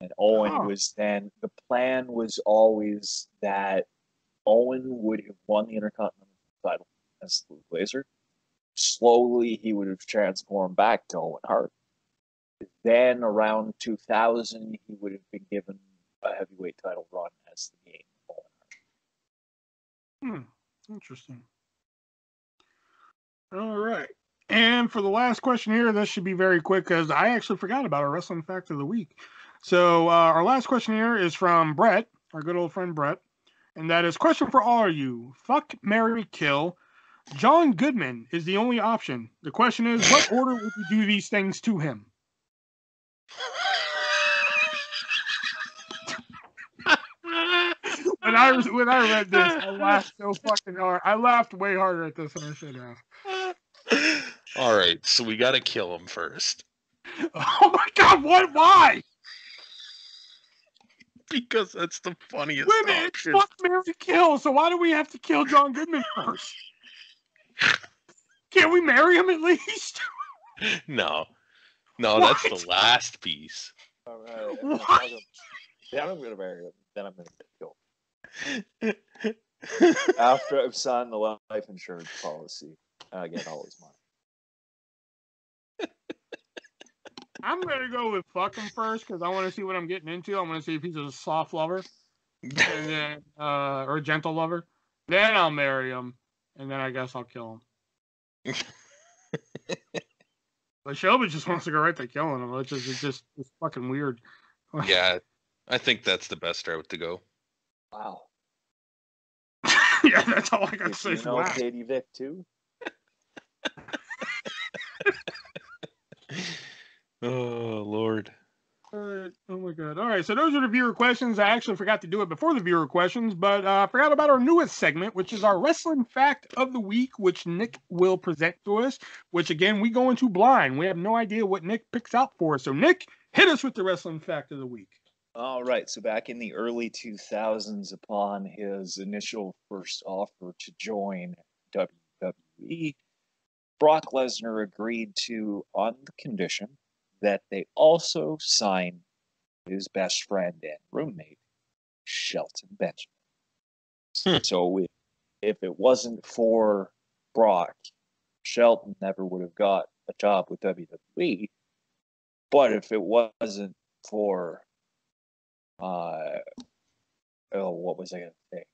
And Owen was then... The plan was always that Owen would have won the Intercontinental title as the Blue Blazer. Slowly, he would have transformed back to Owen Hart. Then, around 2000, he would have been given a heavyweight title run as the game Owen Hart. Interesting. All right. And for the last question here, this should be very quick because I actually forgot about our wrestling fact of the week. So, our last question here is from Brett, our good old friend Brett. And that is, question for all of you. Fuck, marry, kill. John Goodman is the only option. The question is, what order would you do these things to him? when I read this, I laughed so fucking hard. I laughed way harder at this than I should have. All right, so we got to kill him first. Oh my God! What? Why? Because that's the funniest Women, option. Fuck, marry, kill. So why do we have to kill John Goodman first? Can't we marry him at least? No, that's the last piece. All right. Then I'm gonna marry him. Then I'm gonna kill him. After I've signed the life insurance policy, I get all his money. I'm gonna go with fuck him first because I want to see what I'm getting into. I want to see if he's a soft lover, and then or a gentle lover. Then I'll marry him, and then I guess I'll kill him. But Shelby just wants to go right to killing him, which is just fucking weird. Yeah, I think that's the best route to go. Wow. Yeah, that's all I got to say. You know Katie Vick too? Oh, Lord. Oh my God. All right, so those are the viewer questions. I actually forgot to do it before the viewer questions, but I forgot about our newest segment, which is our wrestling fact of the week, which Nick will present to us, which again, we go into blind. We have no idea what Nick picks out for us. So Nick, hit us with the wrestling fact of the week. All right, so back in the early 2000s, upon his initial first offer to join WWE, Brock Lesnar agreed to on the condition that they also sign his best friend and roommate, Shelton Benjamin. So if it wasn't for Brock, Shelton never would have got a job with WWE. But if it wasn't for, what was I going to say?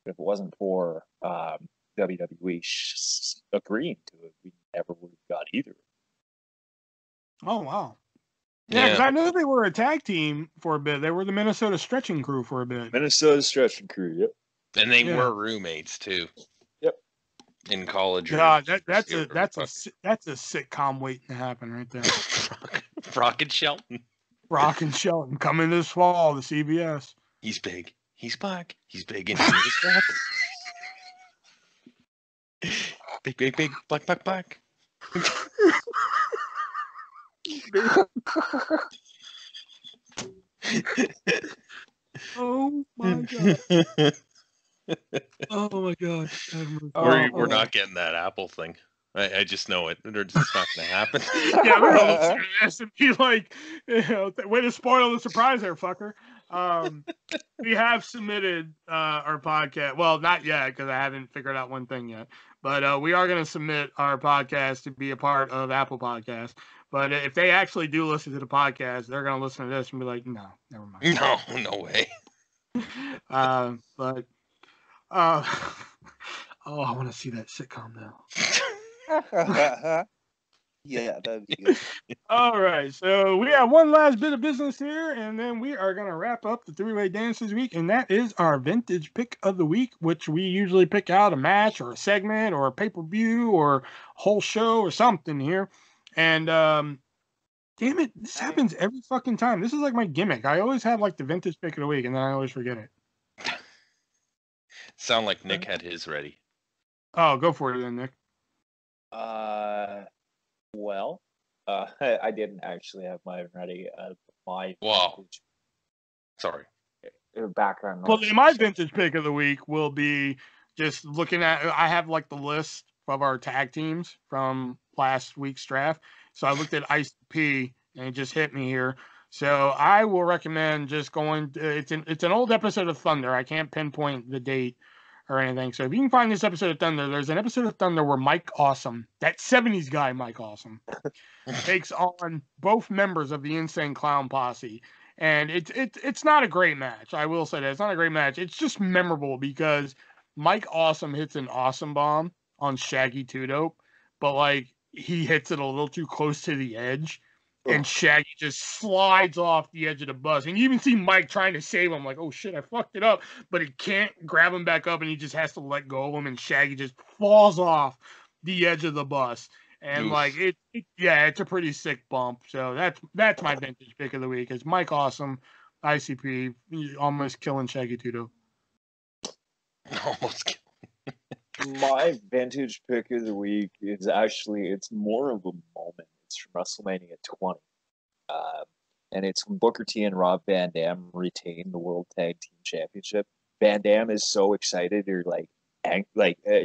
If it wasn't for WWE agreeing to it, we never would have got either. Oh, wow. Yeah, because I know they were a tag team for a bit. They were the Minnesota Stretching Crew for a bit. Minnesota Stretching Crew, yep. And they were roommates too. Yep. In college. Yeah, that's a sitcom waiting to happen right there. Brock and Shelton. Brock and Shelton coming this fall to CBS. He's big. He's black. He's big and he's black. Big, big, big. Black, black, black. Oh my God. Oh my God. We're not getting that Apple thing. I just know it. It's not going to happen. Yeah, we're all listening to this and be like, way to spoil the surprise there, fucker. We have submitted our podcast. Well, not yet because I haven't figured out one thing yet. But we are going to submit our podcast to be a part of Apple Podcasts. But if they actually do listen to the podcast, they're going to listen to this and be like, no, never mind. No way. I want to see that sitcom now. Yeah, that'd be good. All right, so we have one last bit of business here, and then we are going to wrap up the three-way dance this week, and that is our vintage pick of the week, which we usually pick out a match or a segment or a pay-per-view or a whole show or something here. And damn it, this happens every fucking time. This is like my gimmick. I always have like the vintage pick of the week, and then I always forget it. Sound like Nick had his ready. Oh, go for it then, Nick. Well, I didn't actually have mine ready. Sorry. Background. Well, my vintage pick of the week will be just looking at. I have like the list of our tag teams from last week's draft. So I looked at ICP and it just hit me here. So I will recommend just going. It's an old episode of Thunder. I can't pinpoint the date or anything. So if you can find this episode of Thunder, there's an episode of Thunder where Mike Awesome, that 70s guy Mike Awesome, takes on both members of the Insane Clown Posse. And it's not a great match. I will say that. It's not a great match. It's just memorable because Mike Awesome hits an awesome bomb on Shaggy Two Dope, but like he hits it a little too close to the edge. And Shaggy just slides off the edge of the bus. And you even see Mike trying to save him, like, oh, shit, I fucked it up. But he can't grab him back up, and he just has to let go of him. And Shaggy just falls off the edge of the bus. And, like, it's a pretty sick bump. So that's my vintage pick of the week. It's Mike Awesome, ICP, almost killing Shaggy Tudo. Almost killed. My vintage pick of the week is actually, it's more of a moment. It's from WrestleMania 20. And it's when Booker T and Rob Van Dam retain the World Tag Team Championship. Van Dam is so excited, or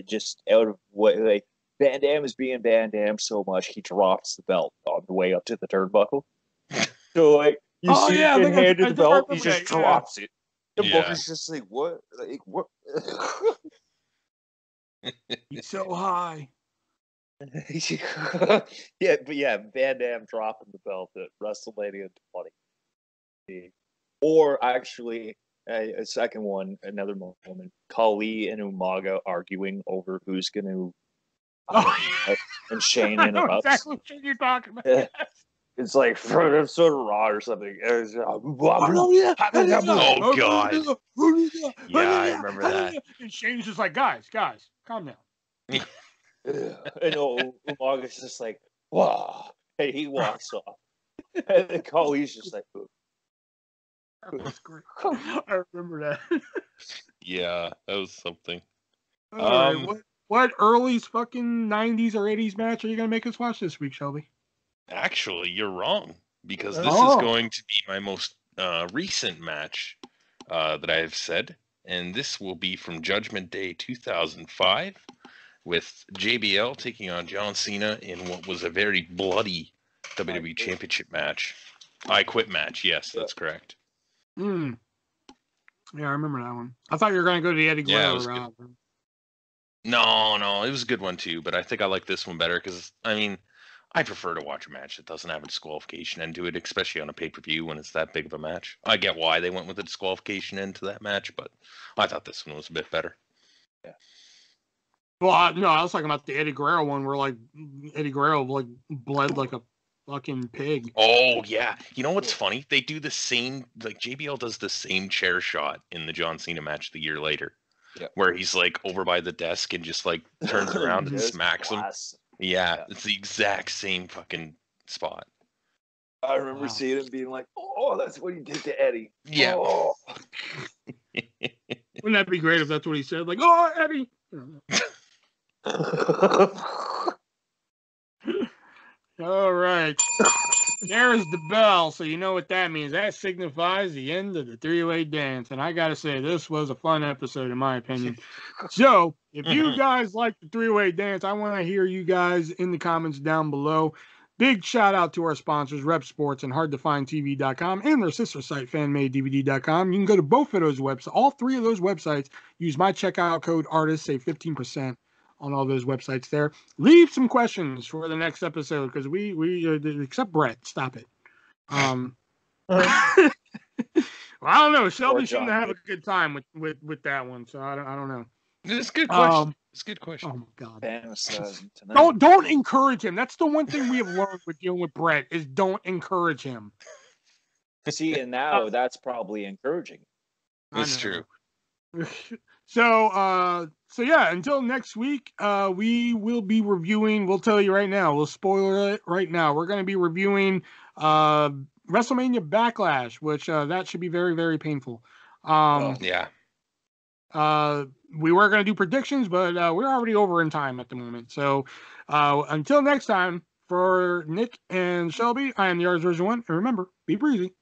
just out of what, like, Van Dam is being Van Dam so much, he drops the belt on the way up to the turnbuckle. So, like, you see him get handed the belt, he just drops it. And Booker's just like, what? Like, what? He's so high. Van Dam dropping the belt at WrestleMania 20. Or actually, a second one, another moment, Khali and Umaga arguing over who's going to, and Shane interrupts. Exactly what you're talking about. It's like from episode of Raw or something. Oh God! Yeah, I remember that. And Shane's just like, guys, calm down. And Umaga's just like, wow. And he walks off. And then Khali's just like, ooh. That was great. I remember that. Yeah, that was something. All right, what early fucking 90s or 80s match are you going to make us watch this week, Shelby? Actually, you're wrong, because this is going to be my most recent match that I have said, and this will be from Judgment Day 2005, with JBL taking on John Cena in what was a very bloody WWE Championship match. I Quit match, yes, that's correct. Yeah, I remember that one. I thought you were going to go to the Eddie Guerrero route. No, it was a good one too, but I think I like this one better because, I mean, I prefer to watch a match that doesn't have a disqualification end to it, especially on a pay-per-view when it's that big of a match. I get why they went with a disqualification end to that match, but I thought this one was a bit better. Yeah. Well, no, I was talking about the Eddie Guerrero one where, like, Eddie Guerrero, like, bled like a fucking pig. Oh, yeah. You know what's funny? They do the same, like, JBL does the same chair shot in the John Cena match the year later. Yeah. Where he's, like, over by the desk and just, like, turns around and smacks him. Yeah, it's the exact same fucking spot. I remember seeing him being like, oh, that's what he did to Eddie. Yeah. Oh. Wouldn't that be great if that's what he said? Like, oh, Eddie. All right. There's the bell, so you know what that means. That signifies the end of the three-way dance. And I got to say, this was a fun episode, in my opinion. So, if you guys like the three-way dance, I want to hear you guys in the comments down below. Big shout out to our sponsors, Rep Sports and HardToFindTV.com, and their sister site, FanMadeDVD.com. You can go to both of those websites, all three of those websites. Use my checkout code ARTIST, save 15% on all those websites there. Leave some questions for the next episode because we except Brett, stop it. Well, I don't know. Shelby seemed to have a good time with that one, so I don't know. It's a good question. It's a good question. Oh my God! Don't encourage him. That's the one thing we have learned with dealing with Brett is don't encourage him. See, and now that's probably encouraging. It's true. So yeah, until next week, we will be reviewing, we'll tell you right now, we'll spoiler it right now. We're going to be reviewing WrestleMania Backlash, which that should be very, very painful. Yeah. We were going to do predictions, but we're already over in time at the moment. So until next time, for Nick and Shelby, I am the ArtistVersion1, and remember, be breezy.